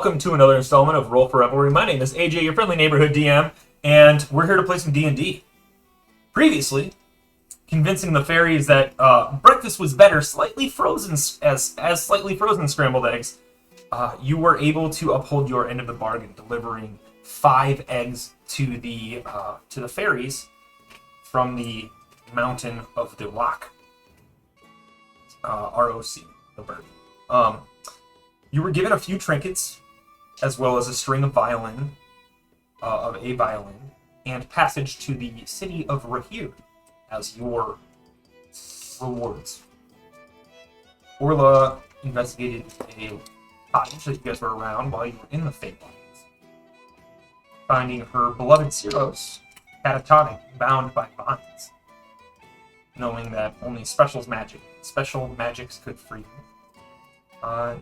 Welcome to another installment of Roll for Revelry. My name is AJ, your friendly neighborhood DM, and we're here to play some D&D. Previously, convincing the fairies that breakfast was better, slightly frozen as slightly frozen scrambled eggs, you were able to uphold your end of the bargain, delivering 5 eggs to the fairies from the mountain of the rock. ROC, the bird. You were given a few trinkets, as well as a string of a violin, and passage to the city of Rahir as your rewards. Orla investigated a cottage that you guys were around while you were in the Feylands, finding her beloved Cyros catatonic, bound by bonds, knowing that only special magics could free him.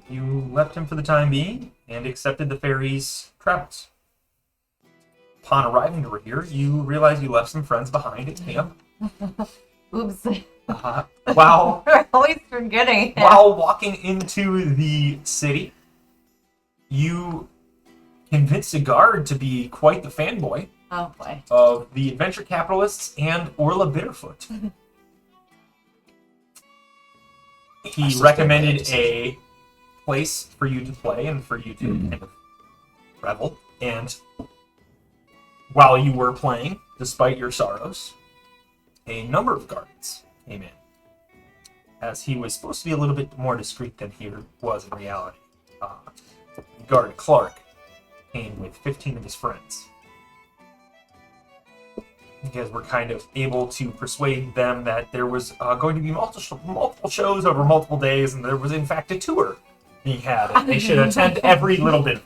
You left him for the time being and accepted the fairies' travels. Upon arriving to Rahir, you realize you left some friends behind at camp. Oops. While We're always forgetting. While walking into the city, you convinced a guard to be quite the fanboy of the adventure capitalists and Orla Bitterfoot. He recommended a place for you to play and for you to kind of revel. And while you were playing, despite your sorrows, a number of guards came in, as he was supposed to be a little bit more discreet than he was in reality. Guard Clark came with 15 of his friends. You guys were kind of able to persuade them that there was going to be multiple shows over multiple days, and there was in fact a tour being had, and they should attend every little bit.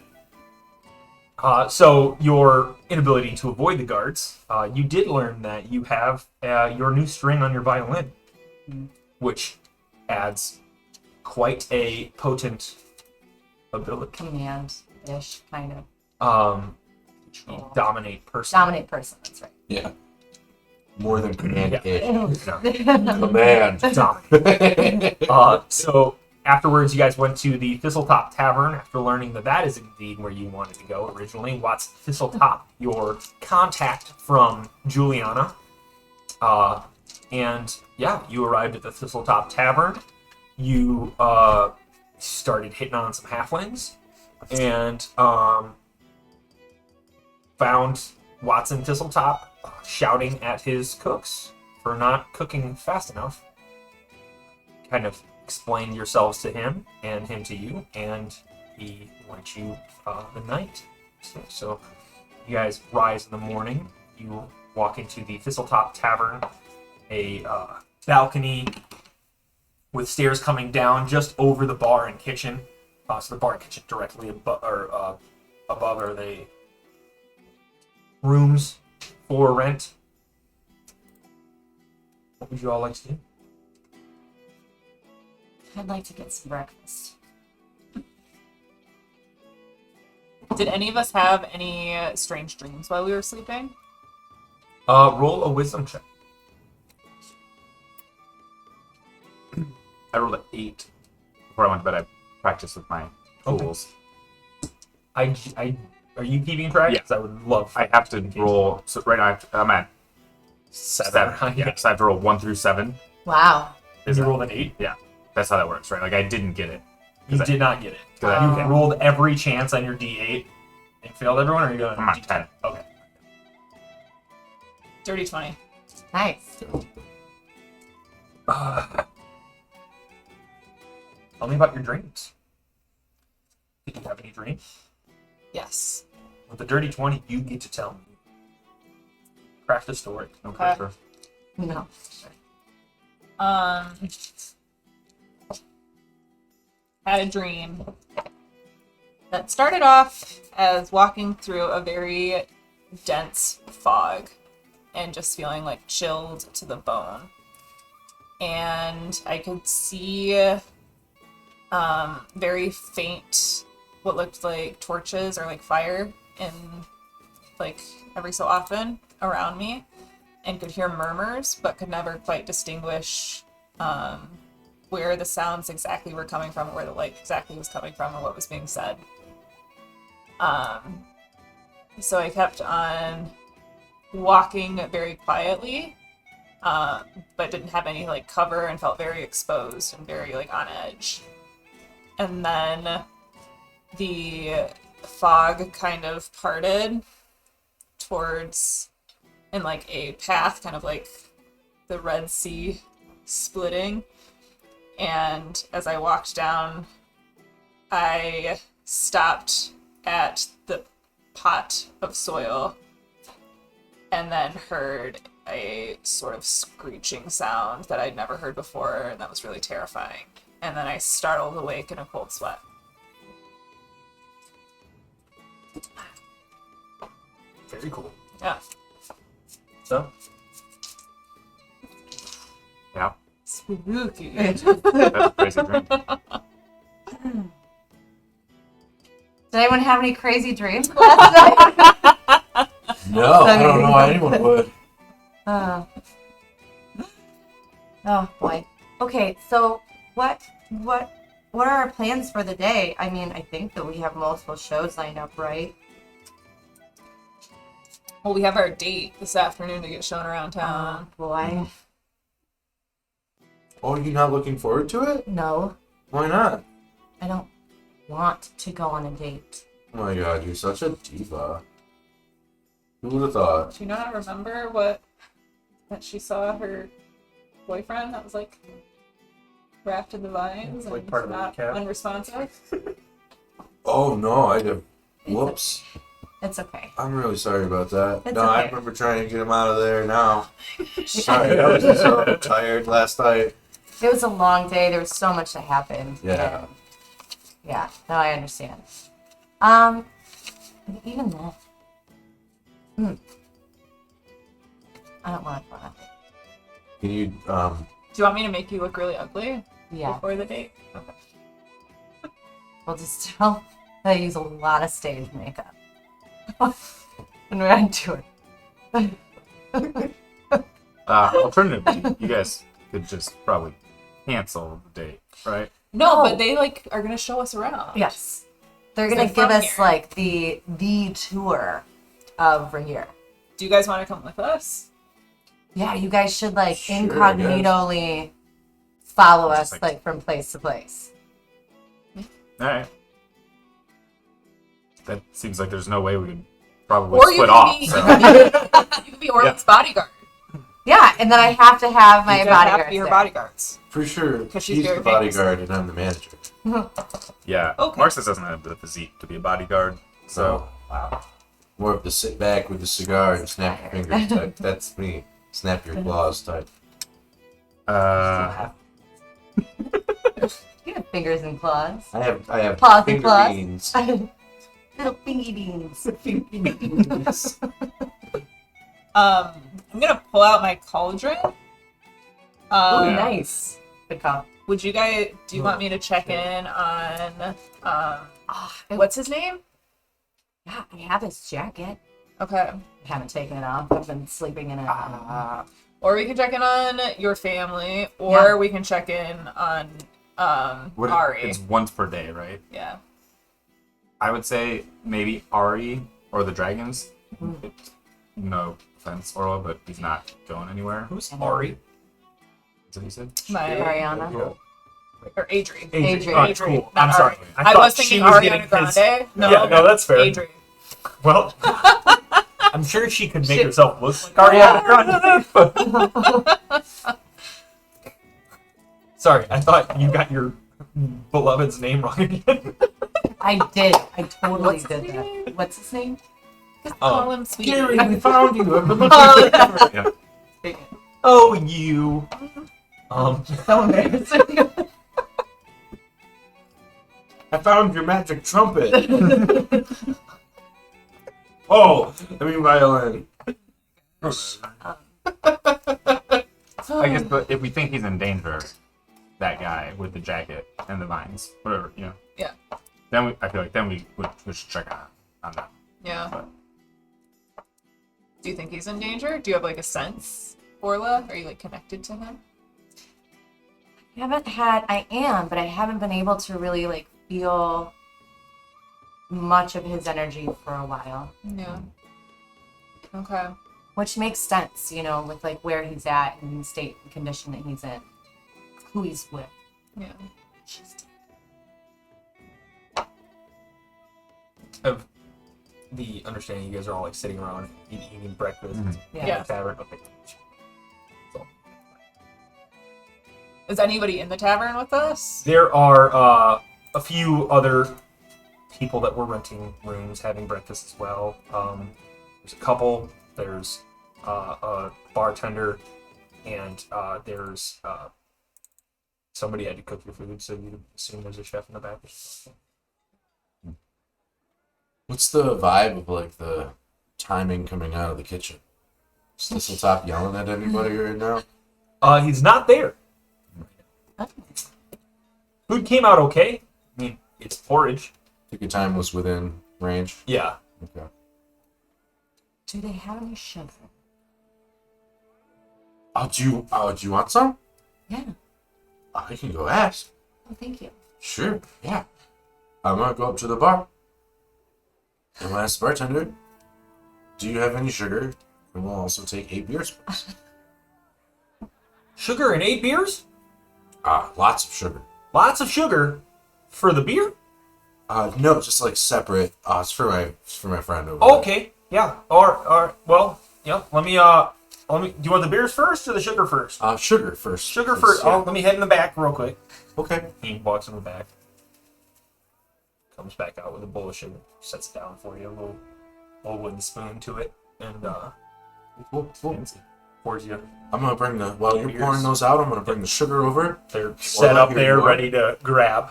So your inability to avoid the guards, you did learn that you have your new string on your violin, which adds quite a potent ability. Command-ish, kind of. Dominate person. Dominate person, that's right. Yeah. More than command-ish. Yeah. Command. Dominate. So afterwards, you guys went to the Thisletop Tavern after learning that is indeed where you wanted to go originally. Watts Thisletop, your contact from Juliana. And yeah, you arrived at the Thisletop Tavern. You started hitting on some halflings and found Watson Thisletop shouting at his cooks for not cooking fast enough. Kind of explained yourselves to him and him to you, and he lent you the night. So you guys rise in the morning. You walk into the Thisletop Tavern, a balcony with stairs coming down just over the bar and kitchen. So the bar and kitchen directly above are the rooms for rent. What would you all like to do? I'd like to get some breakfast. Did any of us have any strange dreams while we were sleeping? Roll a wisdom check. I rolled an 8 before I went to bed. I practiced with my tools. Are you keeping track? Yes, I would love. I have to roll. So right now I'm at 7. Yeah, so I have to roll 1 through 7. Wow. Did you roll an 8? Yeah, that's how that works, right? Like I didn't get it. You did not get it. You Okay. rolled every chance on your D8 and failed everyone, or are you going? I'm on 10. Okay. Dirty 20. Nice. Tell me about your dreams. Did you have any dreams? Yes. With the dirty 20, you get to tell me. Craft a story. No Okay. pressure. No. Had a dream that started off as walking through a very dense fog and just feeling like chilled to the bone. And I could see very faint, what looked like torches or like fire in like every so often around me, and could hear murmurs, but could never quite distinguish where the sounds exactly were coming from, or where the light exactly was coming from, or what was being said. So I kept on walking very quietly, but didn't have any like cover and felt very exposed and very like on edge. And then the fog kind of parted towards in like a path, kind of like the Red Sea splitting. And as I walked down, I stopped at the pot of soil and then heard a sort of screeching sound that I'd never heard before, and that was really terrifying. And then I startled awake in a cold sweat. Very cool. Yeah. So, Yeah. Spooky. That's a crazy dream. Did anyone have any crazy dreams last night? No, I don't know why anyone would. Oh boy. Okay, so what are our plans for the day? I mean, I think that we have multiple shows lined up, right? Well, we have our date this afternoon to get shown around town. Oh boy. Oh, you're not looking forward to it? No, Why not? I don't want to go on a date. Oh my god, you're such a diva. Who would have thought? Do you not remember that she saw her boyfriend that was like wrapped in the vines Like and part of the not recap? unresponsive? Oh no, I did. Whoops. It's okay. I'm really sorry about that. It's No, I okay. remember trying to get him out of there now. Sorry, I was just so tired last night. It was a long day. There was so much that happened. Yeah. And yeah, no, I understand. Even that. I don't want to go on a date. Can you, Do you want me to make you look really ugly Yeah, before the date? Okay. we'll just tell that I use a lot of stage makeup. And we're into it. Alternatively, you guys could just probably cancel the date, right? No, Oh. but they like are gonna show us around. Yes. They're They're gonna give from us here. like the tour of here. Do you guys want to come with us? Yeah, you guys should like Sure, incognitally follow us Just, like from place to place. All right. That seems like there's no way we could probably Or you split can off. be, So. you can be Orland's bodyguard. Yeah, and then I have to have my You guys have to bodyguards be her there. bodyguards. for sure, 'Cause she's he's very the famous. bodyguard and I'm the manager. Yeah. Okay. Marcus doesn't have the physique to be a bodyguard, so Wow. More of the sit back with the cigar and snap your fingers type. That's me. Snap your claws type. You have fingers and claws. I have Claws and finger claws. beans. Little fingy beans. I'm gonna pull out my cauldron. Oh, Yeah. nice. Good call. Do you want me to check in on Oh, what's his name? yeah, I have his jacket. Okay. I haven't taken it off. I've been sleeping in it. Or we can check in on your family, or Yeah. we can check in on what, Ari. it's once per day, right? Yeah. I would say maybe Ari or the dragons. Mm. No offense, Orla, but he's not going anywhere. who's Ari? Is that what you said? My Ariana. or Adri. Adrian. Oh, Adrian, cool. not I'm sorry. Ari. I I thought was she thinking was Ariana getting Grande. his- No, Yeah, no, that's fair. Adrian. Well, I'm sure she could make Shit. herself look like Ariana Grande. Sorry, I thought you got your beloved's name wrong again. I did. I totally What's did his that. name? What's his name? Just call him Sweetie. Gary, we found you. I've been Oh, looking Yeah. Oh, you. so embarrassing. I found your magic trumpet. Oh, I mean violin. I guess, but if we think he's in danger, that guy with the jacket and the vines, whatever, you know. Yeah. Then I feel like we should check on that. Yeah. But Do you think he's in danger? Do you have like a sense, Orla? Are you like connected to him? I am, but I haven't been able to really like feel much of his energy for a while. Yeah. Okay. Which makes sense, you know, with like where he's at and the state and condition that he's in. Who he's with. Yeah. Just Of the understanding, you guys are all like sitting around eating breakfast yeah. Yeah. at the tavern. Okay. So, Is anybody in the tavern with us? there are a few other people that were renting rooms having breakfast as well. There's a couple. There's a bartender, and there's somebody had to cook your food, so you assume there's a chef in the back. What's the vibe of like the timing coming out of the kitchen? Is Thisletop yelling at anybody right now? He's not there. Food came out okay. I mean, it's porridge. Think your time was within range? Yeah. Okay. Do they have any sugar? Do you want some? Yeah. I can go ask. Oh, thank you. Sure, yeah. I'm gonna go up to the bar. And we'll ask the bartender, do you have any sugar? And we'll also take 8 beers, please. Sugar and 8 beers? Lots of sugar. Lots of sugar for the beer? No, just like separate. It's for my friend over there. Okay, yeah. Or well, yeah. Let me. Do you want the beers first or the sugar first? Sugar first. Sugar please, first. yeah. Oh, let me head in the back real quick. Okay. He walks in the back. Comes back out with a bowl of sugar. Sets it down for you. A little wooden spoon to it, and Cool. pours you. I'm gonna bring while you're Beers. pouring those out, I'm gonna bring the sugar over. They're set up here there, you are. ready to grab.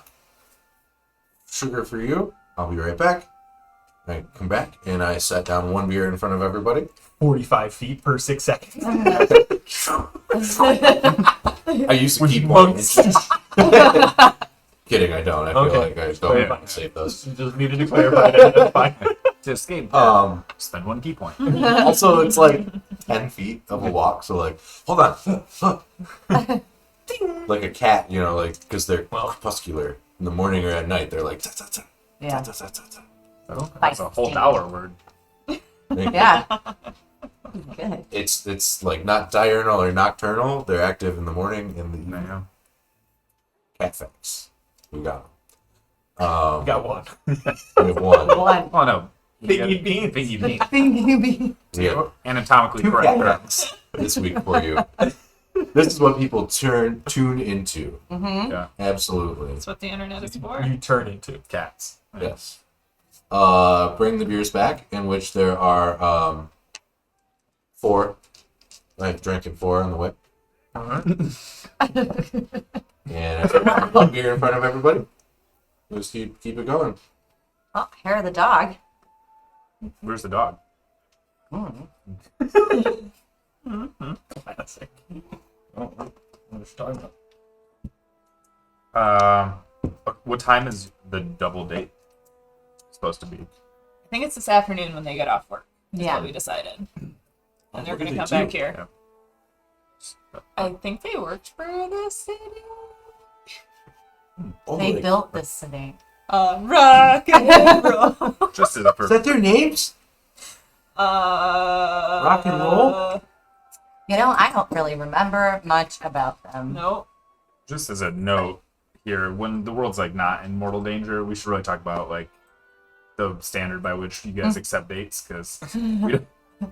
Sugar for you. I'll be right back. I come back and I set down 1 beer in front of everybody. 45 feet per 6 seconds. I used to With keep monks. one. Kidding, I don't. I feel Okay. like I don't Yeah. want to save those. Just needed to clarify that. That's fine. To escape, spend 1 key point. Also, it's like 10 feet of a walk, so like, hold on. Like a cat, you know, like, because they're crepuscular. In the morning or at night, they're like, ta, ta, ta, Yeah. ta, ta, ta, ta. Oh, that's a whole dollar word. Yeah. Good. It's like not diurnal or nocturnal. They're active in the morning and the evening. Yeah. Cat facts. We got them. Got one. We have one. One. Oh no. Piggy beans. Piggy bean. Think you be. We have Anatomically two correct. cat facts this week for you. This is what people tune into. Mm-hmm. Yeah. Absolutely. That's what the internet is for. You turn into. Cats. Yes. Bring the beers back, in which there are 4. I've drinking 4 on the way. And I took 1 beer in front of everybody. Just keep it going. Oh, hair of the dog. Where's the dog? Mm. Classic. Oh, what was she talking about? What time is the double date supposed to be? I think it's this afternoon when they get off work. That's Yeah. what we decided. And they're What do going to they come do? back here. I think they worked for the city. Oh, They like- built this city. Rock and roll. Just as a Is that their names? Rock and roll? You know, I don't really remember much about them. Nope. just as a note here, when the world's like not in mortal danger, we should really talk about like the standard by which you guys accept dates, because we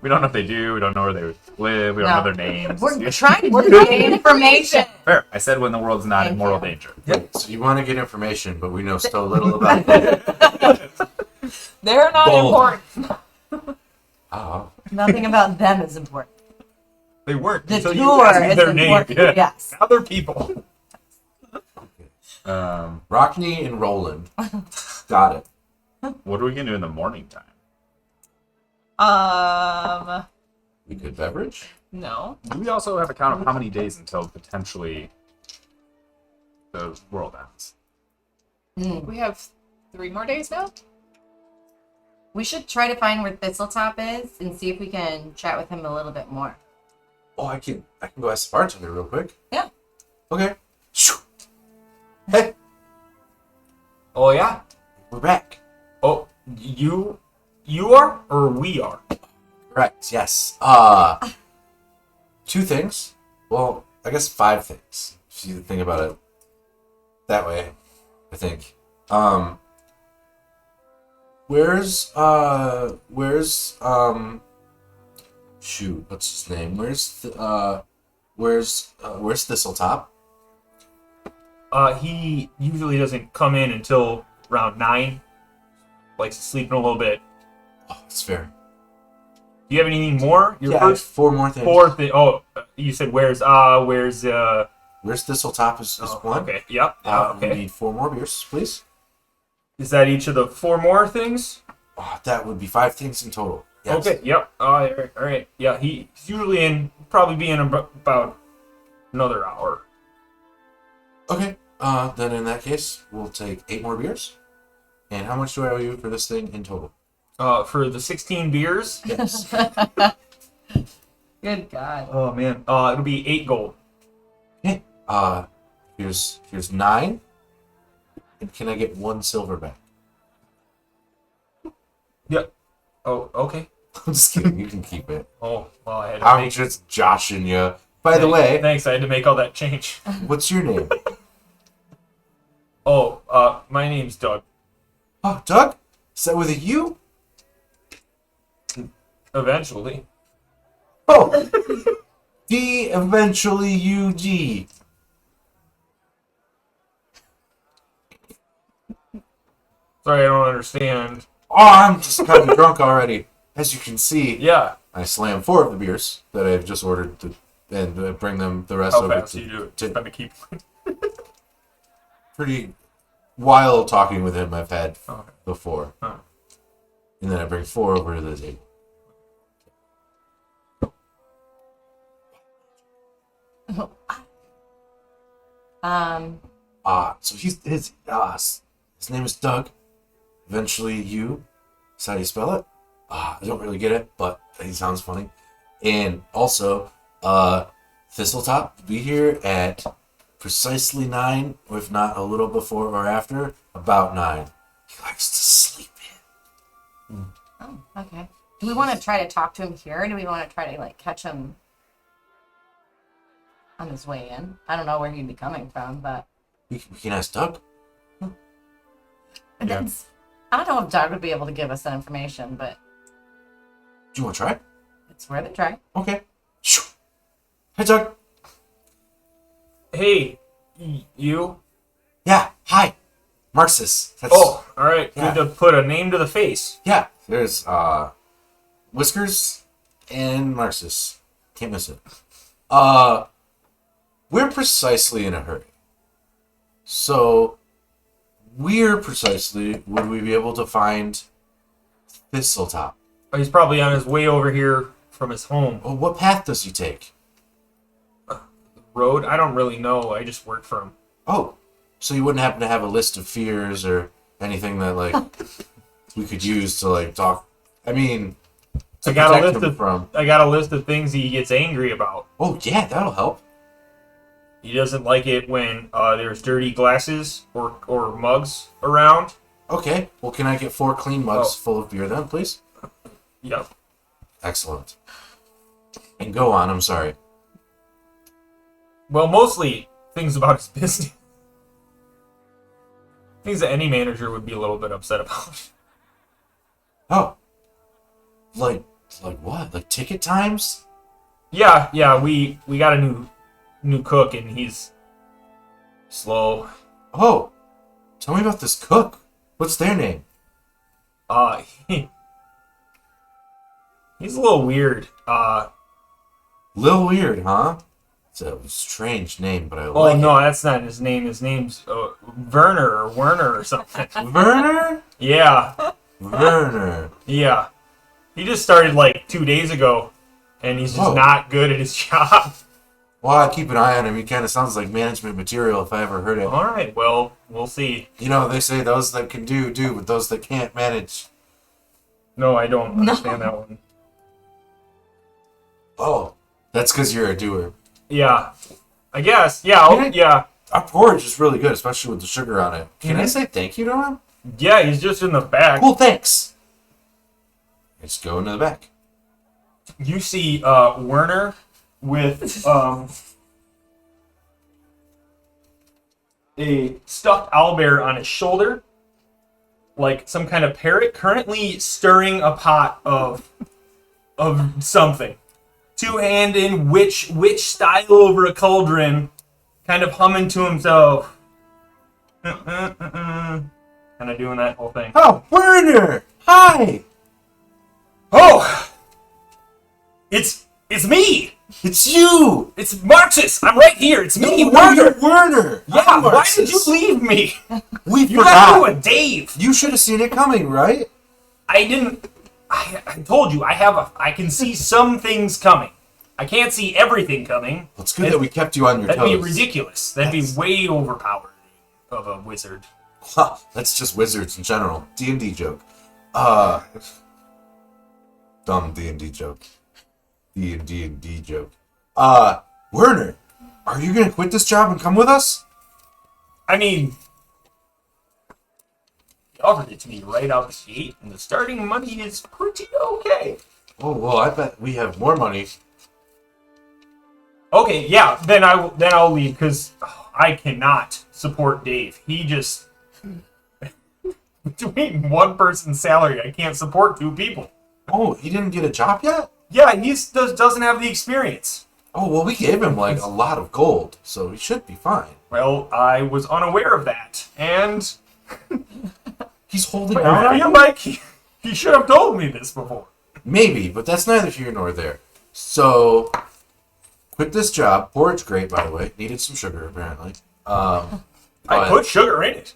don't know if they do. We don't know where they live. We don't know their names. We're trying to get information. Fair. I said when the world's not in Thank mortal you. danger. Right, so you want to get information, but we know so little about it. They're not Boom. important. Oh, Nothing about them is important. They weren't The until you tour asked me is their name. important. Yeah. Yes. Other people. Rockney and Roland. Got it. What are we gonna do in the morning time? We could beverage? No. Do we also have a count of how many days until potentially the world ends? We have 3 more days now? We should try to find where Thisletop is and see if we can chat with him a little bit more. Oh, I can go ask the bartender real quick. Yeah. Okay. Shoo. Hey, Oh yeah. we're back. Oh, You are, or we are? Correct, yes. 2 things. Well, I guess 5 things. If you think about it that way, I think. Where's shoot, what's his name? Where's Thisletop? He usually doesn't come in until around 9. Likes to sleep in a little bit. Oh, that's fair. Do you have anything more? Your Yeah, I have first 4 more things. 4 thing. Oh, you said where's Where's Thisletop is oh, 1. okay. Yep. We Okay. need 4 more beers, please. Is that each of the 4 more things? Oh, that would be 5 things in total. Yes. Okay. Yep. All right. Yeah. He's usually probably be in about another hour. Okay. Then in that case, we'll take 8 more beers. And how much do I owe you for this thing in total? For the 16 beers. Yes. Good God. Oh man. It'll be 8 gold. Okay. Here's 9. And can I get 1 silver back? Yep. Oh, okay. I'm just kidding. You can keep it. Oh, well, I had to I'm make. just joshing you. By the way, Thanks. I had to make all that change. what's your name? Oh, my name's Doug. Oh, Doug? Is that with a U? Eventually. Oh! D eventually UG. Sorry, I don't understand. Oh, I'm just kind of drunk already. As you can see, Yeah. I slam 4 of the beers that I've just ordered and bring them the rest How over fast to, do you do it? to Trying to keep. pretty wild talking with him I've had Okay. before. Huh. And then I bring 4 over to the table. So his name is Doug. Eventually you. That's how you spell it? I don't really get it, but he sounds funny. And also, Thisletop will be here at precisely 9, if not a little before or after, about 9. He likes to sleep in. Oh, okay. Do we want to try to talk to him here, or do we want to try to like catch him on his way in? I don't know where he'd be coming from, but We can ask Doug. Yeah. I don't know if Doug would be able to give us that information, but Do you want to try? it's worth a try. Okay. Shoo. Hi, Doug. Hey, you. Yeah, hi. Marxus. That's, Oh, all right. Yeah. Good to put a name to the face. Yeah, there's Whiskers and Marxus. Can't miss it. We're precisely in a hurry. So, would we be able to find Thisletop? He's probably on his way over here from his home. Oh, what path does he take? Road? I don't really know. I just work for him. Oh, so you wouldn't happen to have a list of fears or anything that, like, we could use to, like, talk? I mean, to I got a protect list him of from... I got a list of things he gets angry about. Oh, yeah, that'll help. He doesn't like it when there's dirty glasses or mugs around. Okay, well, can I get 4 clean mugs Oh. full of beer then, please? Yep. Excellent. And go on, I'm sorry. Well, mostly things about his business. Things that any manager would be a little bit upset about. Oh. Like what? Like ticket times? Yeah, we got a new cook and he's slow. Oh. Tell me about this cook. What's their name? He's a little weird. Lil Weird, huh? It's a strange name, but I Oh like no, that's not his name. His name's Werner or Werner or something. it. Werner? Yeah, Werner. yeah. He just started like 2 days ago, and he's just Oh. not good at his job. Well, I keep an eye on him. He kind of sounds like management material if I ever heard it. All right, well, we'll see. You know, they say those that can do, but those that can't manage. No, I don't understand that one. Oh, that's because you're a doer. Yeah, I guess. Yeah, Can I- yeah. Our porridge is really good, especially with the sugar on it. Can I say thank you to him? Yeah, he's just in the back. Cool, thanks. Let's go into the back. You see Werner with a stuffed owlbear on his shoulder, like some kind of parrot, currently stirring a pot of something. Two-hand in witch style over a cauldron, kind of humming to himself. Kind of doing that whole thing. Oh, Werner! Hi! Oh! It's me! It's you! It's Marxus! I'm right here! It's me, No, Werner! you're Werner! Yeah, I'm why did you Marxus. leave me? We You got to forgot. a Dave! You should have seen it coming, right? I didn't... I told you, I can see some things coming. I can't see everything coming. Well, it's good that we kept you on your That'd toes. be ridiculous. That'd be way overpowered of a wizard. That's just wizards in general. D&D joke. Dumb D&D joke. D&D joke. Werner, are you gonna quit this job and come with us? I mean... He offered it to me right out the gate, and the starting money is pretty okay. Oh, well, I bet we have more money. Okay, yeah, then I'll leave, because I cannot support Dave. He just... Between one person's salary, I can't support two people. Oh, he didn't get a job yet? Yeah, he doesn't have the experience. Oh, well, we gave him, like, a lot of gold, so he should be fine. Well, I was unaware of that, and He's holding out I on feel you? like he should have told me this before. Maybe, but that's neither here nor there. So, quit this job. Porridge great, by the way. Needed some sugar, apparently. I but- put sugar in it.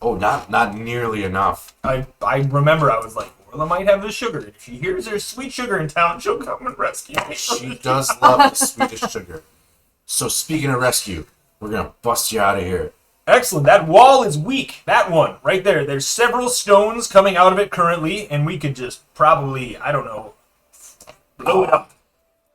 Oh, not nearly enough. I remember I was like, Orla might have the sugar. If she hears there's sweet sugar in town, she'll come and rescue me. She does love the Swedish sugar. So, speaking of rescue, we're gonna bust you out of here. Excellent. That wall is weak. That one, right there. There's several stones coming out of it currently, and we could just probably, I don't know, blow it up.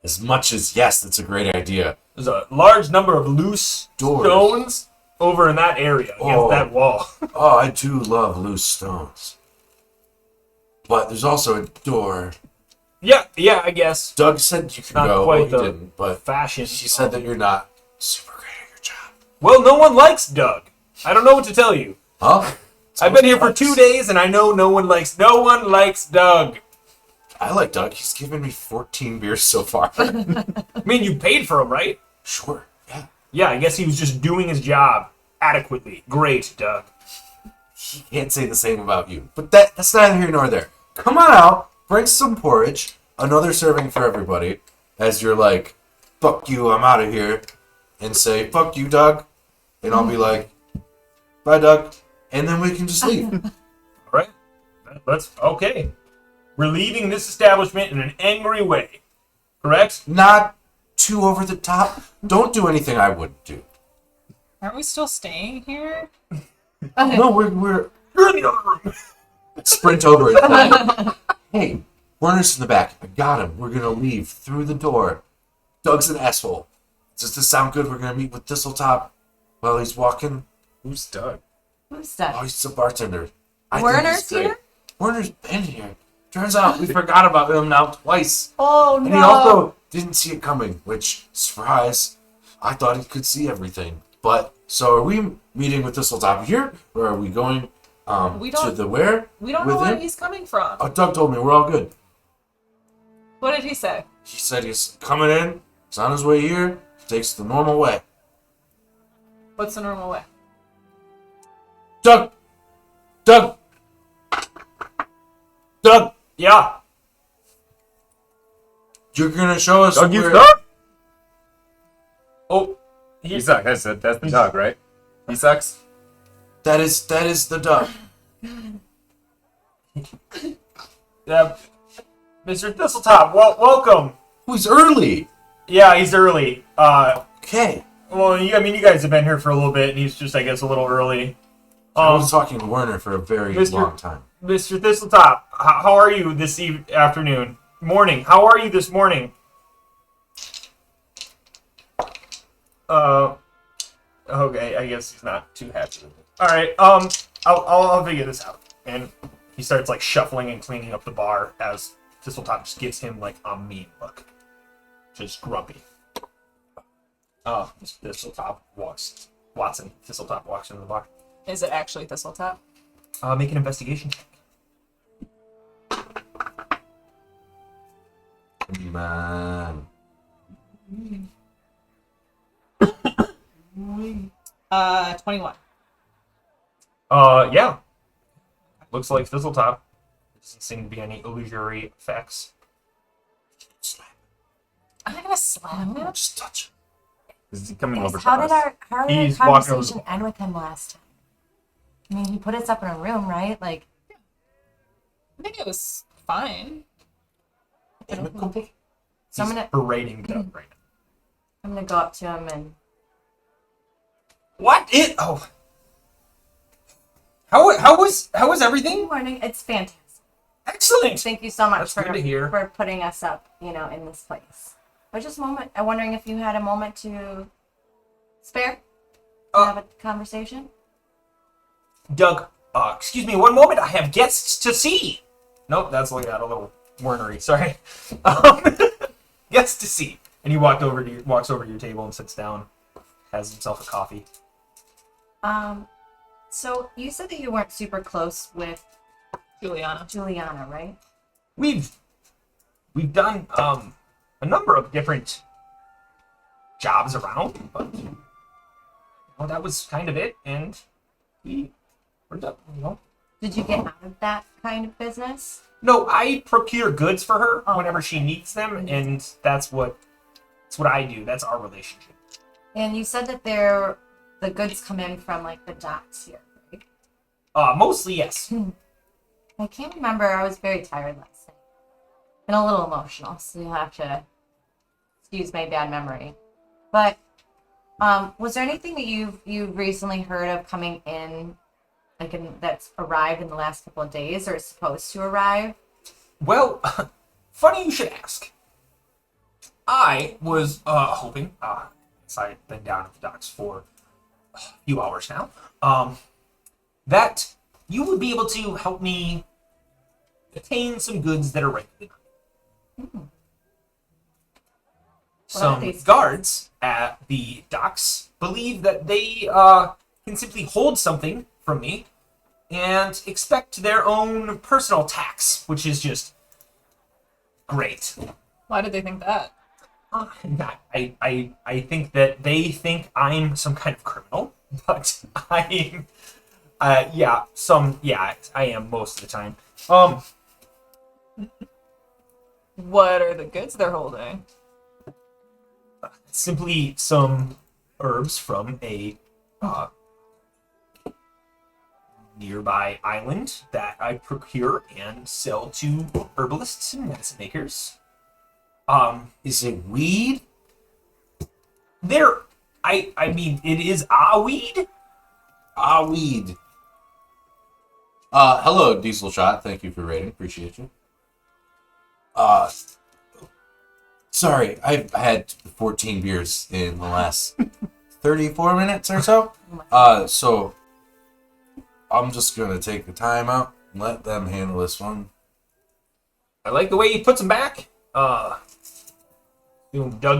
As much as, yes, that's a great idea. There's a large number of loose Doors. stones over in that area against Oh. that wall. Oh, I do love loose stones. But there's also a door. yeah, I guess. Doug said you could Not go. quite Well, the he didn't, but fashion. she said that you're not super great at your job. Well, no one likes Doug. I don't know what to tell you. Huh? I've been here for 2 days, and I know no one likes Doug. I like Doug. He's given me 14 beers so far. I mean, you paid for him, right? Sure. Yeah. Yeah, I guess he was just doing his job adequately. Great, Doug. He can't say the same about you. But that's neither here nor there. Come on out. Bring some porridge. Another serving for everybody. As you're like, fuck you, I'm out of here. And say, fuck you, Doug. And I'll be like, bye, Doug. And then we can just leave. All right? That's okay. We're leaving this establishment in an angry way. Correct? Not too over the top. Don't do anything I wouldn't do. Aren't we still staying here? No, we're You're in the other room. sprint over it. Hey, Werner's in the back. I got him. We're gonna leave through the door. Doug's an asshole. Does this sound good? We're gonna meet with Thisletop while he's walking. Who's Doug? Who's Oh, that? he's a bartender. I think Werner's he's great. here? Werner's been here. Turns out we forgot about him now twice. Oh And no! he also didn't see it coming, which, surprise, I thought he could see everything. But, so are we meeting with Thisletop here? Or are we going We to don't- the where? We don't with know where him? he's coming from. Oh, Doug told me we're all good. What did he say? He said he's coming in. He's on his way here. Takes the normal way. What's the normal way? Doug! Doug! Doug! Yeah. You're gonna show us Doug, you where... stuck? Oh, He sucks. That's the Doug, right? He sucks. That is the Doug. Mr. Thisletop, welcome. Oh, he's early. Yeah, he's early. Okay. Well, you guys have been here for a little bit, and he's just, I guess, a little early. I was talking to Werner for a very Mr. long time. Mr. Thisletop, how are you this afternoon? Morning. How are you this morning? Okay, I guess he's not too happy with it. Alright, I'll figure this out. And he starts like shuffling and cleaning up the bar as Thisletop just gives him like a mean look, just grumpy. Thisletop walks. Thisletop walks into the bar. Is it actually Thisletop? Make an investigation check. Man. 21. Yeah. Looks like Thisletop. Doesn't seem to be any illusory effects. I'm not gonna slap him. Just touch Is he coming over to How did us? our He's walking over conversation end with him last time? I mean, he put us up in a room, right? Like, I think it was fine. it. Amicable? so He's berating Doug right now. I'm gonna go up to him and What? How was everything? good morning. It's fantastic. Excellent. Thank you so much That's good to hear. for putting us up, in this place. But just a moment. I'm wondering if you had a moment to spare to have a conversation. Doug, excuse me one moment. I have guests to see. Nope, that's like that a little wornery. Sorry. Guests to see. And he walks over to your table and sits down, has himself a coffee. So you said that you weren't super close with Juliana. right? We've done a number of different jobs around, but that was kind of it, and we're done. Did you get out of that kind of business? No, I procure goods for her Oh. whenever she needs them, and that's what I do. That's our relationship. And you said that the goods come in from like the docks here, right? Mostly yes. I can't remember. I was very tired last night and a little emotional, so you'll have to excuse my bad memory. But was there anything that you've recently heard of coming in, that's arrived in the last couple of days or is supposed to arrive? Well, funny you should ask. I was hoping, I've been down at the docks for a few hours now, that you would be able to help me attain some goods that are ready. Some these guards at the docks believe that they can simply hold something from me and expect their own personal tax, which is just great. Why did they think that? I think that they think I'm some kind of criminal, but I am most of the time. What are the goods they're holding? Simply some herbs from a nearby island that I procure and sell to herbalists and medicine makers. Is it weed? I mean, it is a weed. Weed. Hello, Diesel Shot. Thank you for rating. Appreciate you. Sorry, I've had 14 beers in the last 34 minutes or so. So I'm just gonna take the time out and let them handle this one. I like the way he puts them back. Doug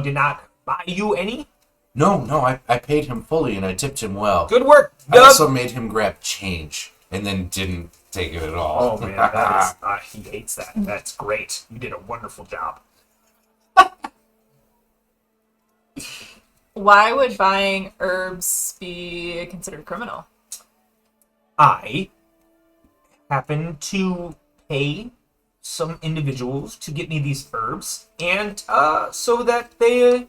did not buy you any. No, I paid him fully and I tipped him well. Good work, I Doug. also made him grab change and then didn't take it at all. Oh man, that is, he hates that. That's great. You did a wonderful job. Why would buying herbs be considered criminal? I happen to pay some individuals to get me these herbs, and so that they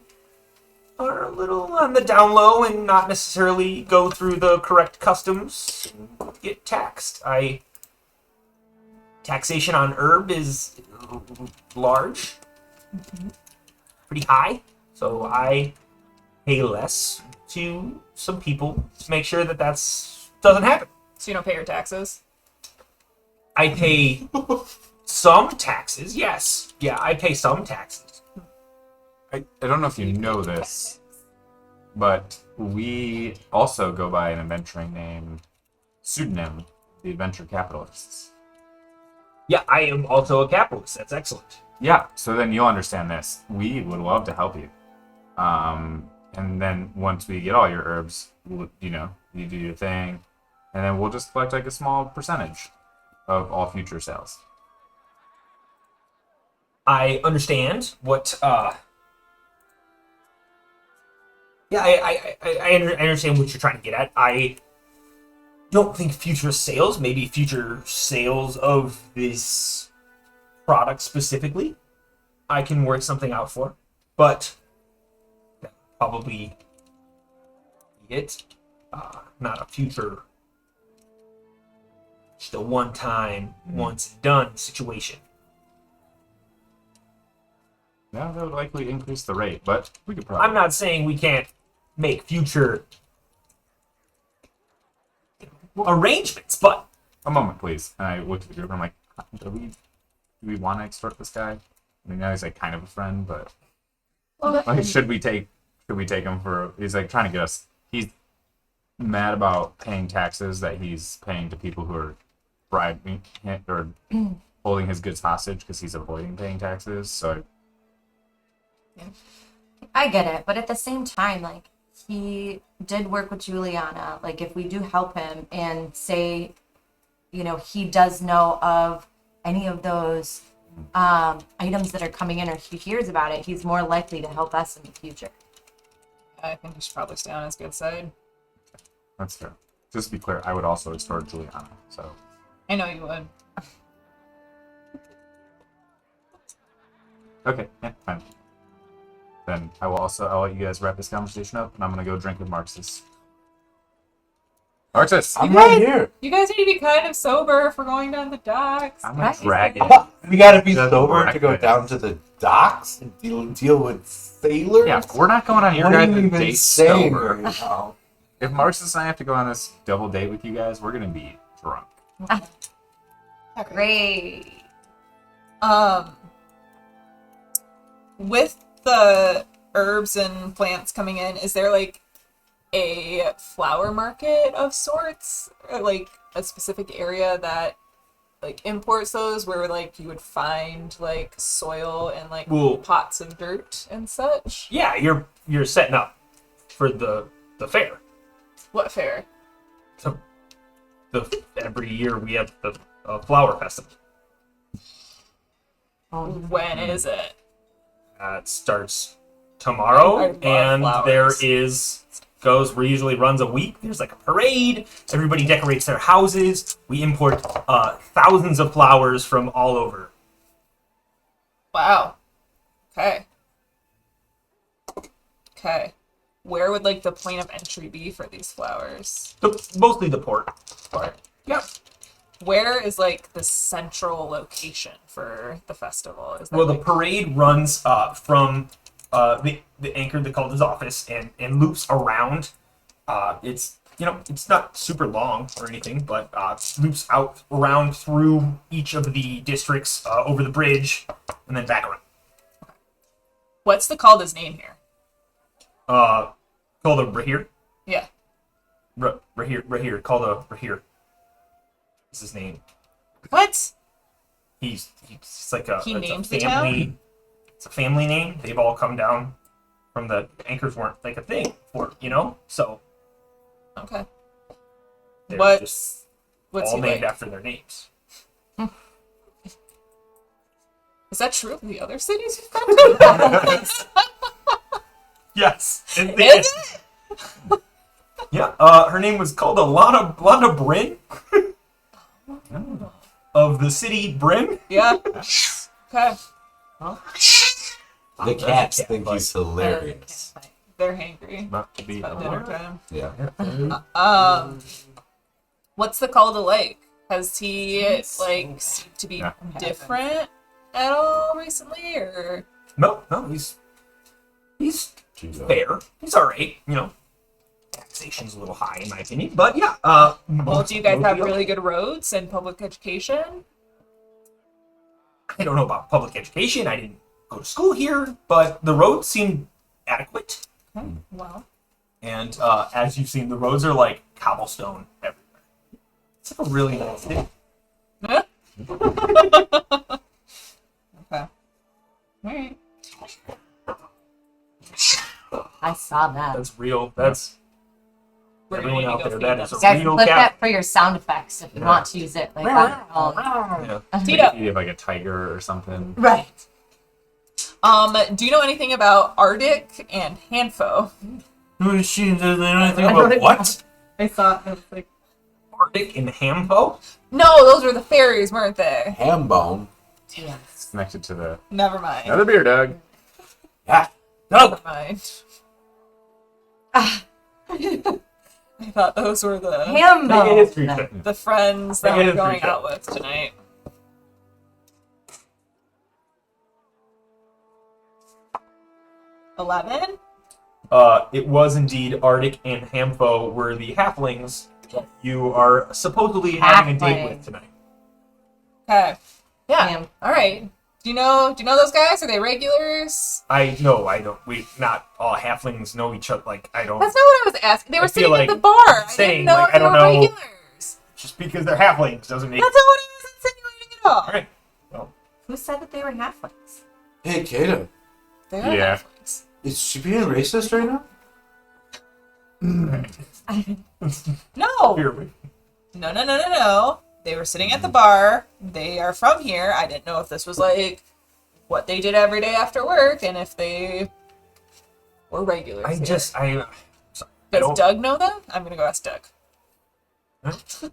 are a little on the down low and not necessarily go through the correct customs and get taxed. Taxation on herb is large, pretty high, so I pay less to some people to make sure that doesn't happen. So you don't pay your taxes? I pay some taxes, yes. Yeah, I pay some taxes. I don't know if you know this, but we also go by an adventuring name, pseudonym, the Adventure Capitalists. Yeah, I am also a capitalist. That's excellent. Yeah, so then you'll understand this. We would love to help you. And then once we get all your herbs, you do your thing, and then we'll just collect like a small percentage of all future sales. I understand what. Yeah, I understand what you're trying to get at. I don't think future sales, maybe future sales of this product specifically, I can work something out for, but that would probably be it. Not a future, just a one-time, once done situation. Yeah, that would likely increase the rate, but we could probably. I'm not saying we can't make future arrangements, but A moment, please. And I looked at the group and I'm like, do we want to extort this guy? I mean, now he's like kind of a friend, but like, should we take him for? He's like trying to get us. He's mad about paying taxes that he's paying to people who are bribing or holding his goods hostage because he's avoiding paying taxes. So I get it, but at the same time, like, he did work with Juliana. Like, if we do help him and say, he does know of any of those items that are coming in, or he hears about it, he's more likely to help us in the future. I think we should probably stay on his good side. that's fair. Just to be clear, I would also extort Juliana. So I know you would. okay, yeah, fine. Then I'll let you guys wrap this conversation up, and I'm gonna go drink with Marxus. Marxus, I'm right here. You guys need to be kind of sober for going down the docks. I'm Right. a dragon. We gotta be That's sober to go correct. down to the docks and deal with sailors. Yeah, we're not going on your What are you guys' even date saying sober. right now? If Marxus and I have to go on this double date with you guys, we're gonna be drunk. Great. With the herbs and plants coming in, is there like a flower market of sorts, or like a specific area that like imports those, where like you would find like soil and like Well- pots of dirt and such? yeah, you're setting up for the fair. What fair? So every year we have the flower festival. When is it? It starts tomorrow, I love and flowers. we usually runs a week. There's like a parade. Everybody decorates their houses. We import thousands of flowers from all over. Wow. Okay. Okay. Where would like the point of entry be for these flowers? Mostly the port. Or Yeah. where is like the central location for the festival? Is that Well, the like, parade runs from the anchor, the Calder's office, and loops around. It's not super long or anything, but loops out around through each of the districts, over the bridge, and then back around. what's the Calda's name here? Calder Rahir. Yeah. Rahir. Calder Rahir is his name. What? He's like a, He it's a named the family. town? It's a family name. They've all come down from the anchors weren't like a thing for so Okay. they're What's just what's all he named like? after their names. Is that true of the other cities you've been to? Yes. Is it? Yeah. Her name was called Lana Bryn of the city Bryn. Yeah. Okay. The cats think he's hilarious. They're hangry. About to be. About dinner time. Yeah. What's the Calda like? Has he like seemed to be Yeah. different at all recently, or No, he's fair. He's all right. Taxation's a little high in my opinion, but yeah. well, do you guys have really good roads and public education? I don't know about public education. I didn't go to school here, but the roads seem adequate. Well, And as you've seen, the roads are like cobblestone everywhere. It's a really nice day. Okay. Alright. I saw that. That's real. That's We're everyone gonna out need to there. go That feed is them a Guys, real flip cat. that for your sound effects if you Yeah. want to use it like that. Yeah. Tito. You have like a tiger or something. Right. Do you know anything about Arctic and Hanfo? Who is she? Does they know anything I wrote about it what? I thought it was like Arctic and Hampo? no, those were the fairies, weren't they? Ham bone. Yes. Connected to the Never mind. another beer, Doug. Yeah. Never No. mind. I thought those were the Hambo. Make a history check. the friends that Make a we're history going check. out with tonight. 11? It was indeed Arctic and Hampo were the halflings that you are supposedly having a date Halfling. with tonight. Okay. Yeah. Ham. Alright. Do you know those guys? Are they regulars? I don't. We not all halflings know each other. Like I don't. That's not what I was asking. They were I feel sitting like at the bar. I saying, didn't know like, if I they don't were know. regulars. Just because they're halflings doesn't make. That's not what I was insinuating at all. All right. Well, Who said that they were halflings? Hey, Kata. They are Yeah. halflings. Is she being racist right now? No. here we. No. They were sitting at the bar. They are from here. I didn't know if this was like what they did every day after work and if they were regulars. I here. just I. Sorry, I Does don't. Doug know them? I'm gonna go ask Doug.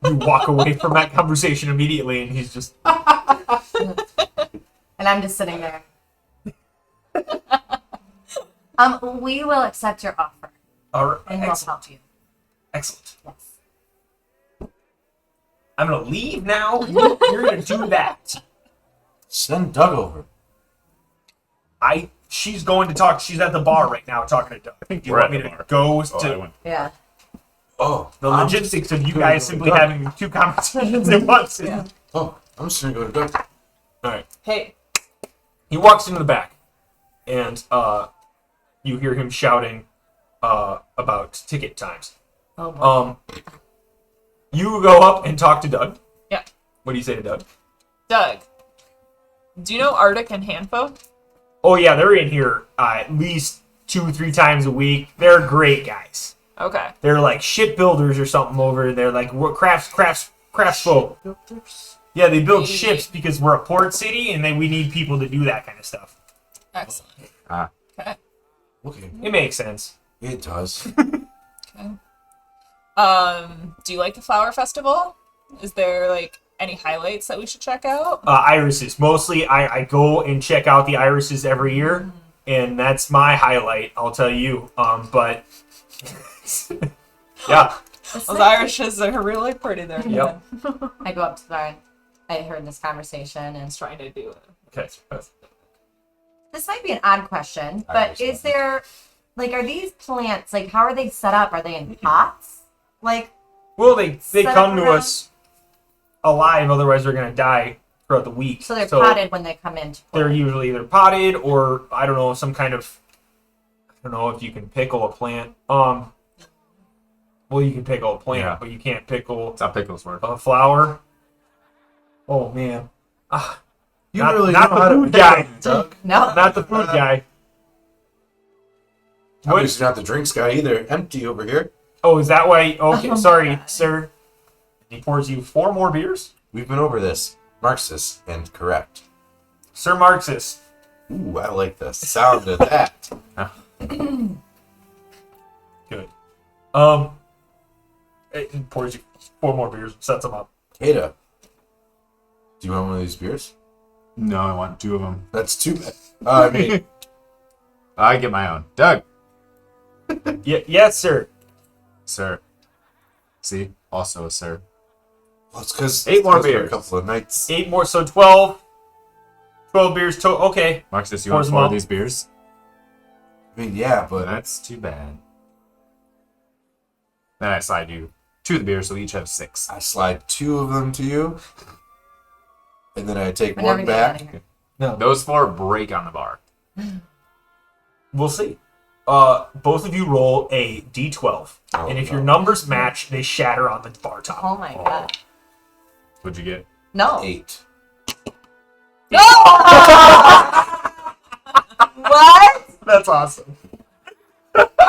You walk away from that conversation immediately, and he's just. And I'm just sitting there. We will accept your offer All right. and we'll Excellent. help you. Excellent. Yes. I'm gonna leave now. You're gonna do that. Send Doug over. She's going to talk. She's at the bar right now talking to Doug. I think you We're want at me the to bar. go Oh, I to went. Yeah. Oh. the I'm logistics of you gonna guys go to simply Doug. having two conversations at once. Yeah. Oh, I'm just gonna go to Doug. All right. Hey. He walks into the back, and you hear him shouting about ticket times. Oh boy. You go up and talk to Doug. Yeah. What do you say to Doug? Doug. Do you know Arctic and Hanfo? Oh yeah, they're in here at least 2-3 times a week. They're great guys. Okay. They're like shipbuilders or something over there, like crafts folk. Yeah, they build Maybe. ships because we're a port city, and then we need people to do that kind of stuff. Excellent. Ah. Okay. Okay. It makes sense. It does. Okay. Do you like the flower festival? Is there like any highlights that we should check out? Irises. Mostly, I go and check out the irises every year, and that's my highlight. I'll tell you. But yeah, Those Irishes are really pretty there. Yep. I go up to the bar and I heard this conversation and Trying to do it. okay. this might be an odd question, I but understand. is there like are these plants like how are they set up? Are they in pots? Like Well, they Set come to around- us alive, otherwise they're gonna die throughout the week. so they're potted when they come in. to They're play. usually either potted or I don't know, some kind of I don't know if you can pickle a plant. Well, you can pickle a plant, Yeah. but you can't pickle That's how pickles work. a flower. Oh man, You Not- really not know the how to food pick guy. them, Doug. No. not the food guy. What? Obviously not the drinks guy either. Empty over here. Oh, is that why? Okay, Oh my sorry, God. sir. He pours you 4 more beers, We've been over this. Marxist and correct. Sir Marxist. Ooh, I like the sound of that. Good. He pours you 4 more beers, sets them up. Kata, do you want one of these beers? No, I want 2 of them. That's too bad. I mean, I get my own. Doug, Yes, sir. sir. See, also a sir. well, it's because 8 more a beers. couple of nights. 8 more, so 12. 12 beers total. Okay. Marcus, you Pours want them 4 up. of these beers? I mean, yeah, but That's too bad. Then I slide you 2 of the beers, so we each have 6. I slide 2 of them to you, and then I take We're never one getting out back. of here. No. Those 4 break on the bar. We'll see. Both of you roll a d12. Oh, and if no. your numbers match, they shatter on the bar top. Oh my god. What'd you get? No. 8. What? That's awesome.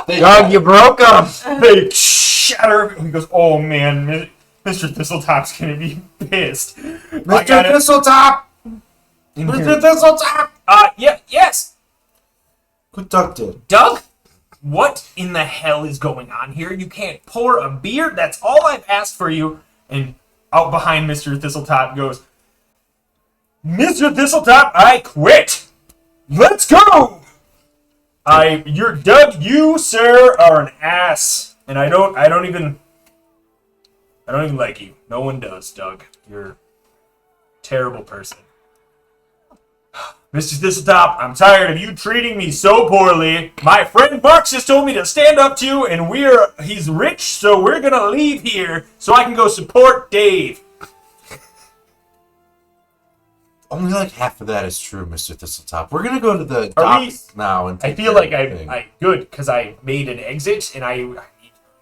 Doug, you broke them. They shatter. He goes, oh man, Mr. Thistletop's gonna be pissed. Mr. Thisletop! Mr. Thisletop! Yes. What Doug did? Doug, what in the hell is going on here? You can't pour a beer? That's all I've asked for you. And out behind Mr. Thistletop goes, Mr. Thistletop, I quit. Let's go. You're Doug. You, sir, are an ass, and I don't even like you. No one does, Doug. You're a terrible person. Mr. Thisletop, I'm tired of you treating me so poorly. My friend Marks just told me to stand up to you, and he's rich, so we're gonna leave here so I can go support Dave. Only like half of that is true, Mr. Thistletop. We're gonna go to the Are we- docks now and I take feel care like of everything. I good because I made an exit, and I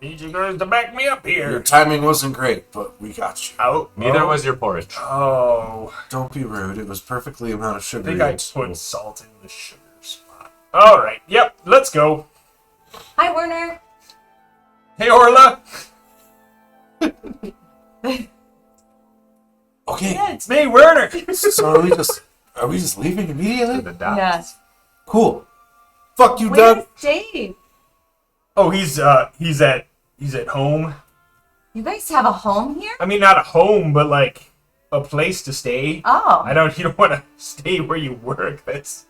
need you guys to back me up Your here. timing wasn't great, but we got you. Oh, Neither oh, was your porridge. Oh, Don't be rude. It was perfectly amount of I sugar. think I put salt in the sugar spot. All right, yep, let's go. Hi, Werner. Hey, Orla. Okay, Yeah, It's me, Werner. so are we just leaving To immediately? the docks. Yes. Cool. Fuck you, Where's Doug. Dave? Oh, he's at home. You guys have a home here? I mean, not a home, but like a place to stay. Oh. You don't want to stay where you work. That's.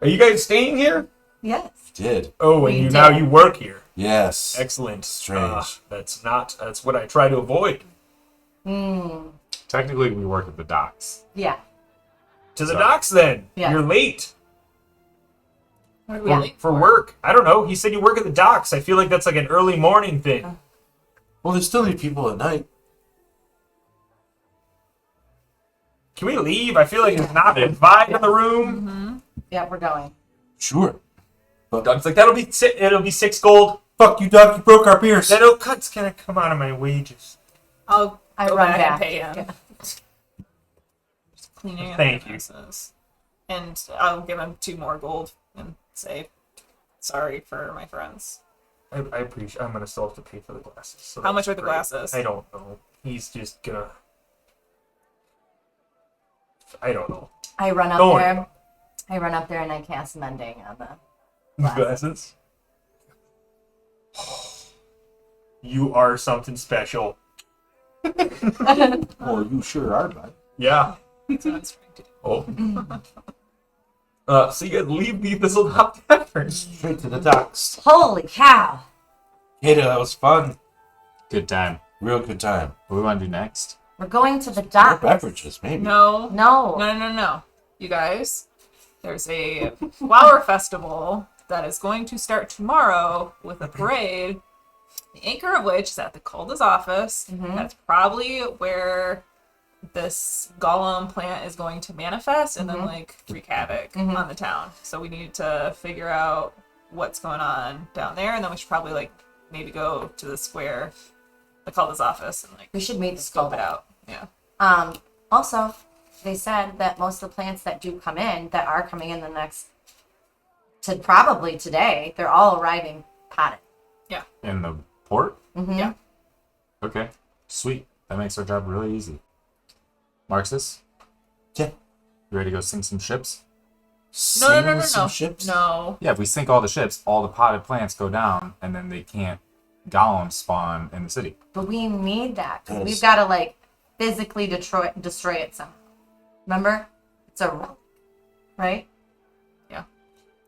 Are you guys staying here? Yes. Did. Oh, and We now did. you work here. Yes. Excellent. Strange. That's what I try to avoid. Hmm. Technically, we work at the docks. Yeah. To the So- docks then. Yeah. You're late What are we Yeah. late for work. I don't know. He said you work at the docks. I feel like that's like an early morning thing. Well, they still need people at night. Can we leave? I feel like it's not a vibe in the room. Mm-hmm. Yeah, we're going. Sure. Doug's like, it'll be 6 gold. Fuck you, Doug. You broke our beers. That'll cut's gonna come out of my wages. I'll I go run back, back. and pay him. Yeah. Just cleaning up Thank the you. messes. And I'll give him 2 more gold and say sorry for my friends. I appreciate. I'm gonna still have to pay for the glasses. So How much that's are the great. glasses? I don't know. He's just gonna. I don't know. I run up Don't there. worry. I run up there and I cast mending on the. Glasses. You are something special. Well, you sure are, bud. Yeah. That's what I was trying to do. Oh. So you guys leave the Thisletop Tavern. Straight to the docks. Holy cow! Hey, that was fun. Good time. Real good time. What do we want to do next? We're going to the More docks. beverages, maybe. No. No. No. You guys, there's a flower festival that is going to start tomorrow with a parade, the anchor of which is at the Calda's office. Mhm. That's probably where this golem plant is going to manifest and then like wreak havoc Mhm. on the town. So we need to figure out what's going on down there, and then we should probably like maybe go to the square, the Calda's office, and like We should meet the scope skull. it out. Yeah. Also, they said that most of the plants that do come in, that are coming in the next, to probably today, they're all arriving potted. In the port? Mm-hmm. Yeah. Okay. Sweet. That makes our job really easy. Marxus? Yeah. You ready to go sink some ships? No. Some ships? No. Yeah, if we sink all the ships, all the potted plants go down, and then they can't golems spawn in the city. But we need that. 'Cause That we've is- got to, like, physically destroy it somehow. Remember? It's a relic. Right?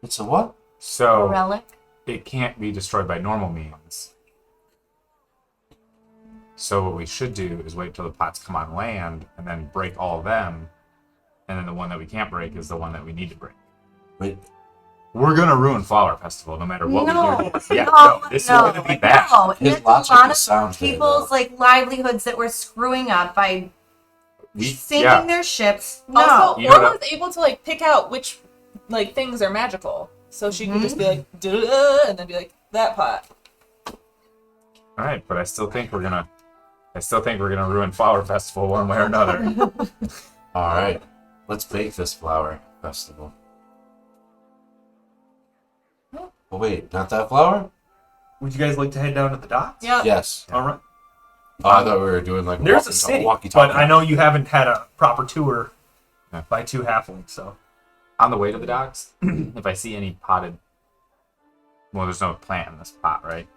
It's a what? A So relic. it can't be destroyed by normal means. So what we should do is wait till the pots come on land and then break all of them, and then the one that we can't break is the one that we need to break. Wait. We're gonna ruin Flower Festival no matter what No, we do. Yeah, no, this no, is gonna be bad. No, His it's logic a lot is of sound there, people's though. like livelihoods that we're screwing up by sinking Yeah. their ships. No. Also, You know Orla what was able to like pick out which like things are magical, so she could just be like, duh, and then be like that pot. All right, but I still think we're gonna I still think we're gonna ruin Flower Festival one way or another. All right, let's bake this flower festival. Oh wait, not that flower? Would you guys like to head down to the docks? Yep. Yes. All right. Oh, I thought we were doing like There's a city, walkie-talkie. but I know you haven't had a proper tour Yeah. by two halflings, so. On the way to the docks, if I see any potted, well, there's no plant in this pot, right?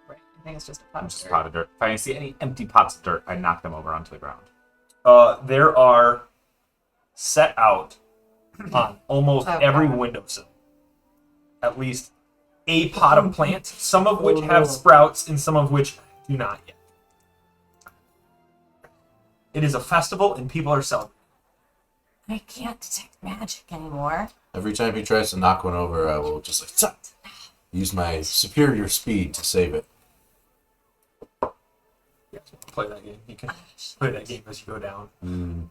Right. I think it's just a pot of Just dirt. potted dirt. If I see any empty pots of dirt, I knock them over onto the ground. There are set out on almost Oh, every God. windowsill at least a pot of plants, some of which have sprouts and some of which do not yet. It is a festival and people are celebrating. I can't detect magic anymore. Every time he tries to knock one over, I will just like use my superior speed to save it. You guys want to play that game? You can play that game as you go down.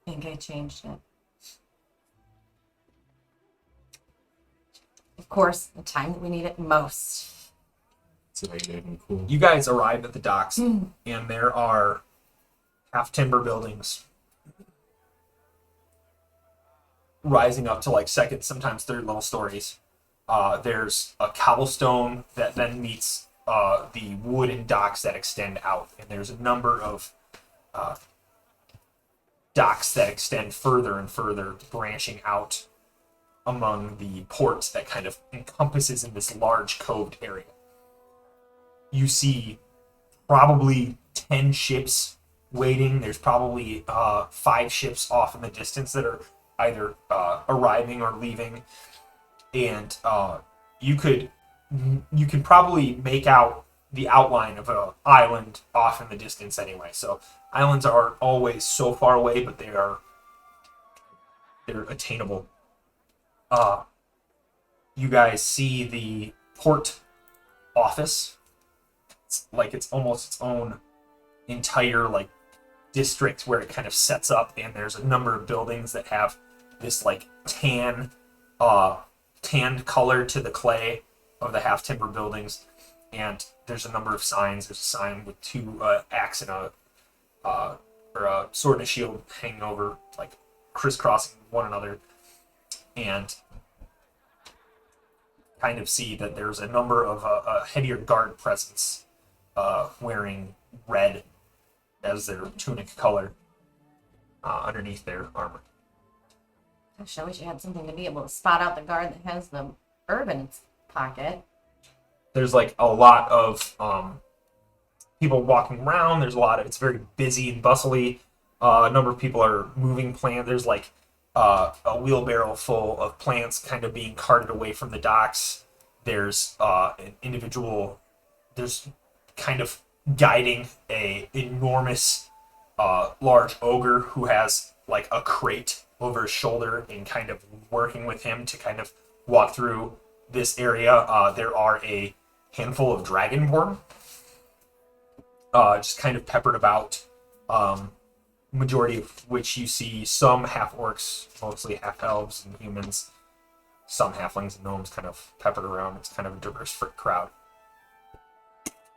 I think I changed it. Of course, the time that we need it most. See how you did. Cool. You guys arrive at the docks, and there are half timber buildings rising up to like second, sometimes third level stories. There's a cobblestone that then meets the wooden docks that extend out, and there's a number of docks that extend further and further, branching out among the ports that kind of encompasses in this large coved area. You see probably 10 ships waiting. There's probably 5 ships off in the distance that are either arriving or leaving, and you could probably make out the outline of an island off in the distance anyway. So islands are always so far away, but they're attainable. You guys see the port office. It's almost its own entire like district where it kind of sets up, and there's a number of buildings that have this like tanned color to the clay of the half timber buildings, and there's a number of signs. There's a sign with 2 axe and a sword and a shield hanging over, like crisscrossing one another, and kind of see that there's a number of a heavier guard presence wearing red as their tunic color underneath their armor. Gosh, I wish I had something to be able to spot out the guard that has the herb in its pocket. There's like a lot of people walking around. It's very busy and bustly. A number of people are moving plants. There's like a wheelbarrow full of plants kind of being carted away from the docks. There's an individual, there's kind of guiding a enormous large ogre who has like a crate over his shoulder and kind of working with him to kind of walk through this area. There are a handful of dragonborn just kind of peppered about, majority of which you see some half-orcs, mostly half-elves and humans, some halflings and gnomes kind of peppered around. It's kind of a diverse crowd.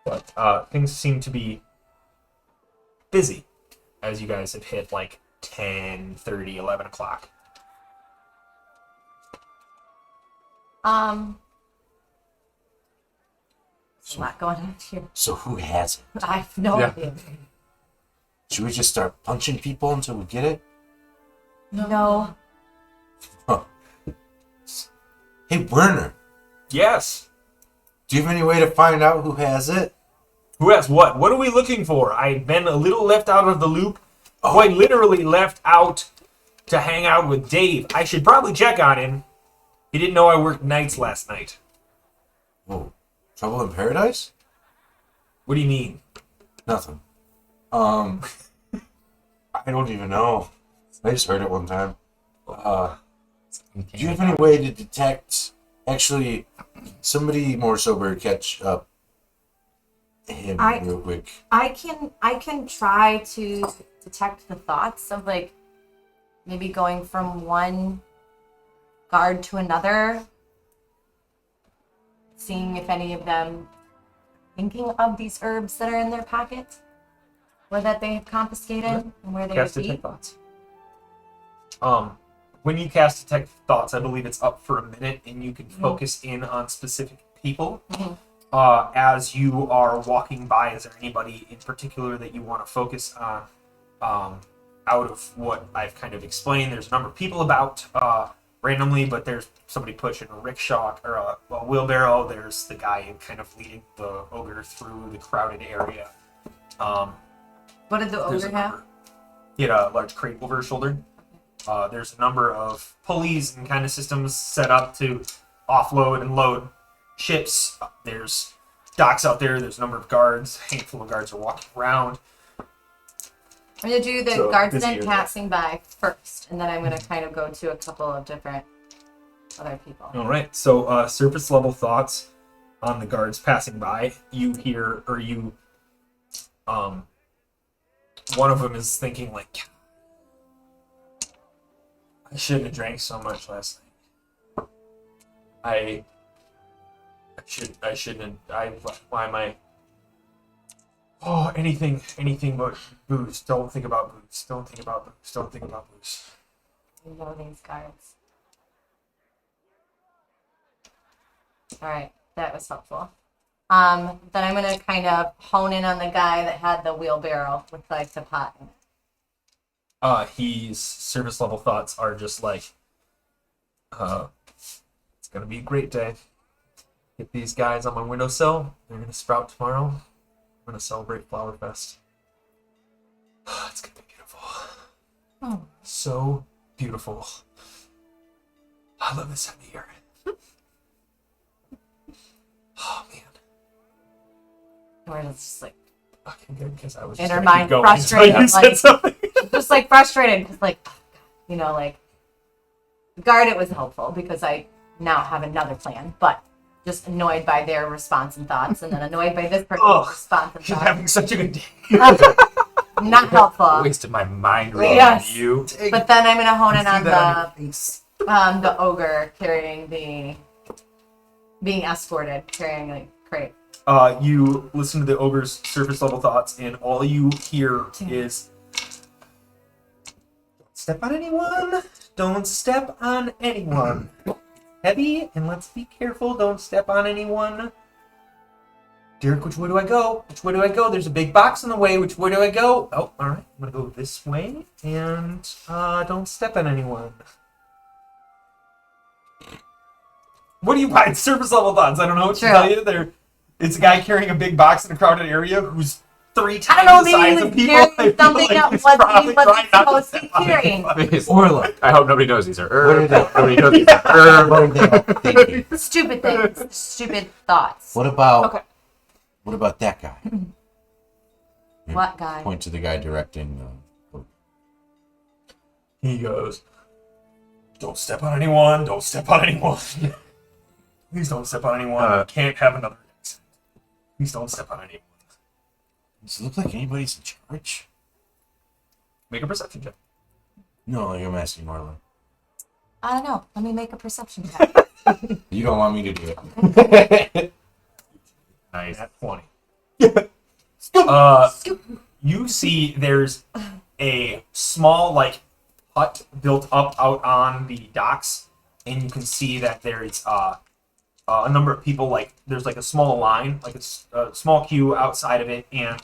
But things seem to be busy as you guys have hit like 10:30, 11 o'clock. There's a lot going on here. So who has it? I have no Yeah. idea. Should we just start punching people until we get it? No. Hey, Werner, Yes. do you have any way to find out who has it? Who has what? What are we looking for? I've been a little left out of the loop. Quite literally left out to hang out with Dave. I should probably check on him. He didn't know I worked nights last night. Oh, Trouble in Paradise? What do you mean? Nothing. I don't even know. I just heard it one time. Do you have any way to detect, actually, somebody more sober catch up him real quick? I can try to detect the thoughts of like maybe going from one guard to another, seeing if any of them thinking of these herbs that are in their pocket, or that they have confiscated, and where they would Cast be. detect thoughts. When you cast detect thoughts, I believe it's up for a minute, and you can focus in on specific people. As you are walking by, is there anybody in particular that you want to focus on? Out of what I've kind of explained, there's a number of people about randomly, but there's somebody pushing a rickshaw or a wheelbarrow. There's the guy kind of leading the ogre through the crowded area. What did the There's ogre a have? number- He had a large crate over his shoulder. There's a number of pulleys and kind of systems set up to offload and load ships. There's docks out there. There's a number of guards. A handful of guards are walking around. I'm going to do the So, guardsmen busy area. passing by first, and then I'm going to kind of go to a couple of different other people. All right. So surface level thoughts on the guards passing by. You hear, or you, one of them is thinking like, I shouldn't have drank so much last night. I shouldn't. Why am I? Oh, anything but booze. Don't think about booze. Don't think about booze. Don't think about booze. You know these guards. Alright, that was helpful. Then I'm going to kind of hone in on the guy that had the wheelbarrow with like the pot in it. He's surface level thoughts are just like, it's gonna be a great day. Get these guys on my windowsill. They're gonna sprout tomorrow. I'm gonna celebrate Flower Fest. It's gonna be beautiful. Oh. So beautiful. I love this time of year. Oh man. Or it's just like, Okay, good, because I was in just her gonna keep mind, going frustrated, until you like- said something. just like frustrated because like, you know, like, the guard, it was helpful because I now have another plan, but just annoyed by their response and thoughts, and then annoyed by this person's Ugh, response and You're thoughts. having such a good day. Not helpful. Wasted my mind rolling Yes. on you. But then I'm gonna hone in See on that on your face. the ogre carrying being escorted, carrying a crate. You listen to the ogre's surface level thoughts, and all you hear is, "Don't step on anyone. Don't step on anyone. Heavy, and let's be careful. Don't step on anyone. Derek, which way do I go? Which way do I go? There's a big box in the way. Which way do I go? Oh, all right. I'm gonna go this way, and don't step on anyone." What do you buy? Surface level thoughts. I don't know what True. to tell you. It's a guy carrying a big box in a crowded area who's 3 I times don't know, the size maybe of he people. was I carrying feel something that he's wasn't probably what trying he's not to supposed to be step on carrying. anyone. Or like, I hope nobody knows these are What are herbs. they- Nobody knows these are herbs. what are they all thinking? Stupid things. Stupid thoughts. What about Okay. what about that guy? What guy? Point to the guy directing. He goes, "Don't step on anyone. Don't step on anyone. Please don't step on anyone. I can't have another accident. Please don't step on anyone." Does it look like anybody's in charge? Make a perception check. No, like I'm asking Marlon. I don't know. Let me make a perception check. You don't want me to do it. Nice. At 20. You see there's a small, like, hut built up out on the docks, and you can see that there's a number of people, like, there's, like, a small line, like, a small queue outside of it, and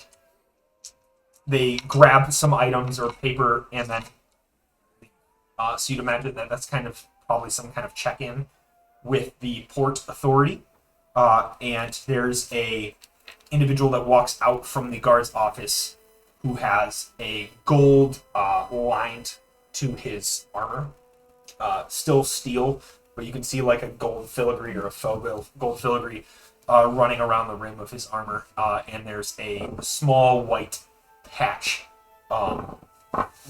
they grab some items or paper, and then, so you'd imagine that that's kind of probably some kind of check-in with the port authority, and there's a individual that walks out from the guard's office who has a gold lined to his armor, still steel, but you can see like a gold filigree or a faux gold filigree running around the rim of his armor, and there's a small white patch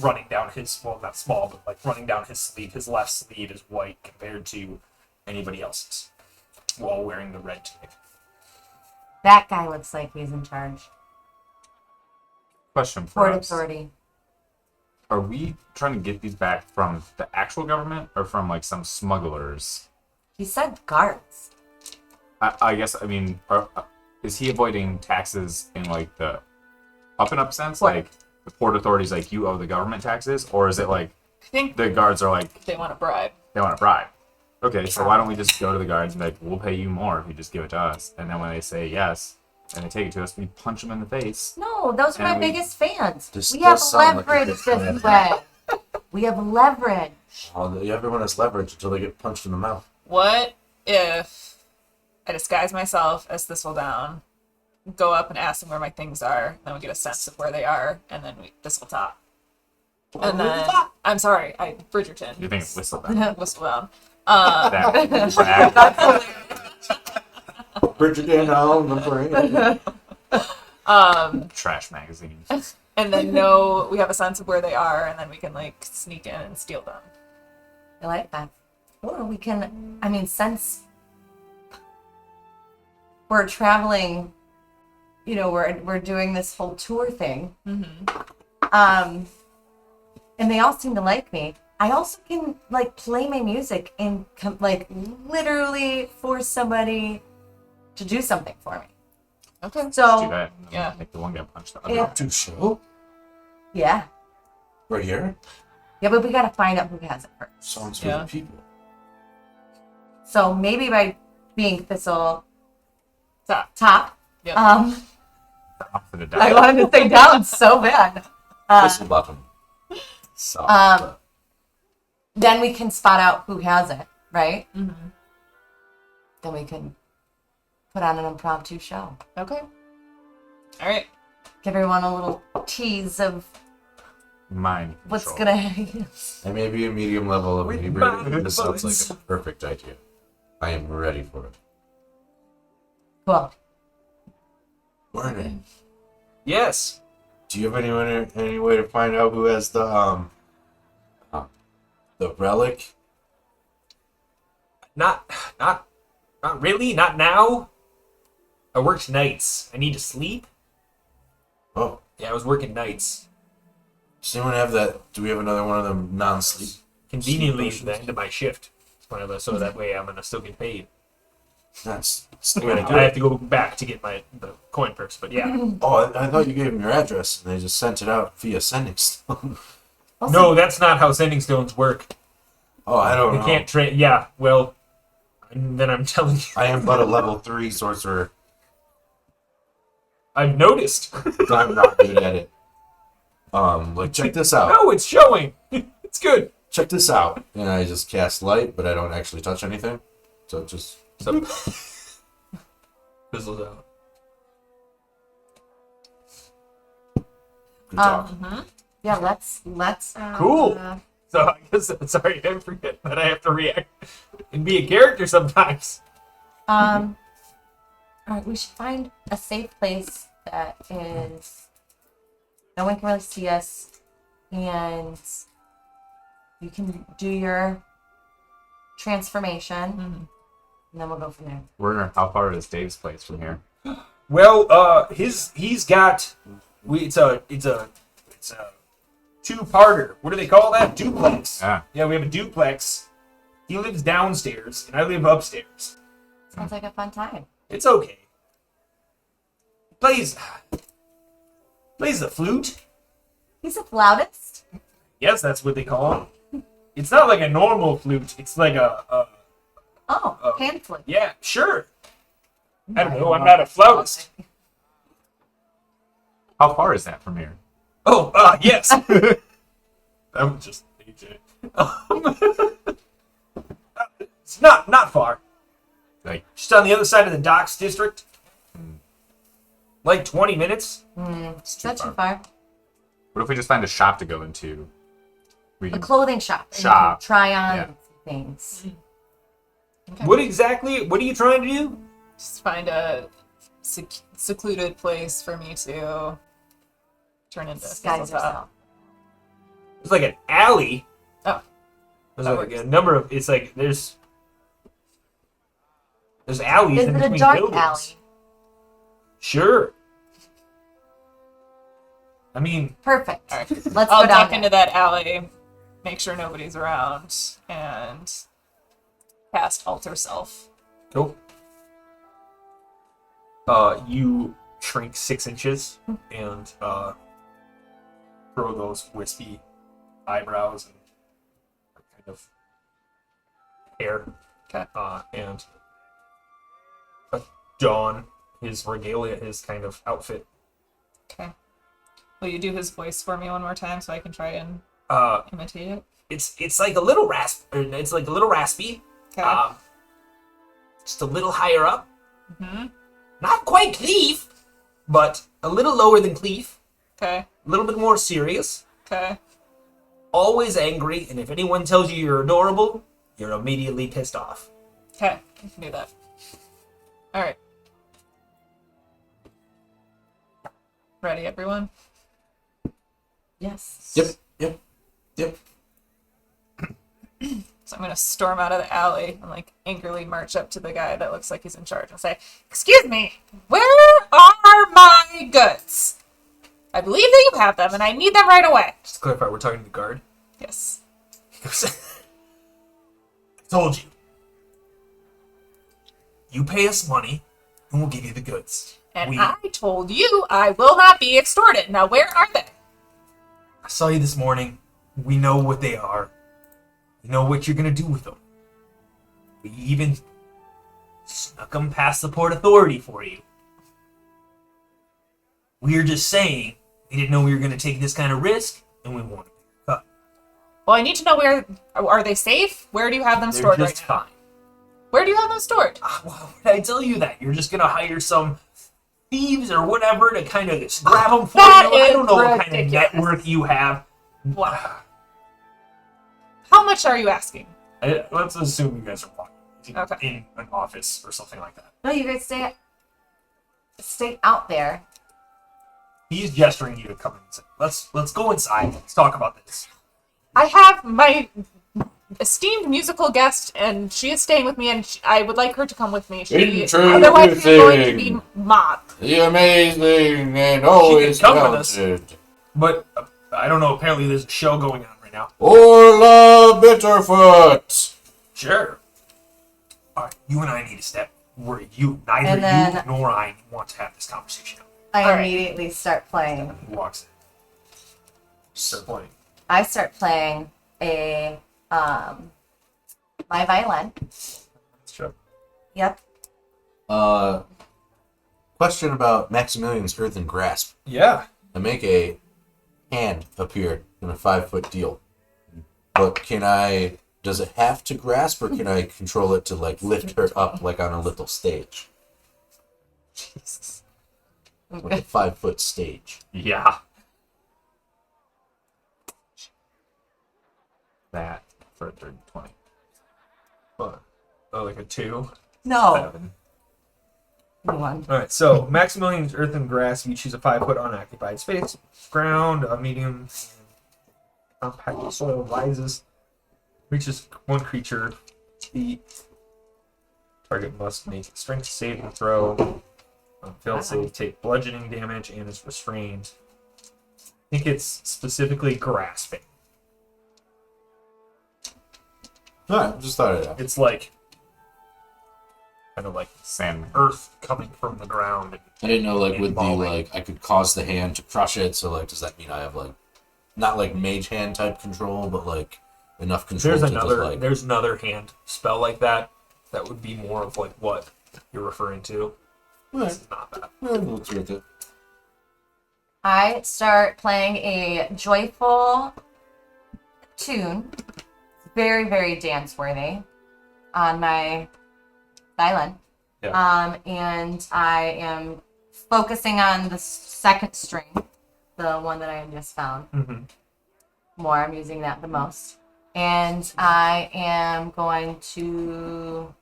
running down his, well, not small, but like running down his sleeve. His left sleeve is white compared to anybody else's, while wearing the red tunic. That guy looks like he's in charge. Question for Port us. authority. Are we trying to get these back from the actual government or from like some smugglers? He said guards. I guess, I mean, is he avoiding taxes in like the up and up sense? Port. Like the port authorities, like you owe the government taxes, or is it like I think the guards are like they want a bribe. they want a bribe? Okay, so why don't we just go to the guards and be like, we'll pay you more if you just give it to us, and then when they say yes and they take it to us, we punch them in the face. No, those are my And we- biggest fans. This We have does sound like a leverage good this plan. way. We have leverage. Everyone has leverage until they get punched in the mouth. What if I disguise myself as Thistledown, go up and ask them where my things are, then we get a sense of where they are, and then we Thisletop. And then I'm sorry, Bridgerton. You think it's whistle down? Whistledown. That brag. Bridget down number 8. Trash magazine. And then we have a sense of where they are, and then we can like sneak in and steal them. I like that. Or we can, since we're traveling, we're doing this whole tour thing. And they all seem to like me. I also can like play my music and like literally force somebody to do something for me. Okay. Do So that. Yeah. Make the one get punched. Yeah. To show? yeah, Right here? but we gotta find out who has it first. Songs for Yeah. the people. So maybe by being Thistle Top. Yep. For the I die. wanted to say down so bad. Whistle button. So, Then we can spot out who has it, right? Mm-hmm. Then we can put on an impromptu show. Okay. All right. Give everyone a little tease of Mind what's control. gonna. I may be a medium level of With inebriated, my but this sounds buttons. like a perfect idea. I am ready for it. Cool. Morning. Yes. Do you have any way to find out who has the relic? Not really. Not now. I worked nights. I need to sleep. Oh, Yeah, I was working nights. does anyone have that? Do we have another one of them non-sleep? Conveniently, Sleep the end of my shift. So that way I'm gonna still get paid. That's I have to go back to get the coin purse, but yeah. Oh, I thought you gave them your address and they just sent it out via sending stone. No, that's not how sending stones work. Oh, I don't You know. can't trade. Yeah, well, then I'm telling you, I am but a level 3 sorcerer. I've noticed. I'm not good at it. Check this out. No, it's showing. It's good. Check this out. And I just cast light, but I don't actually touch anything. So it just So, fizzles out. good talk. Yeah, let's. Cool. So I guess sorry, I forget that I have to react and be a character sometimes. All right, we should find a safe place that is no one can really see us, and you can do your transformation, and then we'll go from there. Werner, how far is Dave's place from here? Well, he's got it's a two-parter. What do they call that? Duplex. Yeah. We have a duplex. He lives downstairs, and I live upstairs. Sounds like a fun time. It's okay. Plays the flute. He's a flautist. Yes, that's what they call him. It's not like a normal flute. It's like a Pan flute. yeah, sure. I don't know. I'm not a flautist. How far is that from here? Oh, yes. I'm just AJ. It's not far. Like, Just on the other side of the docks district. Like 20 minutes. it's too Not too far. far. What if we just find a shop to go into? We A can, clothing shop. and you Shop. can try on Yeah. things. What are you trying to do? Just find a secluded place for me to turn into Disguise Thistletop. yourself. It's like an alley. Oh, There's that like works. a number of. It's like there's alleys Is in it a between dark buildings. alley? Sure. I mean, Perfect. All right. Let's I'll go down duck there. into that alley, make sure nobody's around, and cast Alter Self. cool. You shrink 6 inches and grow those wispy eyebrows and kind of hair. Okay. And don his regalia, his kind of outfit. Okay. Will you do his voice for me one more time so I can try and imitate it? It's like a little it's like a little raspy. Okay. Just a little higher up. Mm-hmm. Not quite Cleve, but a little lower than Cleve. Okay. A little bit more serious. Okay. Always angry, and if anyone tells you you're adorable, you're immediately pissed off. Okay. I can do that. All right. Ready, everyone? Yes. Yep. So I'm gonna storm out of the alley and like angrily march up to the guy that looks like he's in charge and say, "Excuse me, where are my goods? I believe that you have them, and I need them right away." Just to clarify, we're talking to the guard. Yes. I told you. You pay us money, and we'll give you the goods. And I told you I will not be extorted. Now where are they? I saw you this morning. We know what they are. We know what you're gonna do with them. We even snuck them past the port authority for you. We're just saying we didn't know we were gonna take this kind of risk, and we wanted to cut. Well, I need to know where are they safe? Where do you have them They're stored just right now? fine. Where do you have them stored? Why would I tell you that? You're just gonna hire some thieves or whatever to kind of grab them for That you. I is don't know what kind of ridiculous. net worth you have. Wow. How much are you asking? Let's assume you guys are walking Okay. in an office or something like that. No, you guys stay out there. He's gesturing you to come inside. Let's go inside. Let's talk about this. I have my esteemed musical guest, and she is staying with me, and I would like her to come with me. She, otherwise, she's going to be mobbed. The amazing and always come with us. talented But I don't know. Apparently, there's a show going on right now. Orla Bitterfoot. Sure. All right, you and I need to step where neither And then- you nor I want to have this conversation. I All right. immediately start playing. He walks in. Start playing. I start playing a my violin. Sure. Yep. Question about Maximilian's earthen grasp. Yeah. I make a hand appear in a 5-foot deal. But does it have to grasp, or can I control it to like lift her up like on a little stage? Jesus. Like a 5-foot stage. Yeah. That for a third 20. What? Oh, like a 2? No. 7. One. Alright, so Maximilian's earthen grasp, you choose a 5-foot unoccupied space. Ground, a medium, compact soil rises. Reaches one creature feet. Target must make a strength saving throw. Failed save, take bludgeoning damage, and is restrained. I think it's specifically grasping. Alright, just thought it out. It's like kind of like Sand. earth coming from the ground. I didn't know, like, with the, Involving. like, I could cause the hand to crush it, so, like, does that mean I have, like, not, like, mage hand type control, but, like, enough control There's another hand spell like that would be more of like what you're referring to. This is not that. Looks worth it. I start playing a joyful tune, very, very dance worthy, on my violin. Yeah. And I am focusing on the second string, the one that I just found. Mm-hmm. More, I'm using that the most. And I am going to,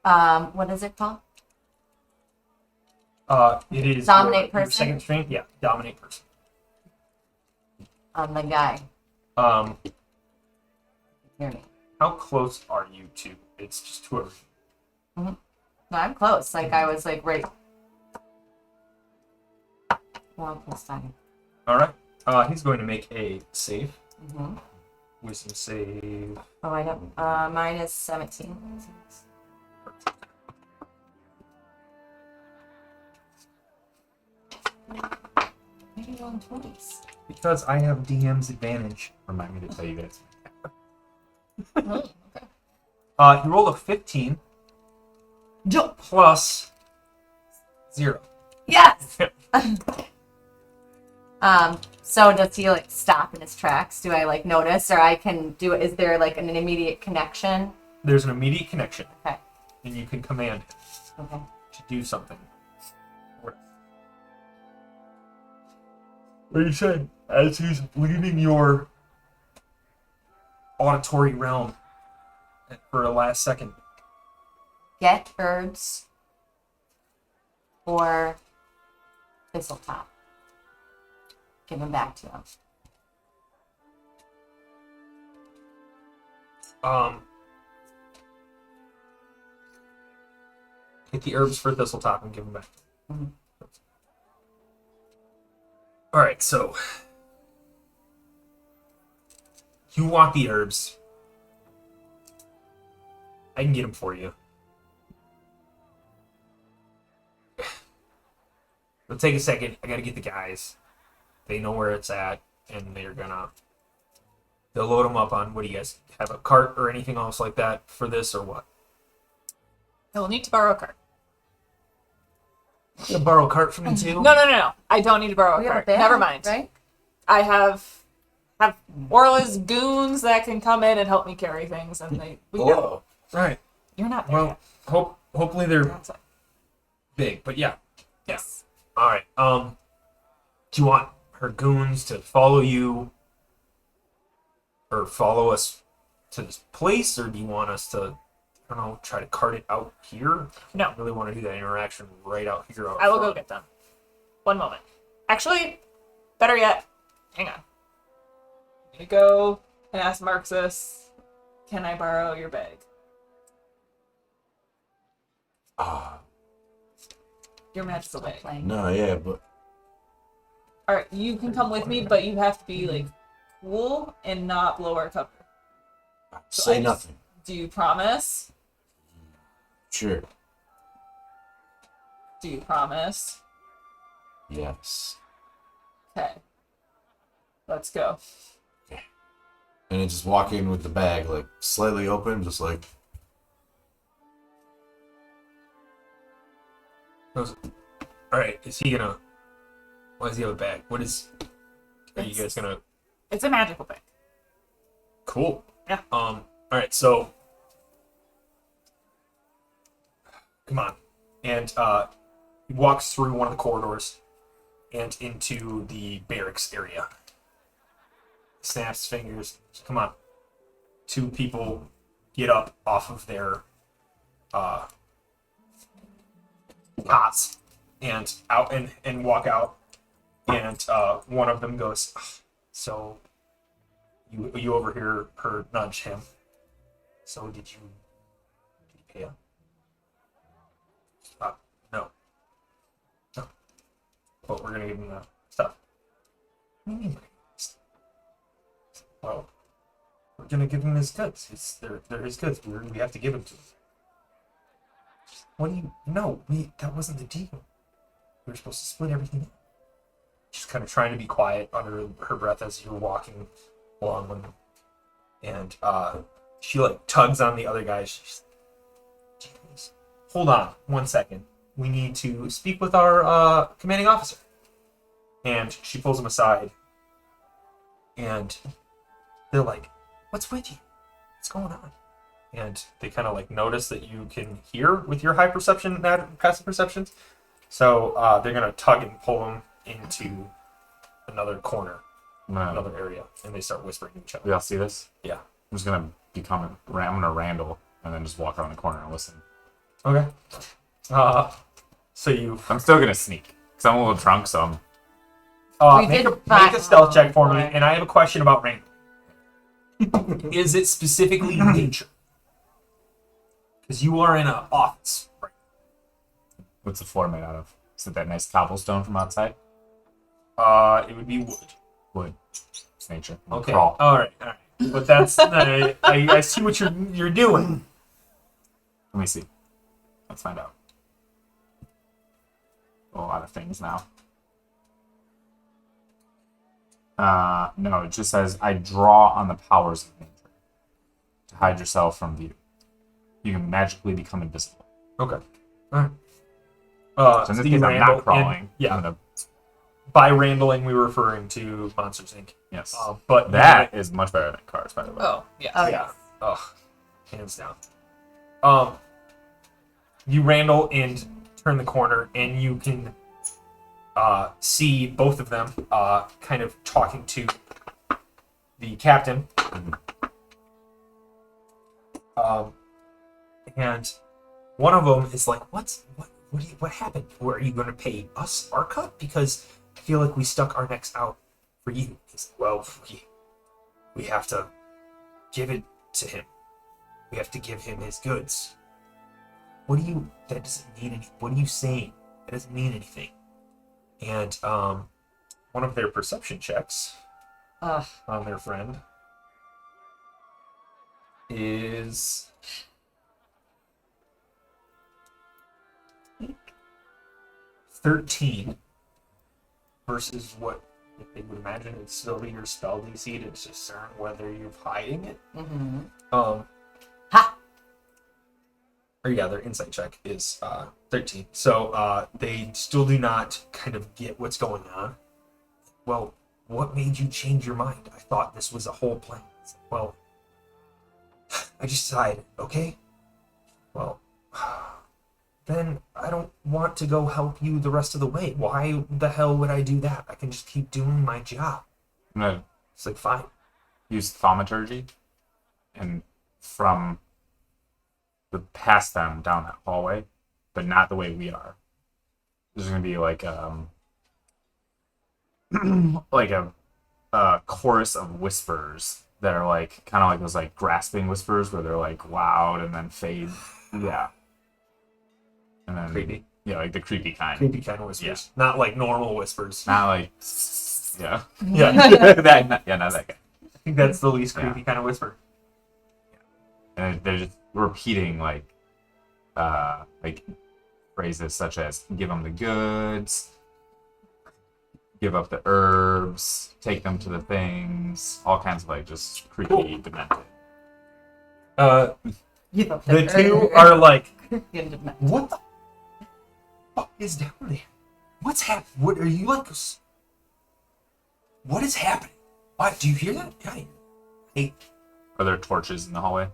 what is it called? It is Dominate your person? second strength. Yeah, dominate person. On the guy. Hear me. How close are you to? It's just whoever. No, I'm close. Like, I was, like, right. Well, I'm close time. All right. He's going to make a save. Mm-hmm. Wisdom save. Oh, I don't. Mine is 17. Maybe rolling 20s. Because I have DM's advantage. Remind me to tell you guys. Oh, okay. He rolled a 15 Jump. plus 0. Yes. So does he like stop in his tracks? Do I like notice, or I can do it? Is there like an immediate connection? There's an immediate connection, Okay. and you can command him Okay. to do something. What are you saying? As he's leaving your auditory realm for a last second. Get herbs or Thisletop. Give them back to him. Get the herbs for Thisletop and give them back. Mhm. Alright, so you want the herbs. I can get them for you. It'll take a second. I gotta get the guys. They know where it's at, and they'll load them up on, what do you guys have, a cart or anything else like that for this, or what? He'll need to borrow a cart. You borrow a cart from me too? No. I don't need to borrow a We have a cart. bag, Never mind. Right? I have Orla's goons that can come in and help me carry things, and we go. Whoa. Right. You're not there Well, hopefully yet. they're You're outside. big, but yeah. Yes. Alright, do you want her goons to follow you, or follow us to this place, or do you want us to, I don't know, try to cart it out here? No. I really want to do that interaction right out here. I will go get them. One moment. Actually, better yet, hang on. I'm gonna go and ask Marxus, can I borrow your bag? Your magical bag. Playing. No, yeah, but Alright, you can come with me, but you have to be, like, cool and not blow our cover. say nothing. Do you promise? Sure. Do you promise? Yes. Okay. Let's go. And I just walk in with the bag, like, slightly open, just like, Alright, is he gonna, why does he have a bag? Are you guys gonna, It's a magical bag. cool. Yeah. Alright, so, come on. And, he walks through one of the corridors and into the barracks area. Snaps fingers. Come on. Two people get up off of their cots and out and walk out. And one of them goes, so you overhear her nudge him. So did you pay him? No. No. But we're gonna give him the stuff. What do you mean? Well, we're gonna give him his goods. They're his goods. We have to give them to him. What do you? No, that wasn't the deal. We were supposed to split everything up. She's kind of trying to be quiet under her breath as you're walking along with them, and she like tugs on the other guy. She's, "Jeez. Hold on 1 second. We need to speak with our commanding officer." And she pulls him aside, and they're like, "What's with you? What's going on?" And they kind of like notice that you can hear with your high perception, passive perceptions. So they're gonna tug and pull him into another corner, another area, and they start whispering to each other. We all see this? Yeah. I'm just gonna I'm gonna Randall and then just walk around the corner and listen. Okay. So you I'm still gonna sneak because I'm a little drunk, so I'm. We make did make a stealth check for me, Right. and I have a question about Rainbow. Is it specifically nature? Because you are in an office. Right? What's the floor made out of? Is it that nice cobblestone from outside? It would be wood. Wood. It's nature. Okay. Crawl. All right. But that's I see what you're doing. Let me see. Let's find out. A lot of things now. No, it just says, I draw on the powers of nature to hide yourself from view. You can magically become invisible. Okay. All right. So in this Steve case, I'm Randall, not crawling. and- yeah. I'm gonna, by Randalling, we were referring to Monsters Inc. yes. But That is much better than cars, by the way. Oh, yeah. Oh, yeah. yes. Ugh. Hands down. You Randall and turn the corner, and you can see both of them kind of talking to the captain. And one of them is like, what happened? Are you going to pay us our cut? Because I feel like we stuck our necks out for you. He's like, well, we have to give it to him. We have to give him his goods. That doesn't mean anything. What are you saying? That doesn't mean anything. And one of their perception checks Ugh. on their friend is 13 versus what they would imagine it'd still be your spell DC to discern whether you're hiding it. Mm-hmm. Ha! Or yeah, their insight check is 13. So they still do not kind of get what's going on. Well, what made you change your mind? I thought this was a whole plan. Well, I just decided, okay? Well, then I don't want to go help you the rest of the way. Why the hell would I do that? I can just keep doing my job. I'm going to It's like, fine. use thaumaturgy, and from past them down that hallway, but not the way we are. There's going to be like like a chorus of whispers that are like kind of like those like grasping whispers where they're like loud and then fade. Yeah. And then Creepy. Yeah, like the creepy kind. Creepy kind of whispers. Not like normal whispers. Not like yeah. Yeah. Not that guy. I think that's the least Yeah. creepy kind of whisper. And they're just repeating like phrases such as "give them the goods," "give up the herbs," "take them to the things," all kinds of like just creepy, demented. The two are like, what the fuck is down there? What's happening? What are you like? What is happening? What, do you hear that? Hey, Are there torches in the hallway?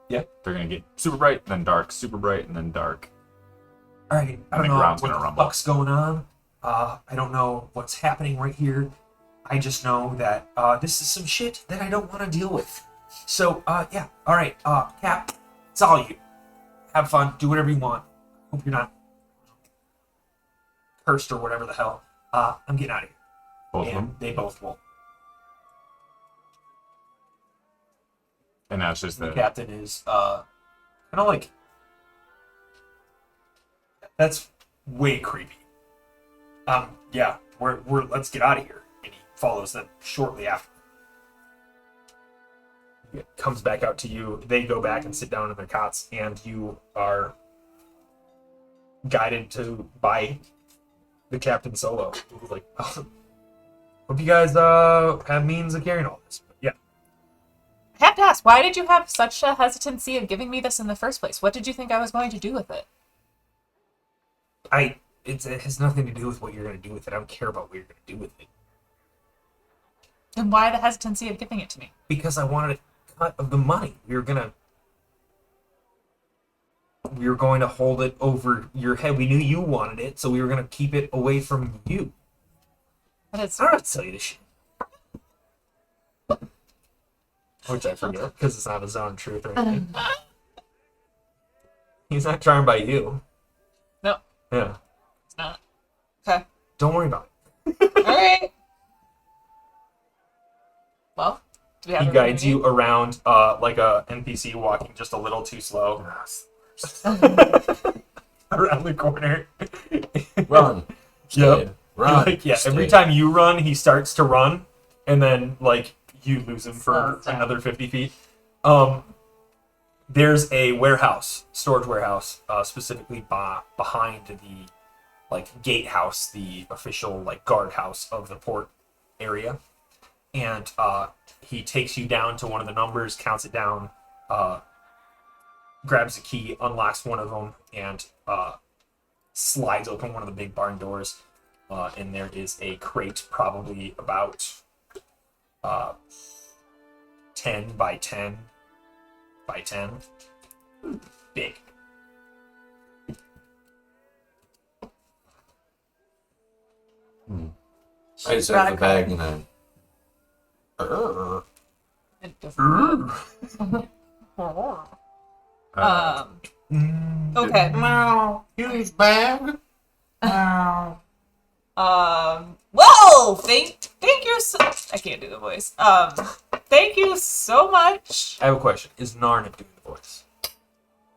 Yeah. They're gonna get super bright, then dark, super bright, and then dark. all right, I And don't the know ground's what gonna the rumble. fuck's going on. I don't know what's happening right here. I just know that this is some shit that I don't want to deal with. So, yeah, all right, Cap, it's all you. Have fun, do whatever you want. Hope you're not cursed or whatever the hell. I'm getting out of here. Both of And them. they both will. And now it's just The the captain is kind of like, that's way creepy. Yeah, we're let's get out of here. And he follows them shortly after. It comes back out to you. They go back and sit down in their cots, and you are guided to by the captain solo. He's like, oh, hope you guys have means of carrying all this. But yeah. I have to ask, why did you have such a hesitancy of giving me this in the first place? What did you think I was going to do with it? It has nothing to do with what you're going to do with it. I don't care about what you're going to do with it. And why the hesitancy of giving it to me? Because I wanted a cut of the money. We were going to hold it over your head. We knew you wanted it, so we were going to keep it away from you. That is I don't have to tell you this shit. Which I forget, because it's not his own truth or anything. He's not charmed by you. no, Yeah. it's not. Okay. Don't worry about it. All right. Well, do we have He a guides remedy? you around like a NPC walking just a little too slow. Around the corner. Run. Yep. Run. Like, yeah, every Stay. time you run, he starts to run, and then like you lose him for Slows down. another 50 feet. There's a warehouse, storage warehouse, specifically behind the like gatehouse, the official like guardhouse of the port area. and he takes you down to one of the numbers, counts it down, grabs a key, unlocks one of them, and slides open one of the big barn doors. And there is a crate, probably about 10 by 10 by 10. Big. I just have the bag and I. It doesn't- Okay. Huge bag. Whoa! Thank you so. I can't do the voice. Thank you so much. I have a question. Is Narnik doing the voice?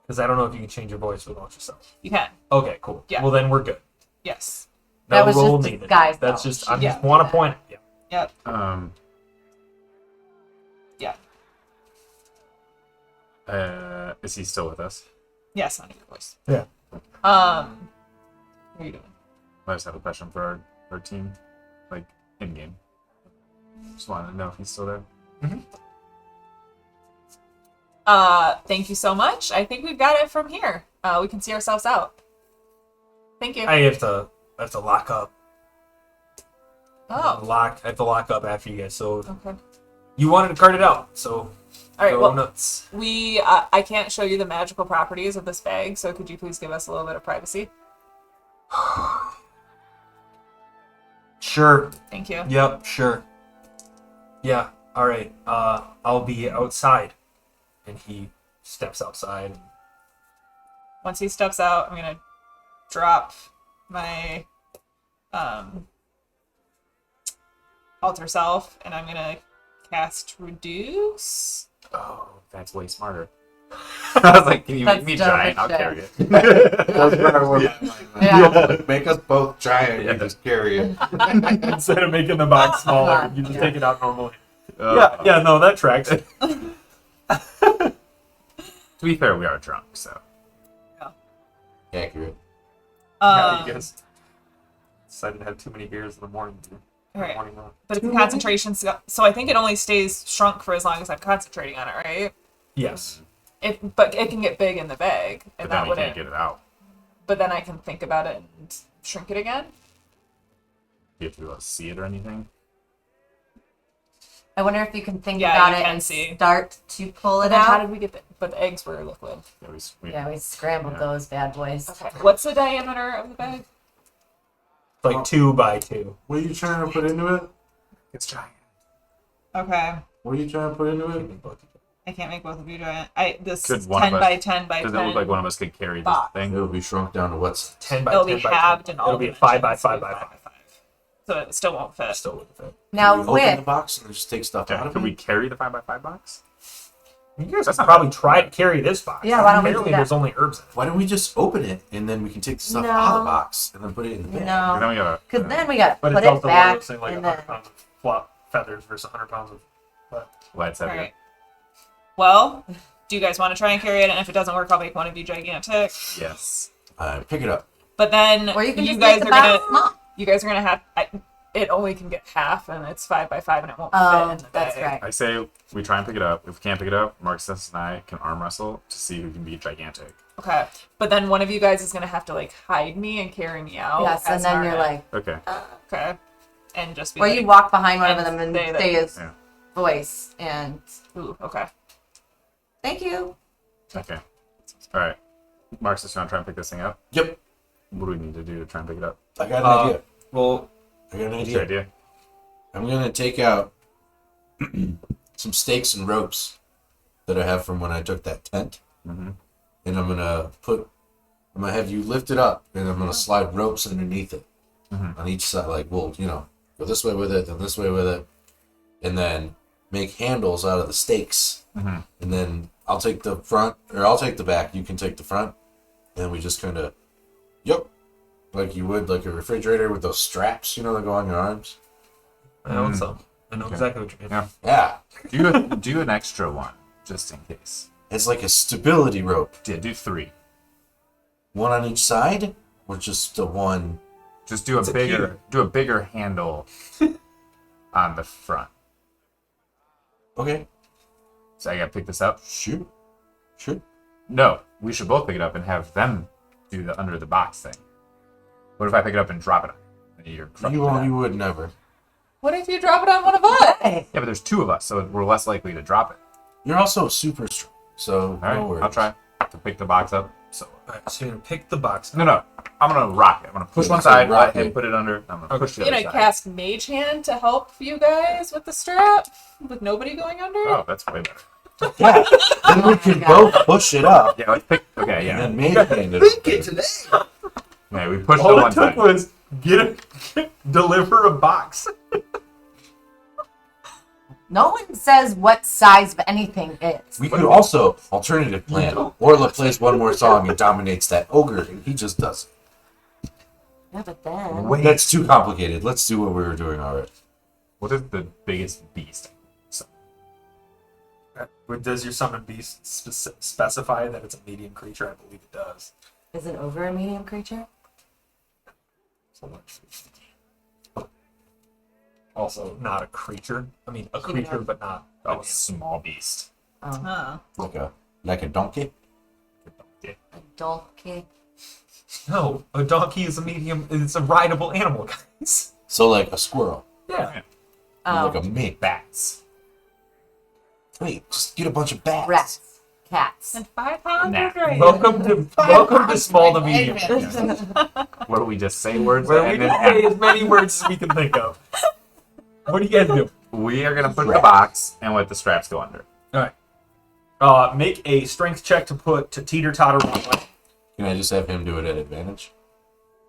Because I don't know if you can change your voice without yourself. You can. Okay, cool. Yeah. Well, then we're good. Yes. No That was roll just needed. disguised, That's though. just. I Yeah. just want to point it. Yeah. Yep. Yeah. Is he still with us? Yes, not your voice. Yeah. What are you doing? I just have a question for our team, like in game. Just wanted to know if he's still there. Thank you so much. I think we've got it from here. We can see ourselves out. Thank you. I have to lock up. Oh. I have to lock up after you guys. So Okay. you wanted to cart it out. So All right. go Well, nuts. I can't show you the magical properties of this bag, so could you please give us a little bit of privacy? Sure. Thank you. Yep. Sure. Yeah. All right. I'll be outside. And he steps outside. Once he steps out, I'm gonna drop my alter self, and I'm gonna cast reduce. Oh, that's way smarter. I was like, can you That's make me dumb giant? as I'll shit. carry it. That's where we're Yeah. Make us both giant. Yeah. You just carry it. Instead of making the box smaller, you just Yeah. take it out normally. Uh, Yeah. No, that tracks. To be fair, we are drunk, so. Accurate. Yeah, you guys decided to have too many beers in the morning. Alright. Morning run. But it's a concentration, so I think it only stays shrunk for as long as I'm concentrating on it, right? Yes. But it can get big in the bag, But and then that we wouldn't. can't get it out. But then I can think about it and shrink it again. You have to be able to see it or anything. I wonder if you can think Yeah, about you it can and see. start to pull But it then how out. did we get the? But the eggs were liquid. Yeah, Yeah, we scrambled Yeah. those bad boys. Okay. What's the diameter of the bag? Like 2 by 2. What are you trying to put into it? It's giant. Okay. What are you trying to put into it? I can't make both of you giant. This Could is one 10 of us- by 10 by 10. Does it look like one of us could carry this box. thing? It'll be shrunk down to what's 10 by It'll 10 be by halved 10. in all It'll be 5 by dimensions, 5 so by 5 5. So it still won't fit. Still with it. Now we open the with box and just take stuff out Yeah, of could it. we carry the 5x5 box? You guys That's could not probably bad. try to carry this box. Yeah, why don't we do Apparently that? there's only herbs in it. Why don't we just open it and then we can take the stuff No. out of the box and then put it in the bag? And then no, we gotta. because then we got to But put it's it also one of back those things like and 100 then. pounds of flop feathers versus 100 pounds of. Let's have Alright. Well, do you guys want to try and carry it? And if it doesn't work, I'll make one of you gigantic. Yes. Pick it up. But then Or you can you just guys make are the box gonna small. you guys are gonna have it only can get half, and it's 5 by 5, and it won't fit Oh, in the that's bag. right. I say we try and pick it up. If we can't pick it up, Marcus and I can arm wrestle to see who can be gigantic. Okay, but then one of you guys is gonna have to like hide me and carry me out. Yes, and as then you're Narnia. like, Okay. Okay, and just be or like, you walk behind one of and them and say that- say his Yeah. voice and ooh, okay. thank you. Okay. All right. Marcus, you want to try and pick this thing up? Yep. What do we need to do to try and pick it up? I got an idea. Well, I got an What's your idea. idea? I'm gonna take out some stakes and ropes that I have from when I took that tent, Mm-hmm. and I'm gonna have you lift it up, and I'm gonna slide ropes underneath it Mhm. on each side. Like, well, go this way with it, then this way with it, and then make handles out of the stakes. Mm-hmm. And then I'll take the front, or I'll take the back. You can take the front, and we just kind of, like you would like a refrigerator with those straps, that go on your arms. I own some. I know exactly what you mean. Yeah. Yeah, Do an extra one just in case. it's like a stability rope. Yeah, do 3. One on each side, or just the one? Just do a It's a bigger handle on the front. Okay. So I gotta pick this up. Shoot. Shoot. No, we should both pick it up and have them do the under the box thing. What if I pick it up and drop it on you? You would never. What if you drop it on one of us? Hey. Yeah, but there's two of us, so we're less likely to drop it. You're also super strong, so All right, no worries. I'll try to pick the box up. So Alright, so you're gonna pick the box. no, I'm gonna rock it. I'm gonna push Yeah, one so side, rock let him it. put it under. I'm gonna push the Can other I side. cast Mage Hand to help you guys with the strap? With nobody going under? Oh, that's way better. Yeah. Then we can both push it up. Yeah, let's pick. Okay, yeah. And then maybe today. Yeah, we pushed All on it one took side. was deliver a box. No one says what size of anything is. We could also, alternative plan, Orla plays one more song and dominates that ogre, and he just does it. Yeah, but then. Wait. That's too complicated. Let's do what we were doing already. What is the biggest beast? Does your summon beast specify that it's a medium creature? I believe it does. Is an ogre a medium creature? So let's see. Also, not a creature. I mean, a creature, but not. Oh, small beast. Oh, Huh. Like a donkey? Yeah. a donkey. No, a donkey is a medium. It's a rideable animal, guys. So like a squirrel. Yeah. Oh, Like a mink. Bats. Wait, just get a bunch of bats. rats, cats. And 500 Nah. dragons. Welcome to small to medium. What do we just say words? Where we and can then say as many words as we can think of. What do you guys do? we are gonna put the box and let the straps go under. All right. Make a strength check to teeter totter. Can I just have him do it at advantage?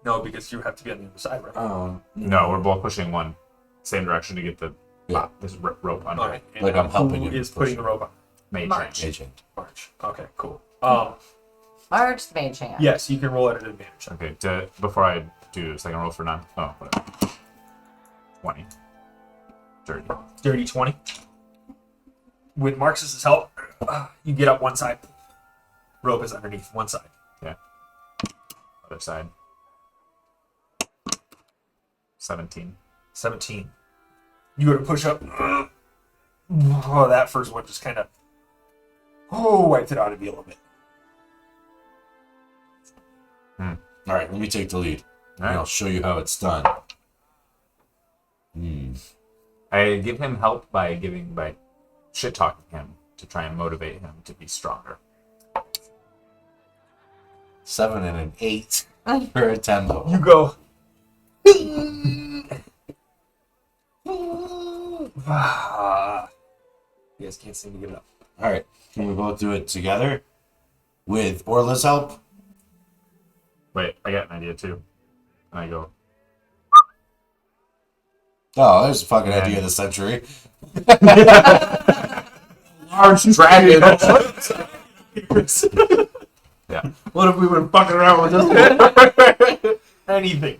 No, because you have to be on the other side, right? No, we're both pushing one same direction to get the Yeah. this rope under. All right. And Like I'm helping who him is push putting it. the rope on? Mage March. range. Agent. March. Okay, cool. March the mage hand. Yes, you can roll at an advantage. Okay, before I do a second roll for none. Oh, whatever. 20. 30. Dirty 20. With Marx's help, you get up one side. Rope is underneath one side. Other side. 17. 17. You go to push up. Oh, that first one just kind of wiped it out of you a little bit. All right, let me take the lead. All And I'll right. show you how it's done. I give him help by shit talking him to try and motivate him to be stronger. 7 and an 8 for a 10 level. You go. You guys can't seem to get it up. All right, can we both do it together with Orla's help? Wait, I got an idea too. And I go, Oh, there's a fucking Yeah. idea of the century. large dragon. Yeah. What if we were fucking around with this? Anything.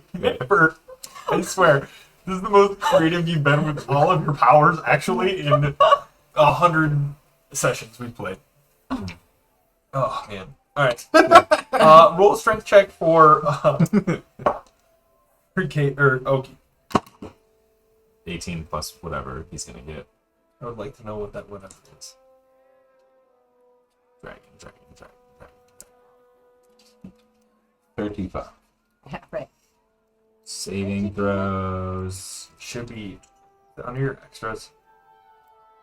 I swear, this is the most creative you've been with all of your powers, actually, in 100 sessions we've played. Oh, man. Alright. Roll a strength check for Kate, or Oki. 18 plus whatever he's gonna get. I would like to know what that whatever is. Dragon. 35. Yeah, right. Saving throws. Should be under your extras.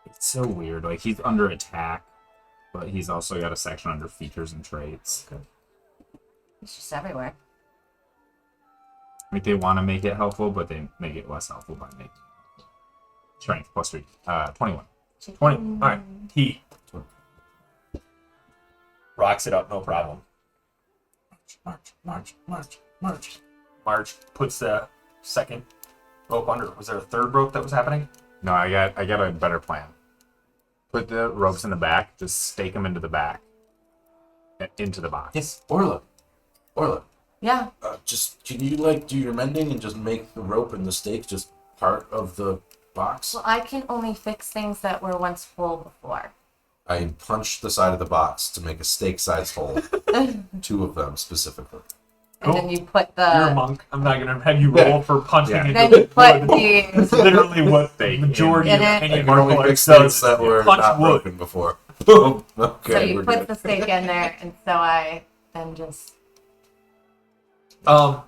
It's so weird. Like he's under attack, but he's also got a section under features and traits. It's just everywhere. Like they want to make it helpful, but they make it less helpful by making strength plus 3. 21. 20. Alright. He rocks it up, no problem. March. Marge puts the second rope under. Was there a third rope that was happening? No, I got a better plan. Put the ropes in the back. Just stake them into the back, into the box. Yes, Orla. Yeah. Just can you like do your mending and just make the rope and the stake just part of the box? Well, I can only fix things that were once full before. I punched the side of the box to make a stake-sized hole. 2 of them specifically. And then you put You're a the monk. I'm not gonna have you roll for punching Yeah. into then the you put wood. the It's literally what the Steak majority in of it. any I can only martial fix arts things does. that were Punch not wood. broken before. Boom. Okay, so you we're put good. the steak in there, and so I then just I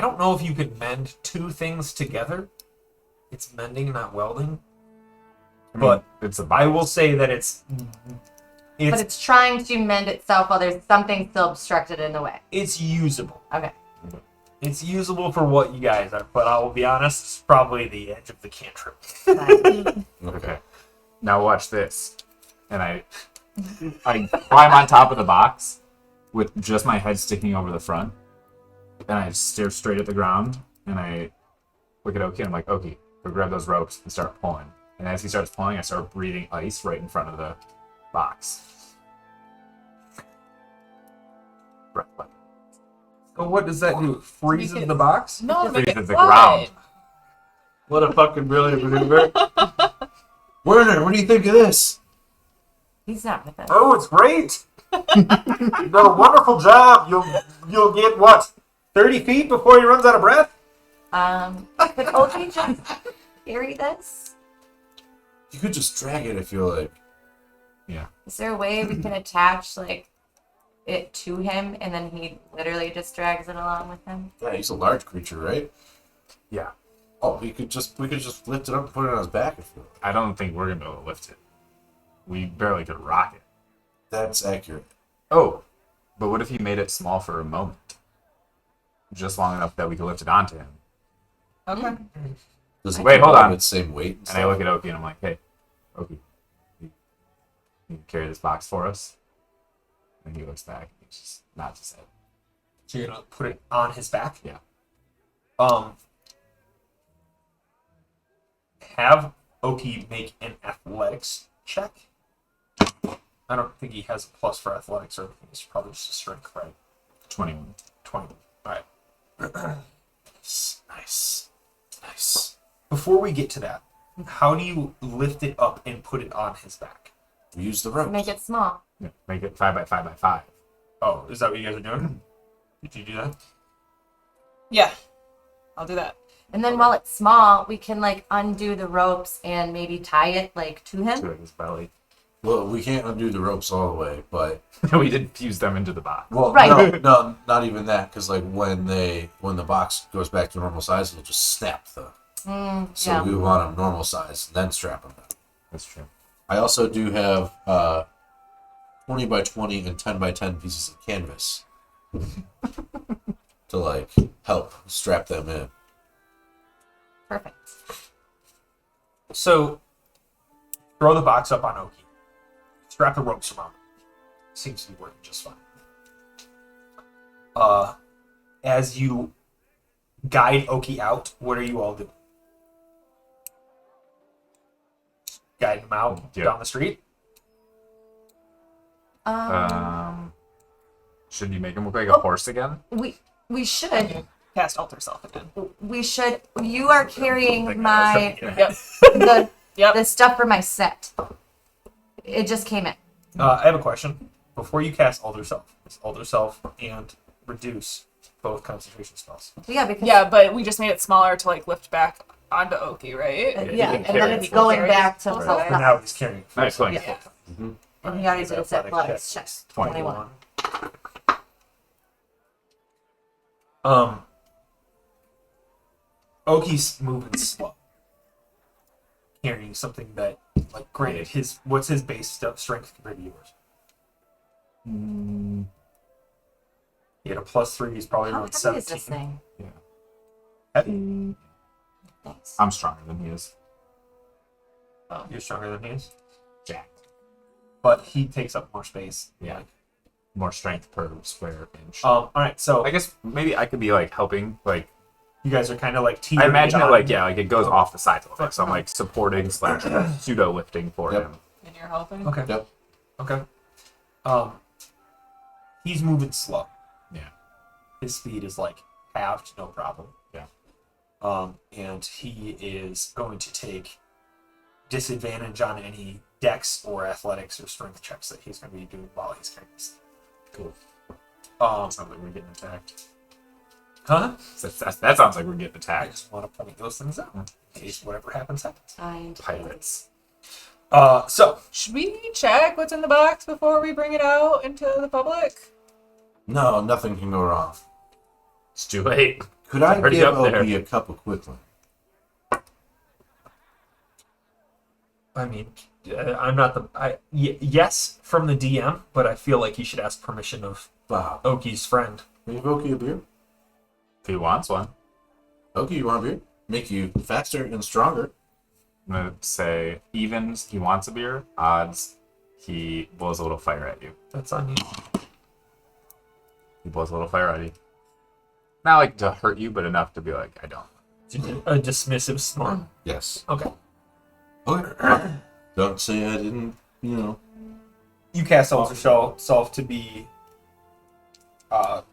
don't know if you could mend two things together. It's mending, not welding. I mean, But it's a I will say that but it's trying to mend itself while there's something still obstructed in the way. it's usable. Okay. It's usable for what you guys are, but I will be honest, it's probably the edge of the cantrip. Fine. Okay. Now watch this. And I climb on top of the box with just my head sticking over the front. And I stare straight at the ground. And I look at Oki and I'm like, Oki, go grab those ropes and start pulling. And as he starts pulling, I start breathing ice right in front of the box. Right. So what does that do? It freezes the box? No, to make it Freezes the flood. ground. What a fucking brilliant maneuver. Werner, what do you think of this? He's not with us. Oh, it's great! You done a wonderful job. You'll get what? 30 feet before he runs out of breath? Could Oki just carry this? You could just drag it, I feel like. Is there a way we can attach like it to him and then he literally just drags it along with him? Yeah, he's a large creature, right? Yeah. Oh, we could just lift it up and put it on his back if we want. I don't think we're going to be able to lift it. We barely could rock it. That's accurate. Oh, but what if he made it small for a moment? Just long enough that we could lift it onto him. Okay. Does it Wait, keep hold all on. its same weight? And I look at Oki and I'm like, hey, Oki, you carry this box for us? And he looks back and he just nods his head. So you're gonna put it on his back? Yeah. Have Oki make an athletics check. I don't think he has a plus for athletics or anything. It's probably just a strength, right? 21. 20. Alright. Nice. Before we get to that, how do you lift it up and put it on his back? We use the ropes. Make it small. Yeah, make it 5 by 5 by 5. Oh, is that what you guys are doing? Did you do that? Yeah. I'll do that. And then while it's small, we can like undo the ropes and maybe tie it like to him. To his belly. Well, we can't undo the ropes all the way, but We did fuse them into the box. well, Right. no, not even that, because like when the box goes back to normal size, it'll just snap the. So Yeah. we want them normal size, and then strap them down. That's true. I also do have 20 by 20 and 10 by 10 pieces of canvas to like help strap them in. Perfect. So, throw the box up on Oki. Strap the ropes around him. Seems to be working just fine. As you guide Oki out, what are you all doing? Guide him out Yeah. down the street? Should you make him look like a horse again? We should. Cast Alter Self again. We should. You are carrying my Yep. the Yep. the stuff for my set. It just came in. I have a question. Before you cast Alter Self, is Alter Self and Reduce both concentration spells? Yeah, because Yeah, but we just made it smaller to like lift back onto Oki, right? yeah, you can and carry then it. it's going Carry back it. to Right. full For now, he's carrying it. Nice one. Yeah. And he already did his athletics check. 21. Oki's moving slow. Carrying something that, like, granted, what's his base strength compared to yours? He had a +3, he's probably How around heavy is 17. this thing? Heavy. Thanks. I'm stronger than he is. You're stronger than he is. Jacked. But he takes up more space. Yeah. More strength per square inch. Alright, so I guess maybe I could be like helping, like you guys are kind of like I teetering imagine it on. like it goes off the sides of it. So I'm like supporting / pseudo lifting for Yep. him. And you're helping. Okay. Yep. Okay. He's moving slow. Yeah. His speed is like halved, no problem. Yeah. And he is going to take disadvantage on any dex or athletics or strength checks that he's going to be doing while he's carrying this. Cool. Sounds like we're getting attacked. Huh? That sounds like we're getting I attacked. just want to point those things out in case whatever happens happens. Pirates. So Should we check what's in the box before we bring it out into the public? No, nothing can go wrong. It's too late. Could I already give up there. Opie a cup of Quicklin? I mean, I'm not the. Yes, from the DM, but I feel like he should ask permission of Wow. Oki's friend. Can you give Okie a beer? If he wants one, Okie, you want a beer? Make you faster and stronger. I'm gonna say evens. He wants a beer. Odds. He blows a little fire at you. That's on you. He blows a little fire at you. Not like to hurt you, but enough to be like, I don't. A dismissive smart. Yes. Okay. Okay. Don't say I didn't, You cast Elder Self to be. Oh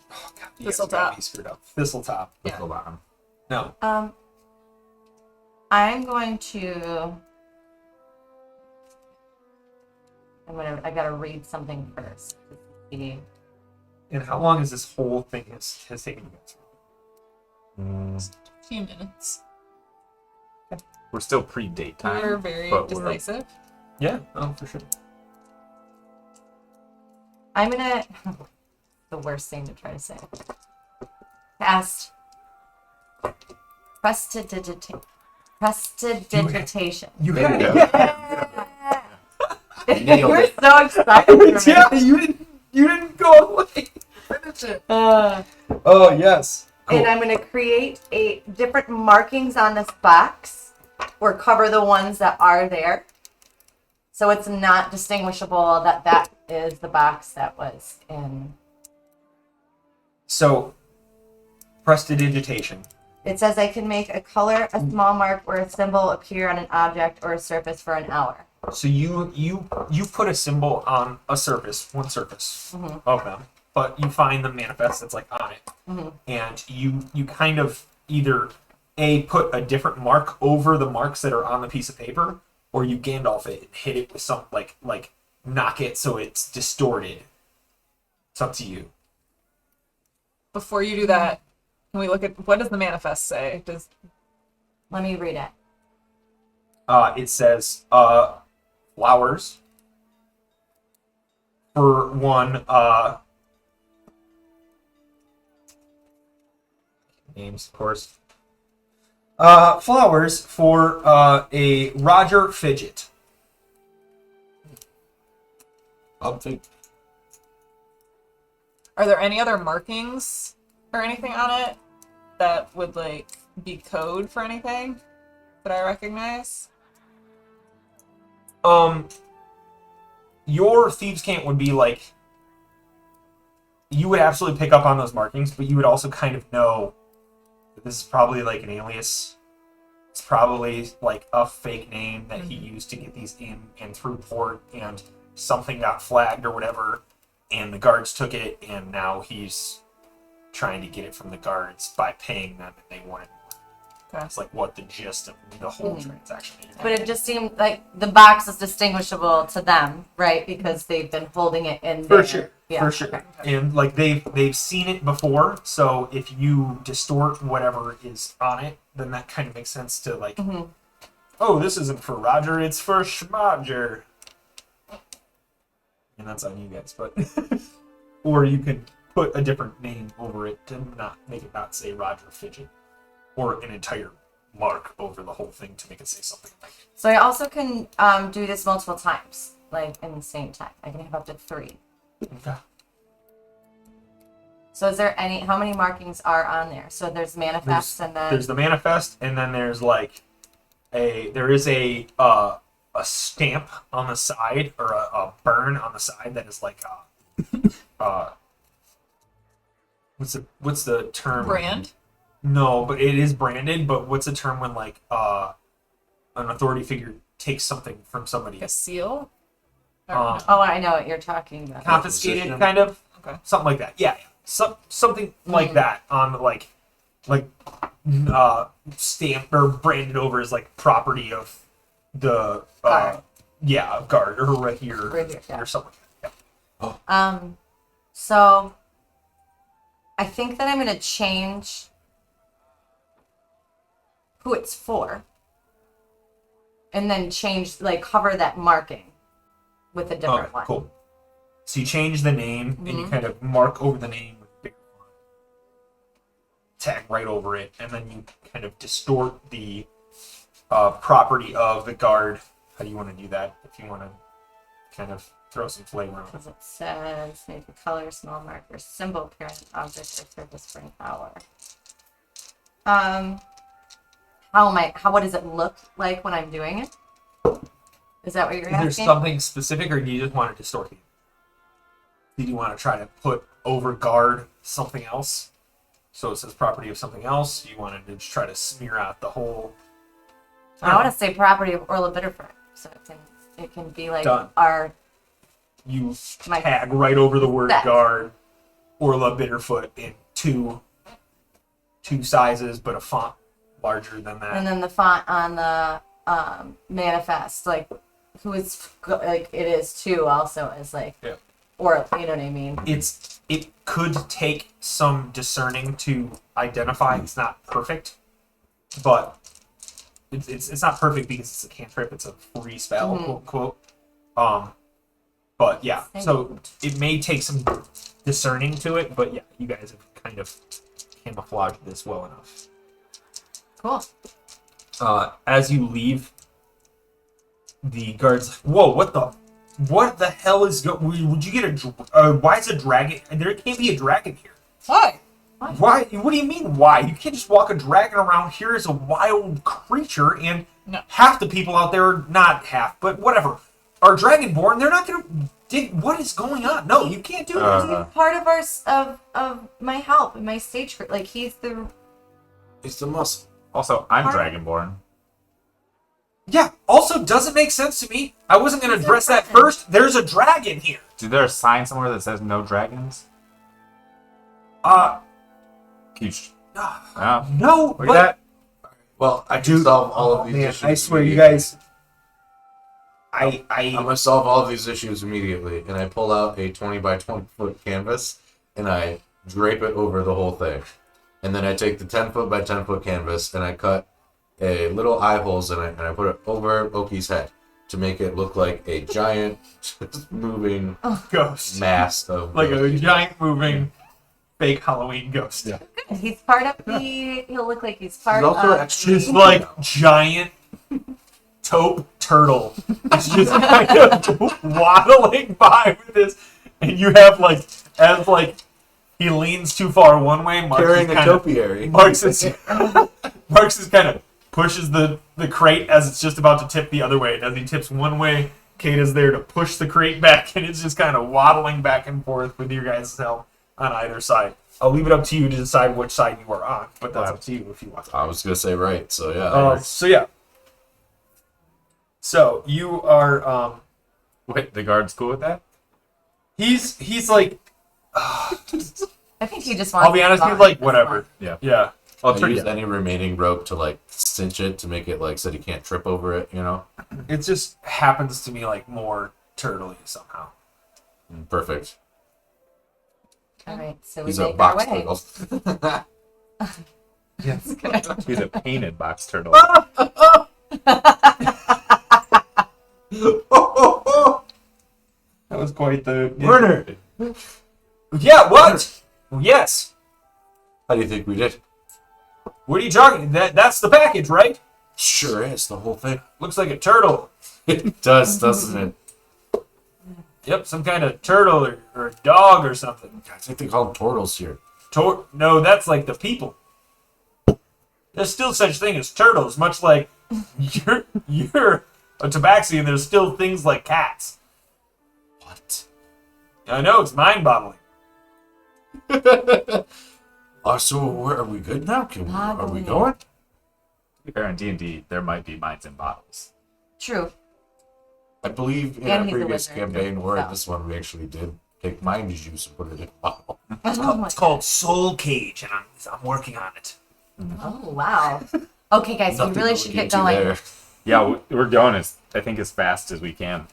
God, you guys Thisletop. got me screwed up. Thisletop. Let's go bottom. No. I'm going to. I gotta read something first. To see. And how long is this whole thing has taken you guys? A few minutes. We're still pre-date time. We're very but we're- decisive. Yeah. Oh, for sure. I'm gonna. The worst thing to try to say. Cast. Prestidigitation. You There had you it. go. Yeah. Nailed We're it. so excited. for Yeah. me. You didn't go away. Finish it. Oh yes. Cool. And I'm going to create different markings on this box or cover the ones that are there. So it's not distinguishable that is the box that was in. So, prestidigitation. It says I can make a color, a small mark, or a symbol appear on an object or a surface for an hour. So you put a symbol on a surface, one surface of them, but you find the manifest that's like on it, and you kind of either put a different mark over the marks that are on the piece of paper, or you Gandalf it and hit it with some like knock it so it's distorted. It's up to you. Before you do that, can we look at what does the manifest say? Let me read it. It says flowers for one. Names, of course. Flowers for a Roger Fidget. I'll take. Are there any other markings or anything on it that would like be code for anything that I recognize? Your thieves' cant would be like, you would absolutely pick up on those markings, but you would also kind of know that this is probably like an alias. It's probably like a fake name that he used to get these in and through port, and something got flagged or whatever, and the guards took it, and now he's trying to get it from the guards by paying them, and they want it more. That's like what the gist of the whole transaction is. But it just seemed like the box is distinguishable to them, right? Because they've been holding it in there. For sure. Yeah. For sure. Okay. And like they've seen it before, so if you distort whatever is on it, then that kind of makes sense to like, oh, this isn't for Roger, it's for Schmodger. And that's on you guys, but or you could put a different name over it to not make it not say Roger Fidget, or an entire mark over the whole thing to make it say something like. So I also can do this multiple times, like in the same time. I can have up to 3. Okay. So is there how many markings are on there? So there's manifest and then There's the manifest, and then there's like there is a stamp on the side, or a burn on the side that is like what's the term? Brand? No, but it is branded. But what's the term when like an authority figure takes something from somebody? Like a seal? Uh, Oh, I know what you're talking about. confiscated, Position. kind of. Okay. Something like that. Yeah. Something like that on the like stamped or branded over as like property of the Guard. guard or right here Right here, yeah. or something like that. Yeah. So I think that I'm gonna change who it's for, and then change cover that marking with a different one. Cool. So you change the name, and you kind of mark over the name with big font, tag right over it, and then you kind of distort the property of the guard. How do you want to do that? If you want to kind of throw some flavor on it. As it says, make a color, small marker, symbol, parent, object, or surface for an hour. What does it look like when I'm doing it? Is that what you're asking? Is there something specific, or do you just want to distort it? Did you want to try to put over guard something else? So it says property of something else. You wanted to just try to smear out the whole. I want to say property of Orla Bitterford, so it can be like Done. our. You tag right over the word guard, Orla Bitterfoot in two sizes, but a font larger than that. And then the font on the manifest, who is it is too, also is or you know what I mean. It could take some discerning to identify. It's not perfect, but it's not perfect because it's a cantrip. It's a free spell, quote unquote. But yeah, so it may take some discerning to it, but yeah, you guys have kind of camouflaged this well enough. Cool. As you leave, the guards. Whoa! What the hell is? Would you get a? Why is a dragon? There can't be a dragon here. Why? Why? What do you mean? Why? You can't just walk a dragon around here as a wild creature, and half the people out there, not half, but whatever, are dragonborn. They're not gonna dig. What is going on? No, you can't do this. He's part of of my help and my stage crew. He's the muscle. Also, I'm Dragonborn. Yeah. Also, doesn't make sense to me. I wasn't gonna address that first. There's a dragon here. Is there a sign somewhere that says no dragons? No, Look at that. Well, I can solve all of these issues. I swear, you immediately. guys. I'm gonna solve all of these issues immediately, and I pull out a 20 by 20 foot canvas, and I drape it over the whole thing, and then I take the 10 foot by 10 foot canvas, and I cut a little eye holes in it, and I put it over Oki's head to make it look like a giant, moving ghost mass of a giant moving fake Halloween ghost. Yeah. he's part of the. He'll look like he's part also of. extra Just giant taupe turtle. It's just kind of waddling by with this, and you have as he leans too far one way. carrying a topiary. Marks is kind of pushes the crate as it's just about to tip the other way. And as he tips one way, Kate is there to push the crate back, and it's just kind of waddling back and forth with your guys' help on either side. I'll leave it up to you to decide which side you are on, but that's up to you if you want to. I was gonna say right, so yeah. So you are. Wait, the guard's cool with that? He's like. I think he just wants. I'll be honest, he's whatever. Yeah. Yeah. I'll use any remaining rope to cinch it to make it so he can't trip over it. It just happens to me more turtley somehow. Perfect. All right, so we He's a make our box way. turtle. Yes. He's a painted box turtle. That was quite the. Werner! Yeah, what? Yes. How do you think we did? What are you talking? That's the package, right? Sure is, the whole thing. Looks like a turtle. It does, doesn't it? Yep, some kind of turtle or a dog or something. I think they call them turtles here. No, that's like the people. There's still such thing as turtles, much like you're a tabaxi, and there's still things like cats. What? I know, it's mind-boggling. So where are we good now? Are we going? To be fair, in D&D, there might be mines in bottles. True. I believe in And our he's a previous wizard, campaign, or so. this one, we actually did take mind juice and put it in a bottle. It's called Soul Cage, and I'm working on it. Oh wow. Okay, guys, we Nothing really to should look get into going. there. Yeah, we're going as fast as we can.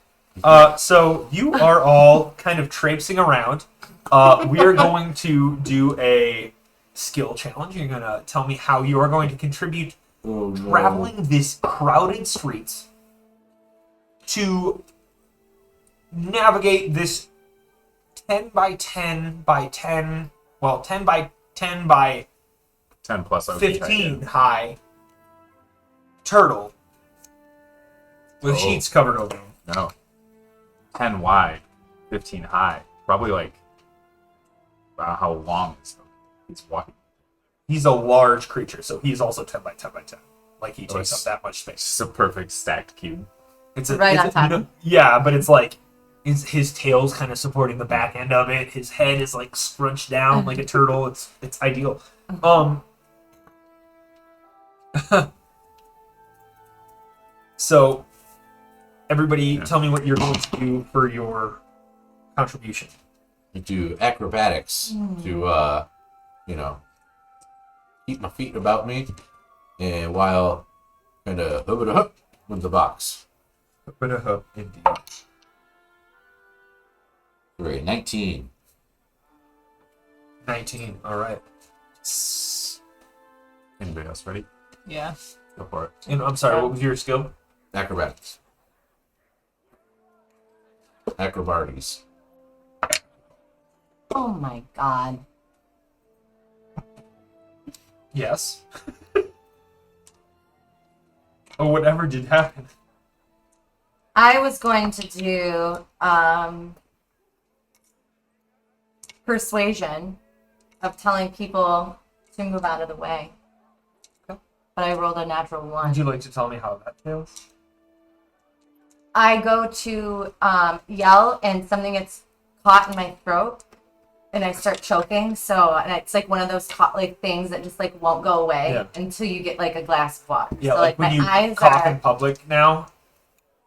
So you are all kind of traipsing around. We are going to do a skill challenge. You're going to tell me how you are going to contribute traveling this crowded streets to navigate this 10 by 10 by 10, well, 10 by 10 by 10 plus OP 15 high turtle with sheets covered over him. No. 10 wide, 15 high. Probably like, wow, how long is he's walking? He's a large creature, so he's also 10 by 10 by 10. Like, he takes up that much It's space. just a perfect stacked cube. It's Right on top. Yeah, but it's like his tail's kind of supporting the back end of it. His head is like scrunched down like a turtle. It's ideal. So everybody, tell me what you're going to do for your contribution. You do acrobatics to, keep my feet about me, and while kind of hub with the box. Indeed. Great, 19. 19. All right. Anybody else ready? Yeah. Go for it. And I'm sorry. What was your skill? Acrobatics. Acrobatics. Oh my god. Yes. Oh, whatever did happen. I was going to do persuasion of telling people to move out of the way. Okay. But I rolled a natural one. Would you like to tell me how that feels? I go to yell and something gets caught in my throat and I start choking. So and it's like one of those like things that just like won't go away until you get like a glass of water. Yeah, so, like when my you eyes cough are... in public now,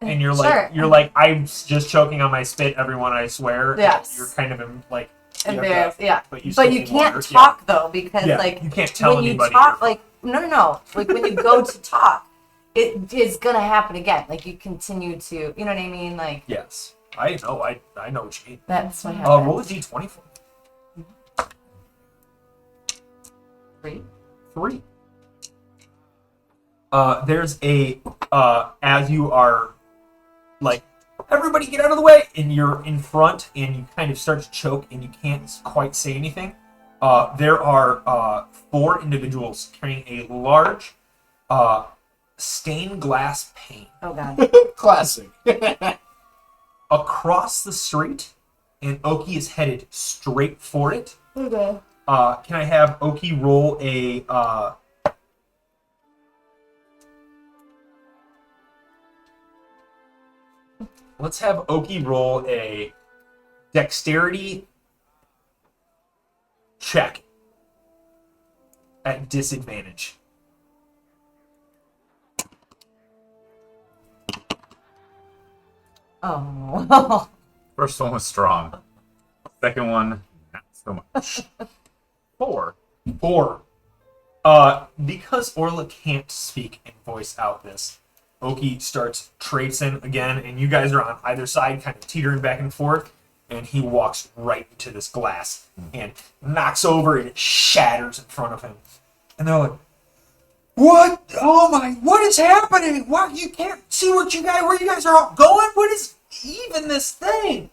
and you're Sure. like, I'm just choking on my spit, everyone, I swear. Yes. You're kind of like embarrassed. Yeah. but you can't water. talk though because like you can't tell when anybody. you talk like no. Like when you go to talk, it is gonna happen again. Like you continue to, you know what I mean? Like Yes, I know. I know what you mean. that's what happens. Roll a d20 for me. 3. There's a as you are like, everybody get out of the way, and you're in front and you kind of start to choke and you can't quite say anything. There are 4 individuals carrying a large stained glass pane Oh god. Classic. across the street, and Oki is headed straight for it. Okay. Can I have Oki roll a let's have Oki roll a dexterity check at disadvantage. Oh. First one was strong. Second one, not so much. 4. 4. Because Orla can't speak and voice out this, Oki starts tracing again, and you guys are on either side, kind of teetering back and forth, and he walks right into this glass and knocks over, and it shatters in front of him. And they're like, "What? Oh my! What is happening? What? You can't see where you guys are all going? What is even this thing?"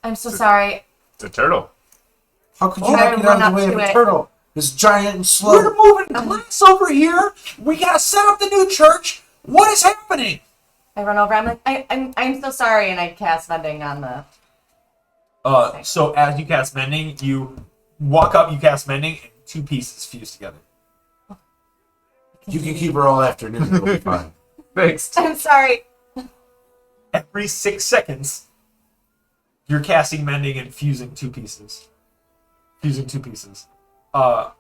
I'm so sorry. It's a turtle. How could you Oh, not get run out of the up way of to a it. turtle? It's giant and slow. We're moving glass over here. We gotta set up the new church. What is happening? I run over. I'm like, I'm so sorry, and I cast vending on the. So as you cast mending, you walk up, you cast mending, and 2 pieces fuse together. You can keep her all afternoon. It'll be fine. Thanks. I'm sorry. Every 6 seconds, you're casting mending and fusing 2 pieces. Fusing 2 pieces. I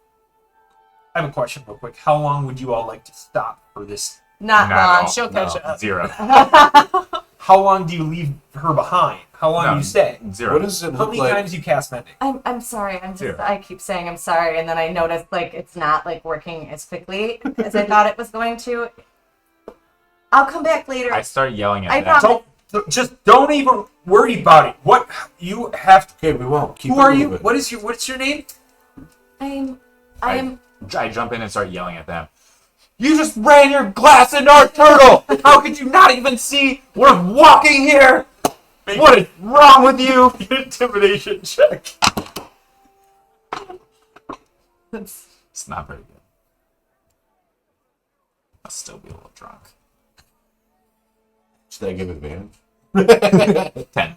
have a question real quick. How long would you all like to stop for this? Not Not at long. all. She'll catch No, up. 0. How long do you leave her behind? How long do you stay? 0. What does it How look many like? times you cast mending? I'm sorry. I'm just. Zero. I keep saying I'm sorry, and then I notice like it's not like working as quickly as I thought it was going to. I'll come back later. I start yelling I at them. promise. Just don't even worry about it. What you have to. Okay, we won't. Keep Who it are you? moving. What's your name? I'm I jump in and start yelling at them. You just ran your glass into our turtle! How could you not even see we're walking here? What is wrong with you? Intimidation check. It's not very good. I'll still be a little drunk. Should I give advantage? 10.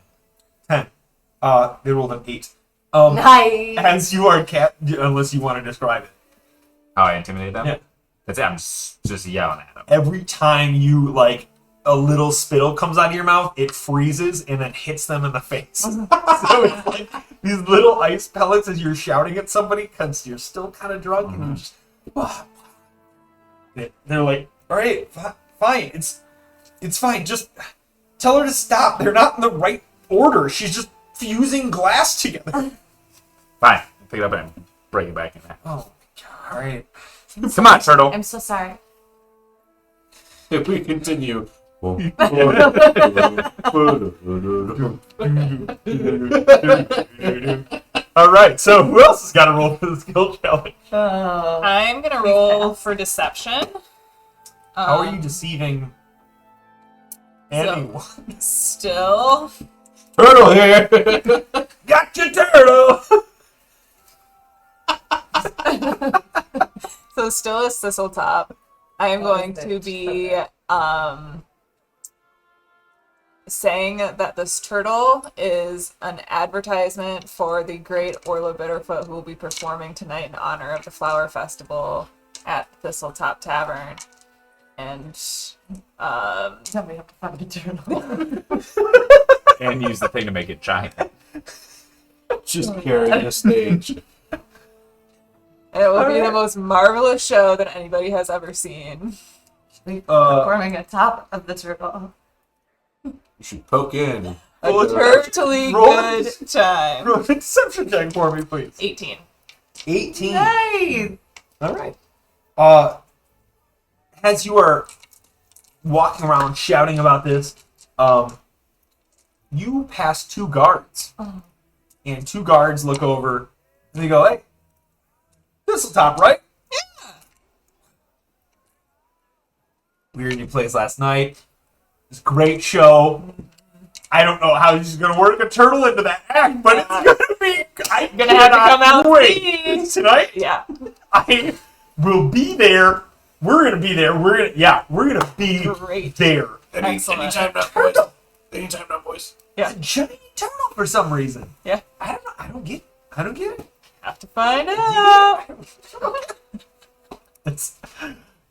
10. They rolled an 8. nice. As you are unless you want to describe it. How I intimidate them? Yeah. That's it. I'm just yelling at them. Every time you like a little spittle comes out of your mouth, it freezes and then hits them in the face. So it's like these little ice pellets as you're shouting at somebody because you're still kind of drunk and you just. They're like, all right, fine, it's fine. Just tell her to stop. They're not in the right order. She's just fusing glass together. Fine. Pick it up and break it back in there. Oh, God, all right. Come on, turtle. I'm so sorry. If we continue. Well, All right. So who else has got to roll for the skill challenge? I'm gonna roll for deception. How are you deceiving anyone? Still. turtle here. Gotcha, turtle. So still as Thisletop, I am going to be saying that this turtle is an advertisement for the great Orla Bitterfoot who will be performing tonight in honor of the Flower Festival at Thisletop Tavern. And Tell me how to find a turtle. And use the thing to make it giant. Just carrying the stage. it will be the most marvelous show that anybody has ever seen. Performing atop of the turtle. You should poke in. A Roll turtly roll good time. Roll a deception check for me, please. 18. 18. Nice. All right. As you are walking around shouting about this, you pass 2 guards. And 2 guards look over and they go, "Hey, Thisletop, right? Yeah. We were in your place last night. It was a great show. I don't know how he's going to work a turtle into that act, but it's going to be... I'm Gonna have to come out wait. Tonight? Yeah. I will be there. We're going to be there. We're going to be Great. there. Excellent. Anytime now, boys. Anytime now, boys. Yeah. It's a giant turtle for some reason. Yeah. I don't know. I don't get it. Have to find out. It's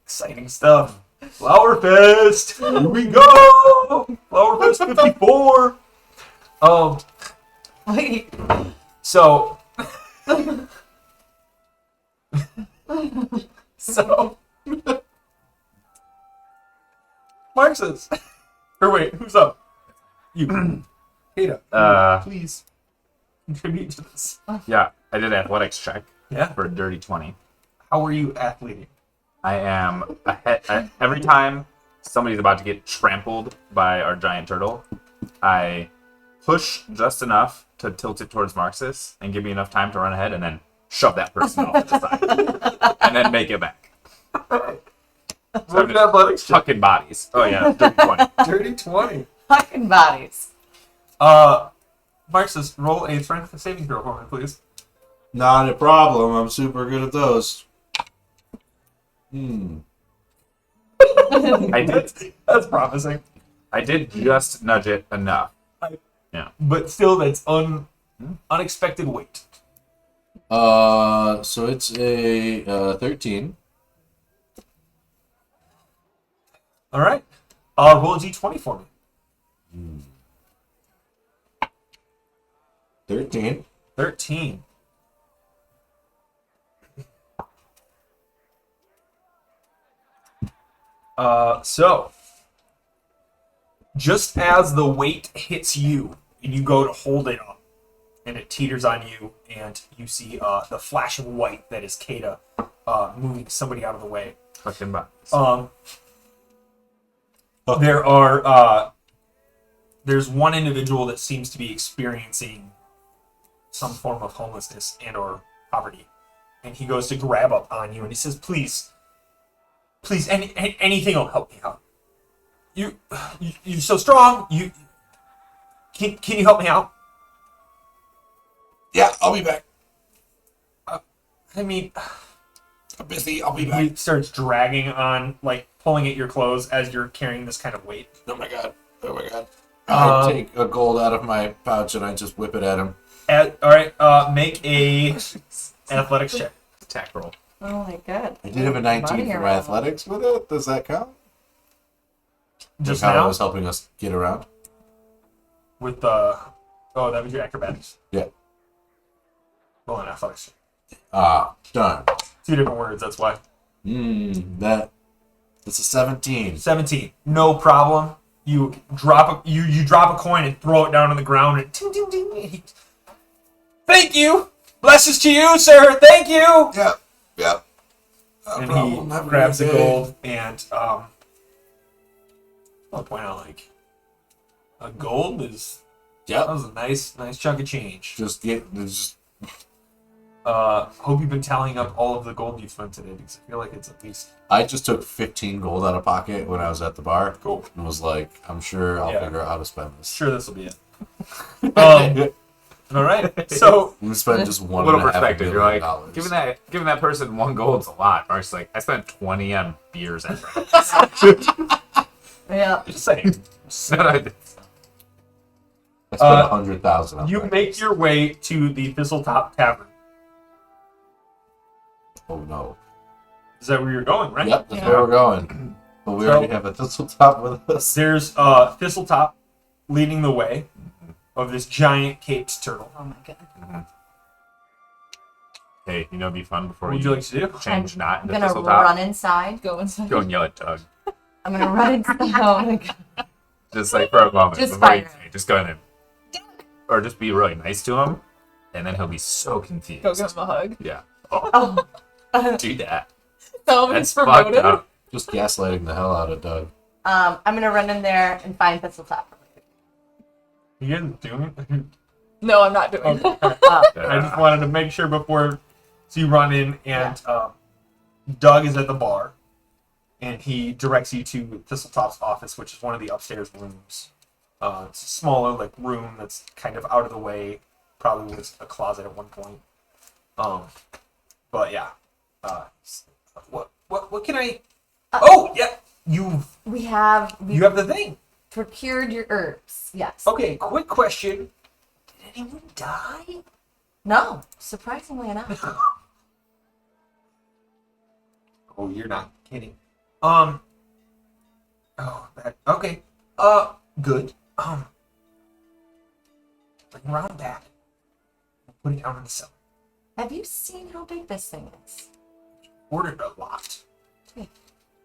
exciting stuff. Flower Fest. Here we go. Flower Fest 54. Wait. So Mark says, or wait, who's up? You. Ada, please contribute to this. Yeah, I did an athletics check Yeah. for a dirty 20. How are you athleting? I am ahead. Every time somebody's about to get trampled by our giant turtle, I push just enough to tilt it towards Marxus and give me enough time to run ahead and then shove that person off to the side. And then make it back. So I'm just athletics check. tucking bodies. Oh yeah, dirty 20. Dirty 20. Fucking bodies. Marxus, roll a strength saving throw for me, please. Not a problem. I'm super good at those. I did. That's promising. I did just nudge it enough. But still, that's unexpected weight. So it's a 13. All right. Roll a d20 for me. 13. 13. So, just as the weight hits you, and you go to hold it up, and it teeters on you, and you see the flash of white that is Kata moving somebody out of the way. Tucking bodies. There are there's one individual that seems to be experiencing some form of homelessness and or poverty, and he goes to grab up on you and he says, "Please, anything will help me out. You're so strong. Can you help me out?" Yeah, I'll be back. I mean, I'm busy. I'll be back. he starts dragging on, like pulling at your clothes as you're carrying this kind of weight. Oh my god. I take a gold out of my pouch and I just whip it at him. All right, make a athletics check. Attack roll. Oh my god. I did have a 19 Money for my around. athletics with it. Does that count? Just Like how it now was helping us get around. with the that was your acrobatics. Yeah. Roll an athletics check. Done. 2 different words. That's why. That's a 17. 17. No problem. You drop a coin and throw it down on the ground and ding, ding, ding. Thank you. Blessings to you, sir. Thank you. Yep. And problem. he Have a grabs the great day. gold and I'll point out like a gold is Yep. that was a nice chunk of change. Just Hope you've been tallying up all of the gold you've spent today because I feel like it's at least I just took 15 gold out of pocket when I was at the bar cool. and was like, I'm sure I'll Yeah. figure out how to spend this. Sure, this will be it. All right. So We spent just A one little and a half perspective. You're million like, dollars. giving that person one gold's a lot. Mark's like, I spent 20 on beers at breakfast. Yeah. just saying. No, I did. I spent 100,000 on You breakfast. make your way to the Thisletop Tavern. Oh no. Is that where you're going, right? Yep, that's Yeah. where we're going. But we So- already have a Thisletop with us. There's Thisletop leading the way of this giant caped turtle. Oh my god. Hey, you know, it'd be fun before What would you like to do? change not I'm into gonna Thisletop. run inside. Go inside. Go and yell at Doug. I'm gonna run inside. Oh my god. Just like for a moment. Just before you fire. say, just go in and, or just be really nice to him, and then he'll be so confused. Go give him a hug. Yeah. Oh. Do that. Tell him That's it's fucked promoted. up. Just gaslighting the hell out of Doug. I'm gonna run in there and find Thisletop. You guys doing it? No, I'm not doing it. I just wanted to make sure before. So you run in, and Doug is at the bar, and he directs you to Thistletop's office, which is one of the upstairs rooms. It's a smaller like room that's kind of out of the way. Probably was a closet at one point. But yeah. What can I? Oh yeah, you We have have the thing. procured your herbs. Yes. Okay, quick question. Did anyone die? No, surprisingly enough. Oh, you're not kidding. Oh, that okay. Good. Bring Ron back. Put it down in the cellar. Have you seen how big this thing is? Ordered a lot.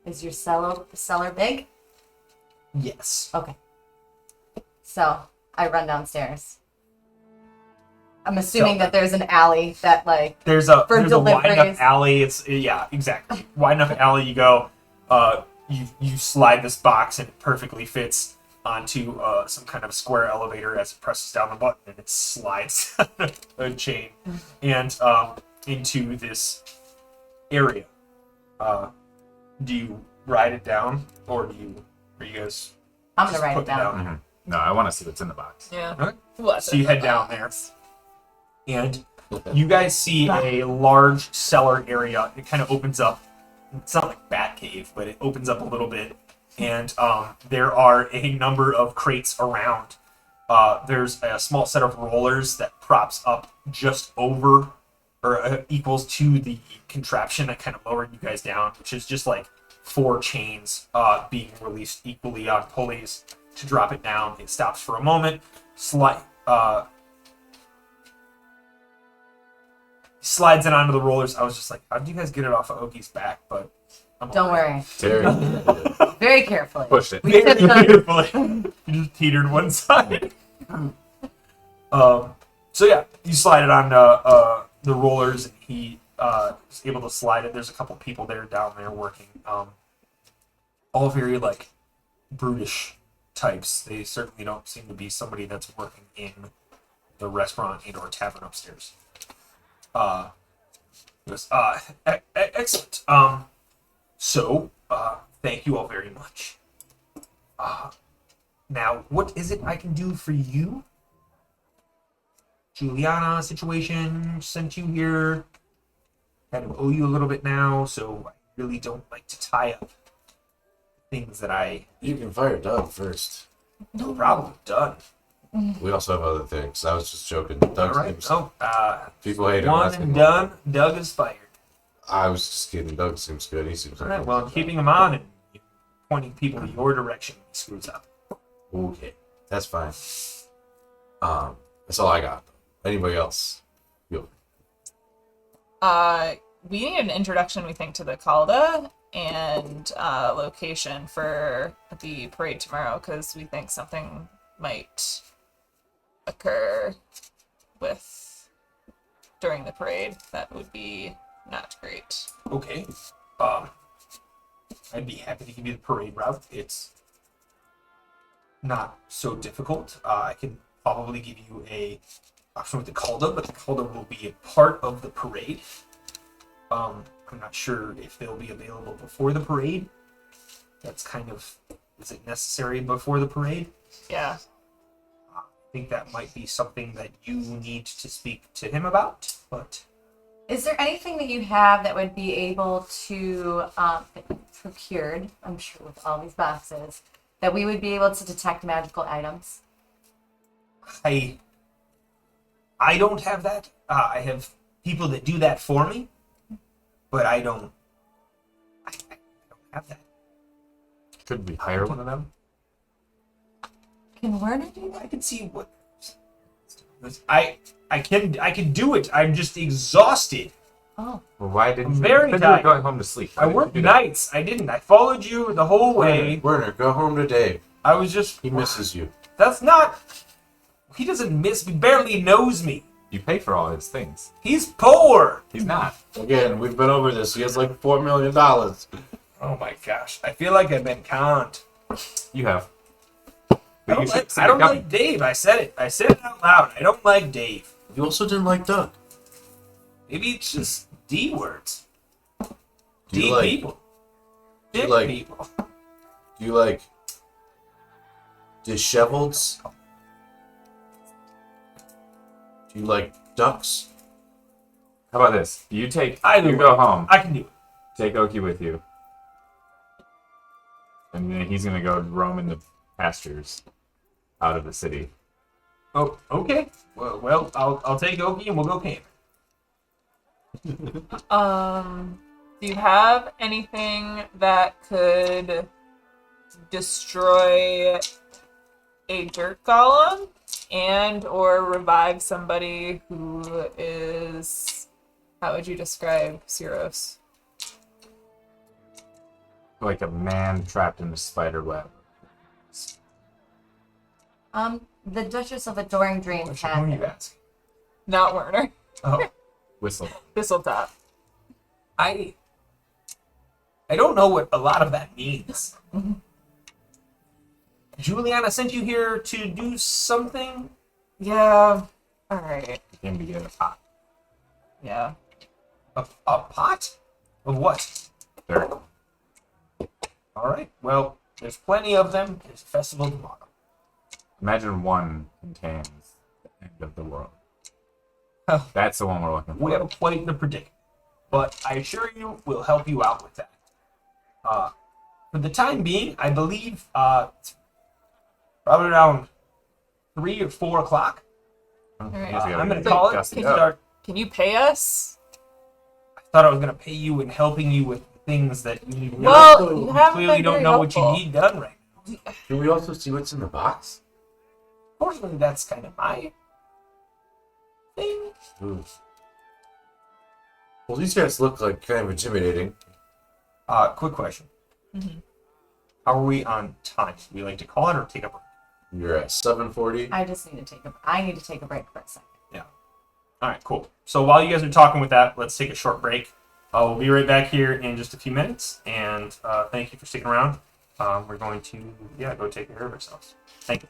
Is your cellar big? Yes. Okay. So I run downstairs. I'm assuming that there's an alley that like There's a For wide enough deliveries. alley. It's yeah, exactly. Wide enough alley. You go. You slide this box and it perfectly fits onto some kind of square elevator as it presses down the button and it slides a chain and into this area. Do you ride it down or are you guys? I'm gonna just write put it down. Mhm. No, I want to see what's in the box. Yeah. Okay. Well, So you head down there, and you guys see a large cellar area. It kind of opens up. It's not like Batcave, but it opens up a little bit, and there are a number of crates around. There's a small set of rollers that props up just over or equals to the contraption that kind of lowered you guys down, which is just like 4 chains being released equally on pulleys to drop it down. It stops for a moment. Slides it onto the rollers. I was just like, how did you guys get it off of Oki's back? But Don't worry. Terry Very carefully. pushed it. We Very tipped them. beautifully. You just teetered one side. So yeah, you slide it on the rollers, and he is able to slide it. There's a couple people there down there working, all very like brutish types. They certainly don't seem to be somebody that's working in the restaurant and or tavern upstairs. Excellent. So, thank you all very much. Now, what is it I can do for you? Juliana situation sent you here. Kind of owe you a little bit now, so I really don't like to tie up things that I... You can fire Doug first. No problem. Done. We also have other things. I was just joking. Doug All right. seems... Oh, people hate him. one That's and good. done. Doug is fired. I was just kidding. Doug seems good. He seems All like right. Well, I'm keeping him on and pointing people in your direction when he screws up. Okay, that's fine. That's all I got. Anybody else? Yo. We need an introduction, we think, to the Calda and location for the parade tomorrow, because we think something might occur during the parade that would be not great. Okay. I'd be happy to give you the parade route. It's not so difficult. I can probably give you a option with the Calda, but the Calda will be a part of the parade. I'm not sure if they'll be available before the parade. That's kind of... Is it necessary before the parade? Yeah. I think that might be something that you need to speak to him about, but... Is there anything that you have that would be able to procured, I'm sure with all these boxes, that we would be able to detect magical items? I don't have that. I have people that do that for me, but I don't have that. Could we hire one of them? Can Werner do that? I can see what I can do it. I'm just exhausted. Oh, Well, why didn't I'm you? very Because you were tired. going home to sleep. Why I didn't you worked do that? nights. I didn't. I followed you the whole way. Werner, go home to Dave. I was just... He misses you. That's not... He doesn't miss... He barely knows me. You pay for all his things. He's poor. He's not. Again, we've been over this. He has like $4 million. Oh my gosh. I feel like I've been conned. You have. I But don't, you should like, see I it don't coming. like Dave. I said it. I said it out loud. I don't like Dave. You also didn't like Doug. Maybe it's just D words. Do D you like? people. do you Dick like- people. Do you like disheveleds? Do you like ducks? How about this? You take. Either You way. go home. I can do it. Take Oki with you. And then he's gonna go roam in the pastures out of the city. Oh, okay. Well, I'll take Oki and we'll go camping. Do you have anything that could destroy a dirt golem and or revive somebody who is, how would you describe Syros? Like a man trapped in a spider web. The Duchess of Adoring Dreams Which one are you has asking? Not Werner. Oh, Whistle. Thisletop. I don't know what a lot of that means. Juliana sent you here to do something? Yeah. Alright. He came to get a pot. Yeah. A pot? Of what? Dirt. All right. Well, there's plenty of them. There's a festival tomorrow. Imagine one contains the end of the world. Huh. That's the one we're looking for. We have quite the predicament, but I assure you we'll help you out with that. For the time being, I believe it's probably around 3 or 4 o'clock. Alright. I'm going to call it and Dusty up. start. Can you pay us? I thought I was going to pay you in helping you with things that you need to know. Well, you You haven't clearly been don't very know what you helpful. need done right now. Can we also see what's in the box? Fortunately, that's kind of my thing. Ooh. Well, these guys look like kind of intimidating. Quick question. Mhm. How are we on time? Do we like to call it or take a break? You're at 7:40. I need to take a break for a second. All right, cool. So while you guys are talking with that, let's take a short break. We'll be right back here in just a few minutes, and thank you for sticking around. we're going to go take care of ourselves. Thank you.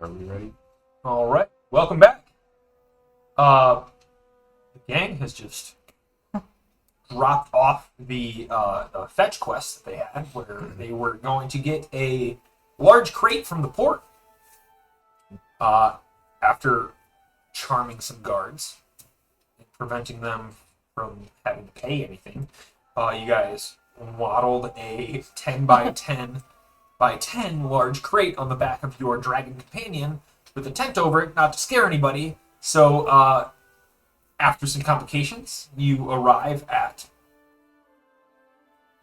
Are we ready? All right, welcome back. The gang has just dropped off the fetch quest that they had, where they were going to get a large crate from the port. After charming some guards and preventing them from having to pay anything, you guys waddled a 10 by 10 by 10 large crate on the back of your dragon companion with a tent over it, not to scare anybody. So, after some complications, you arrive at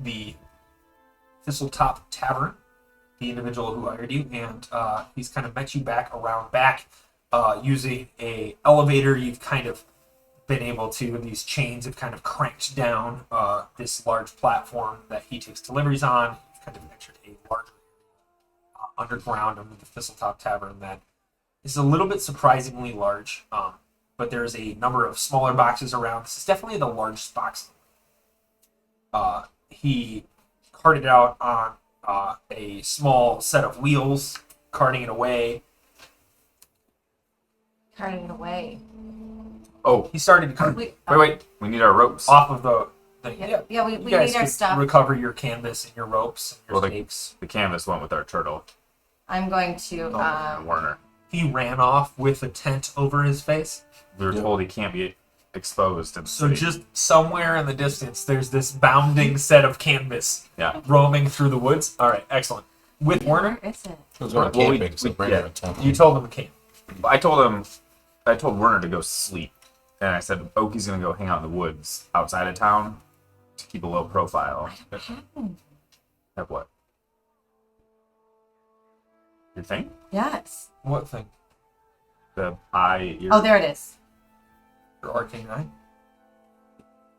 the Thisletop Tavern, the individual who hired you, and he's kind of met you around back using a elevator. You've kind of been able to, these chains have kind of cranked down this large platform that he takes deliveries on. You've kind of entered a large underground under the Thisletop Tavern that is a little bit surprisingly large, but there's a number of smaller boxes around. This is definitely the largest box. He carted out on a small set of wheels, carting it away. Carting it away. Oh, He started to cart We, wait. We need our ropes. off of the thing. yeah, we You guys need our could stuff. recover your canvas and your ropes and your Well, stakes. The canvas went with our turtle. I'm going to. And Werner. He ran off with a tent over his face. We were told he can't be exposed. To the So city. just somewhere in the distance, there's this bounding set of canvas Yeah. roaming through the woods. All right, excellent. With Werner, Where is it? It was going Well, we- camping, so we- bring yeah. her a tent. you told him to camp. I told Werner to go sleep, and I said Oki's gonna go hang out in the woods outside of town to keep a low profile. Have what? Your thing? Yes. What thing? The eye ear. Oh, there it is. Your arcane eye?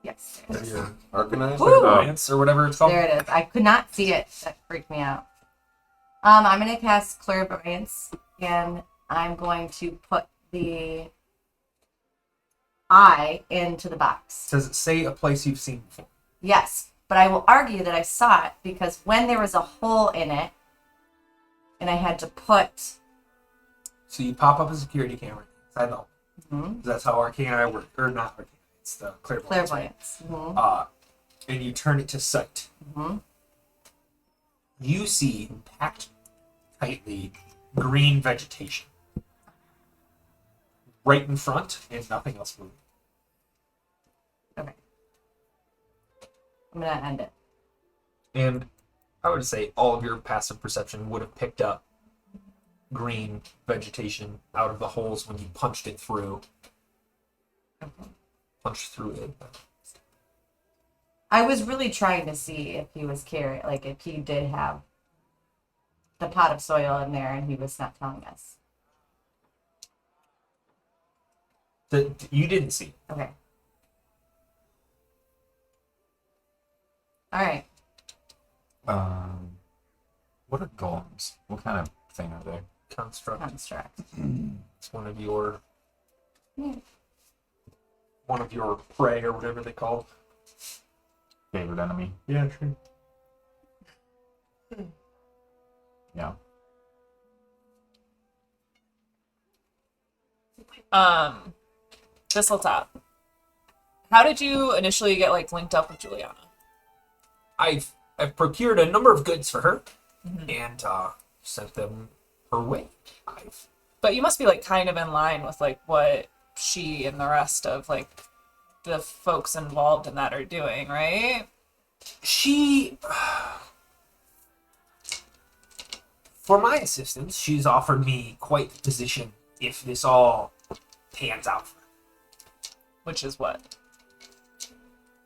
Yes. Or your Arcanine? Woo! clairvoyance, or whatever it's called? There it is. I could not see it. That freaked me out. I'm going to cast Clairvoyance, and I'm going to put the eye into the box. Does it say a place you've seen before? Yes, but I will argue that I saw it because when there was a hole in it, and I had to put. So you pop up a security camera inside the hole. Mhm. That's how arcane eye works. Or not arcane eye, it's the clairvoyance. Clairvoyance. Mhm. And you turn it to sight. Mhm. You see packed tightly green vegetation right in front and nothing else moving. Okay. I'm going to end it. And I would say all of your passive perception would have picked up green vegetation out of the holes when you punched it through. Punched through it. I was really trying to see if he was carrying, like if he did have the pot of soil in there and he was not telling us. You didn't see. Okay. All right. What are golems? What kind of thing are they? Construct. Construct. It's one of your Yeah. prey or whatever they call it. Favorite enemy? Yeah, sure. Yeah. Thisletop. How did you initially get linked up with Juliana? I've procured a number of goods for her and sent them her way. But you must be kind of in line with what she and the rest of the folks involved in that are doing, right? She, for my assistance, she's offered me quite the position if this all pans out for her. Which is what?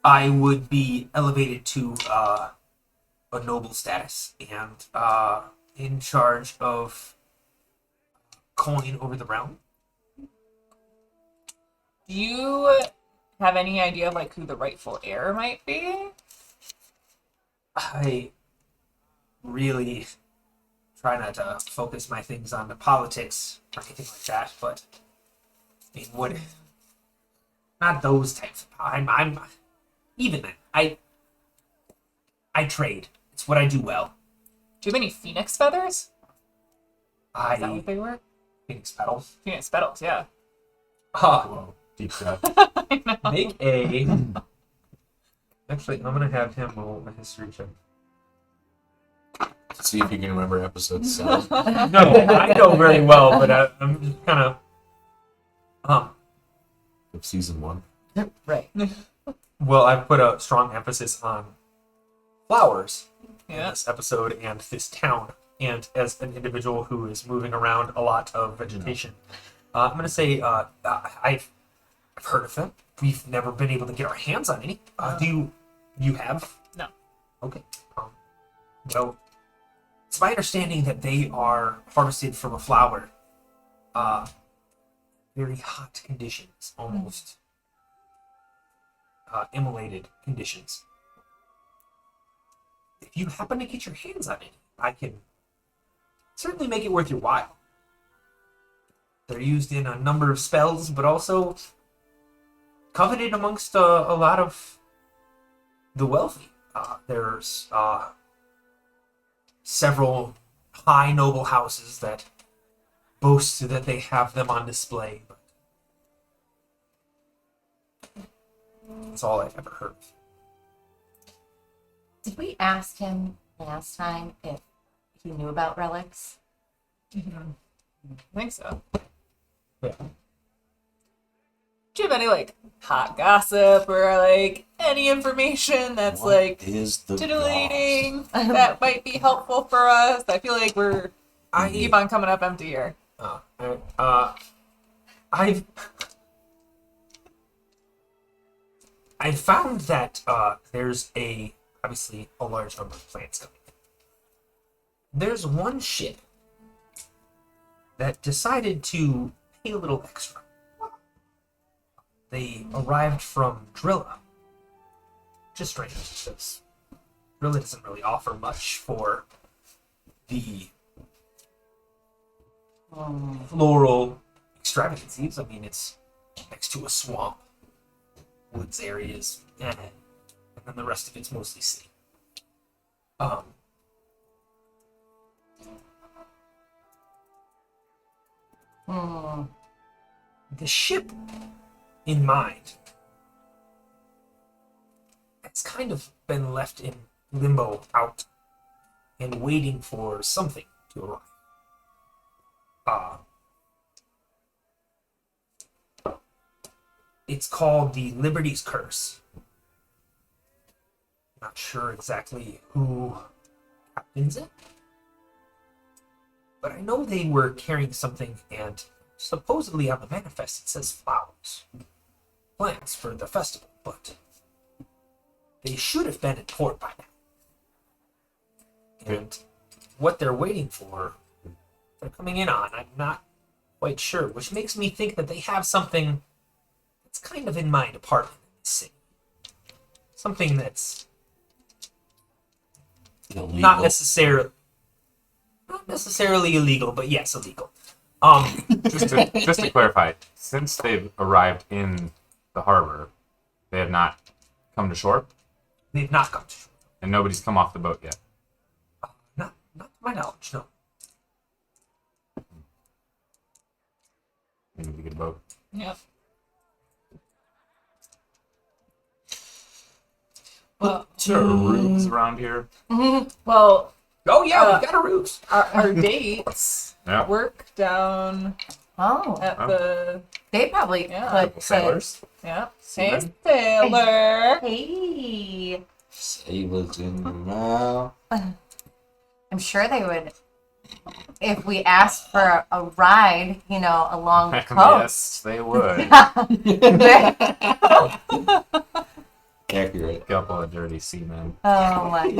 I would be elevated to a noble status and in charge of coin over the realm. Do you have any idea of who the rightful heir might be? I really try not to focus my things on the politics or anything like that, but I mean, what? Not those types of. I'm even then. I trade. It's what I do well. Do you have any phoenix feathers? Is that what I they were? Phoenix petals. Phoenix petals, yeah. Whoa, deep cut. I know. Make a. Actually, I'm gonna have him roll a history check. See if you can remember episode 7 No, I know very well, but I'm just kind of. of season 1. Right. Well, I've put a strong emphasis on flowers in Yeah. this episode and this town. And as an individual who is moving around a lot of vegetation, I'm going to say I've heard of them. We've never been able to get our hands on any. Do you have? No. Okay. Well, it's my understanding that they are harvested from a flower. Very hot conditions, almost immolated conditions. If you happen to get your hands on it, I can certainly make it worth your while. They're used in a number of spells, but also coveted amongst a lot of the wealthy. There's several high noble houses that boast that they have them on display, but that's all I've ever heard of. Did we ask him last time if he knew about relics? I think so. Yeah. Do you have any like hot gossip or like any information that's What like is the titillating that might be helpful for us? I feel like we're keep on coming up empty here. I've found that there's obviously a large number of plants coming in. There's one ship that decided to pay a little extra. They arrived from Drilla. Just strange, because Drilla doesn't really offer much for the floral extravagancies. I mean, it's next to a swamp, woods areas, and then the rest of it's mostly city. The ship in mind has kind of been left in limbo out and waiting for something to arrive. It's called the Liberty's Curse. Not sure exactly who captains it, but I know they were carrying something, and supposedly on the manifest it says flowers. Plants for the festival, but they should have been in port by now. And what they're waiting for, they're coming in on, I'm not quite sure, which makes me think that they have something that's kind of in my department in the city. Something that's illegal? not necessarily illegal, but yes, illegal. Just to clarify, since they've arrived in the harbor, they have not come to shore, They've not come to shore. and nobody's come off the boat yet. Not to my knowledge, no. We need to get a boat. Yep. Well, There are rooms around here. well, Oh yeah, we got a roof. our dates Yeah. work down Oh, at Oh. the they probably Yeah. put Sailors. Hey Seamen. sailor. Hey, Sailors in the mouth. I'm sure they would. If we asked for a ride, along the Yes, coast. they would. Accurate. Couple of dirty seamen. Oh my.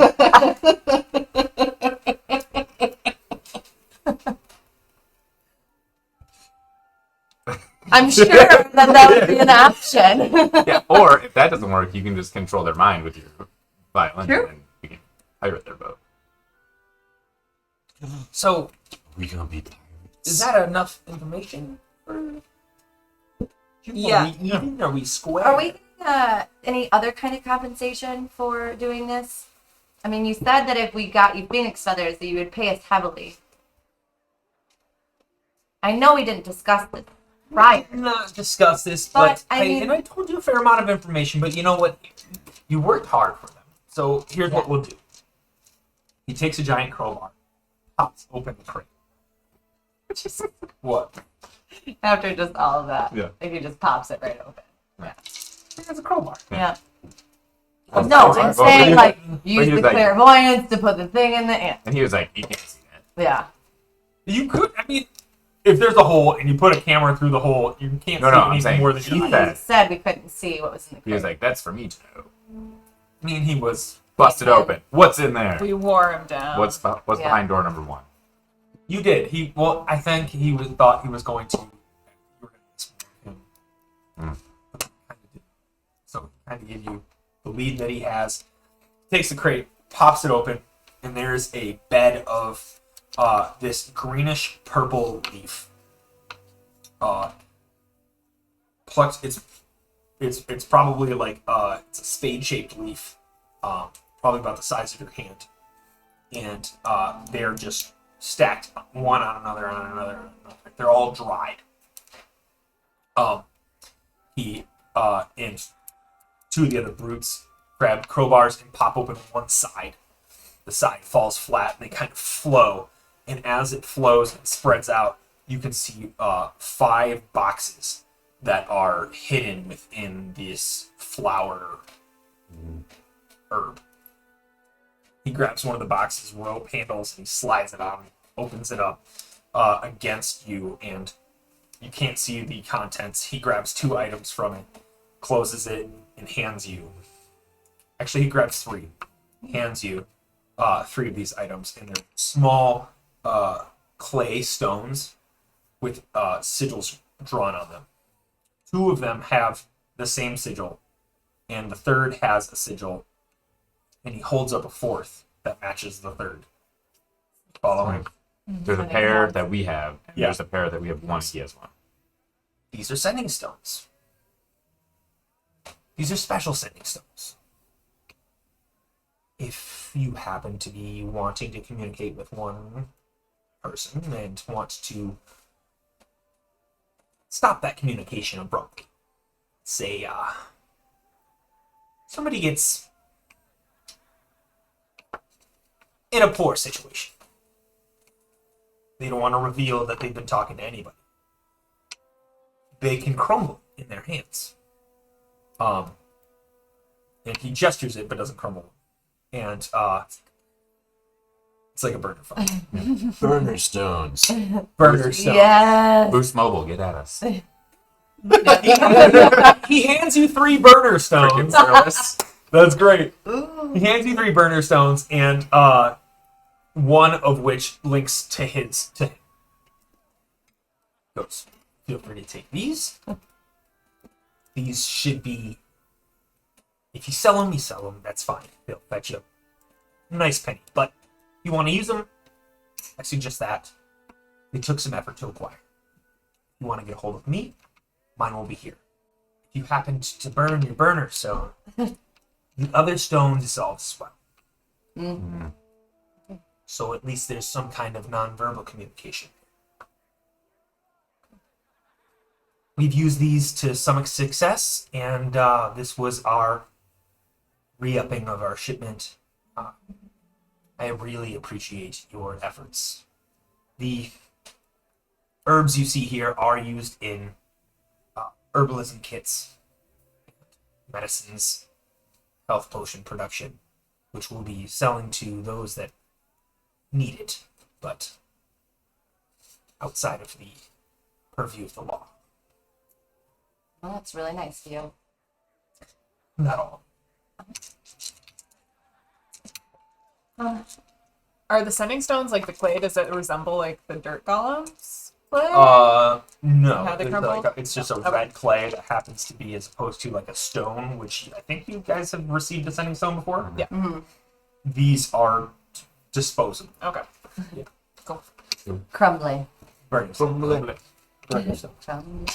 I'm sure that would be an option. Yeah, or if that doesn't work, you can just control their mind with your violin, True. and you can pirate their boat. So, We gonna be pirates? is that enough information for you? Yeah. Are we even? Are we square? Are we getting any other kind of compensation for doing this? I mean, you said that if we got you Phoenix feathers, that you would pay us heavily. I know we didn't discuss this prior. Not discuss this, But, but I mean- and I told you a fair amount of information. But you know what? You worked hard for them. So here's what we'll do. He takes a giant crowbar, pops open the crate. What? After just all of that. Yeah. Like he just pops it right open. It's a crowbar. Yeah. Oh, No, sorry. I'm saying Well, like use he the was like- clairvoyance to put the thing in the ant. And he was like, you can't see that. Yeah. You could. I mean, if there's a hole and you put a camera through the hole, you can't No, see no, I'm anything saying more than he you. He said- said we couldn't see what was in the He was crate. like, that's for me to know. I mean, he was. Busted open. What's in there? We wore him down. What's Yeah. behind door number 1? You did. I think he thought he was going to. You were going to him. Hmm. So kind of give you the lead that he has. Takes the crate, pops it open, and there's a bed of this greenish purple leaf. Plucked. It's probably like it's a spade shaped leaf, probably about the size of your hand, and they're just stacked one on another on another. On another. They're all dried. He and two of the other brutes grab crowbars and pop open one side. The side falls flat and they kind of flow. And as it flows and spreads out, you can see 5 boxes that are hidden within this flower herb. He grabs one of the boxes, rope handles, and he slides it on, opens it up against you, and you can't see the contents. He grabs 2 items from it, closes it, and hands you. Actually, he grabs 3. Hands you 3 of these items, and they're small clay stones with sigils drawn on them. 2 of them have the same sigil, and the third has a sigil, and he holds up a 4th that matches the third. Following? There's a pair that we have, and Yeah. there's a pair that we have one, he has one. These are sending stones. These are special sending stones. If you happen to be wanting to communicate with one person and want to stop that communication abruptly, say, somebody gets in a poor situation. They don't want to reveal that they've been talking to anybody. They can crumble in their hands. And he gestures it, but doesn't crumble. And it's like a burner fire. Burner stones. Burner stone. Yes. Boost Mobile, get at us. He hands you 3 burner stones. Freaking service. That's great. Ooh. He hands you 3 burner stones, and one of which links to him. Goes, feel free to take these. These should be. If you sell them, you sell them. That's fine. They'll fetch you a nice penny. But if you want to use them, I suggest that. They took some effort to acquire. If you want to get a hold of me, mine will be here. If you happen to burn your burner stone, the other stone dissolves as well. Mm. So at least there's some kind of nonverbal communication. We've used these to some success, and this was our re-upping of our shipment. I really appreciate your efforts. The herbs you see here are used in herbalism kits, medicines, health potion production, which we'll be selling to those that need it, but outside of the purview of the law. Well, that's really nice of you. Not all. Are the sending stones like the clay? Does it resemble like the dirt golems clay? No. How they It's crumble? it's just a Okay. red clay that happens to be as opposed to like a stone, which I think you guys have received a sending stone before. Yeah. Mhm. These are disposable. Okay. Crumbly. Burning stone. Crumbly. Burning stone. Crumbly.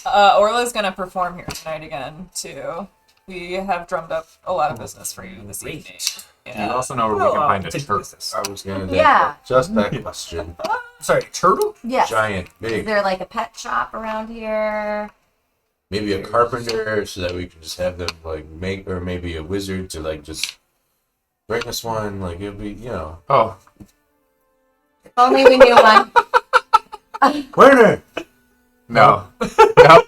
Orla's gonna perform here tonight again too. We have drummed up a lot of business for you this Great. evening. You Yeah. also know where we can find a take turtle. this. I was gonna Yeah. just that question. Sorry, turtle? Yes. Giant, Is big. there like a pet shop around here? Maybe a carpenter so that we can just have them like make, or maybe a wizard to like just bring us one. Like it'd be, Oh, If only we knew one. Werner. no. No.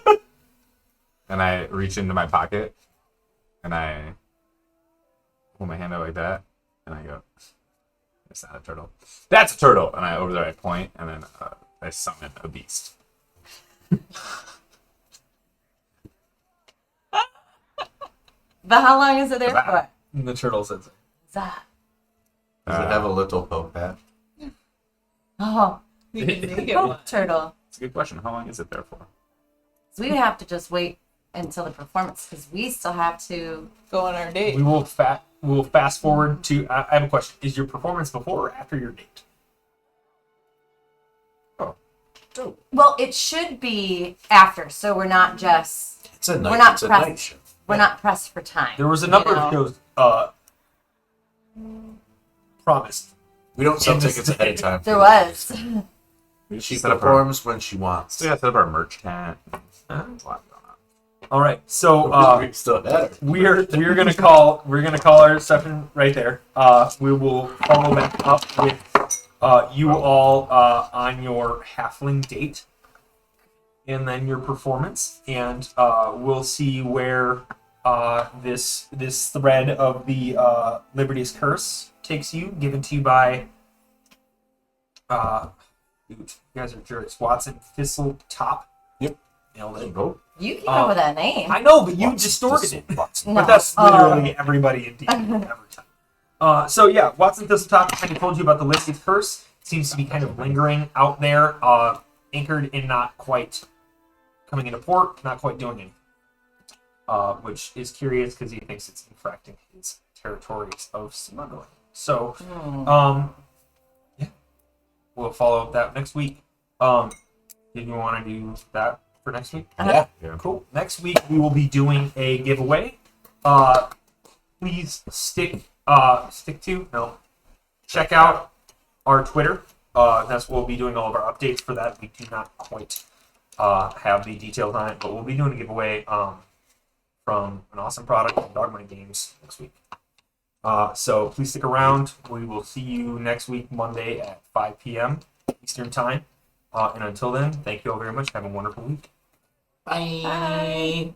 And I reach into my pocket and I pull my hand out like that and I go, it's not a turtle. That's a turtle. And over there I point and then I summon a beast. But how long is it there for? And the turtle says, Zah. Does it have a little poke hat? Oh, You can make it poop one. turtle. It's a good question. How long is it there for? So we would have to just wait until the performance because we still have to. Go on our date. we will fast forward to. I have a question. Is your performance before or after your date? Well, it should be after, so we're not just It's a night. We're not it's a pressed. night show. we're not pressed for time. There was a number you know? of shows promised. We don't sell In this- tickets ahead of time. There was. We just She set up performs when she wants. So yeah, set up our merch tent. A lot going on. All right, so We still had her. we're gonna call our session right there. We will follow back up with you all on your halfling date, and then your performance, and we'll see where this thread of the Liberty's Curse takes you, given to you by you guys are jerks. Watson Thisletop. Yep. Nailed it. You came up with that name. I know, but you distorted it. Watson. No. But that's literally everybody in D&D every time. So yeah, Watson Thisletop kind of told you about the Liberty's Curse. Seems to be kind of lingering out there, anchored and not quite coming into port, not quite doing anything. Which is curious because he thinks it's infracting his territories of smuggling. So, yeah, we'll follow up that next week. Did you want to do that for next week? Yeah. Cool. Next week we will be doing a giveaway. Please check out our Twitter. That's where we'll be doing all of our updates for that. We do not quite have the details on it, but we'll be doing a giveaway from an awesome product from Dogmine Games next week. So please stick around. We will see you next week, Monday at 5 p.m. Eastern Time. And until then, thank you all very much. Have a wonderful week. Bye.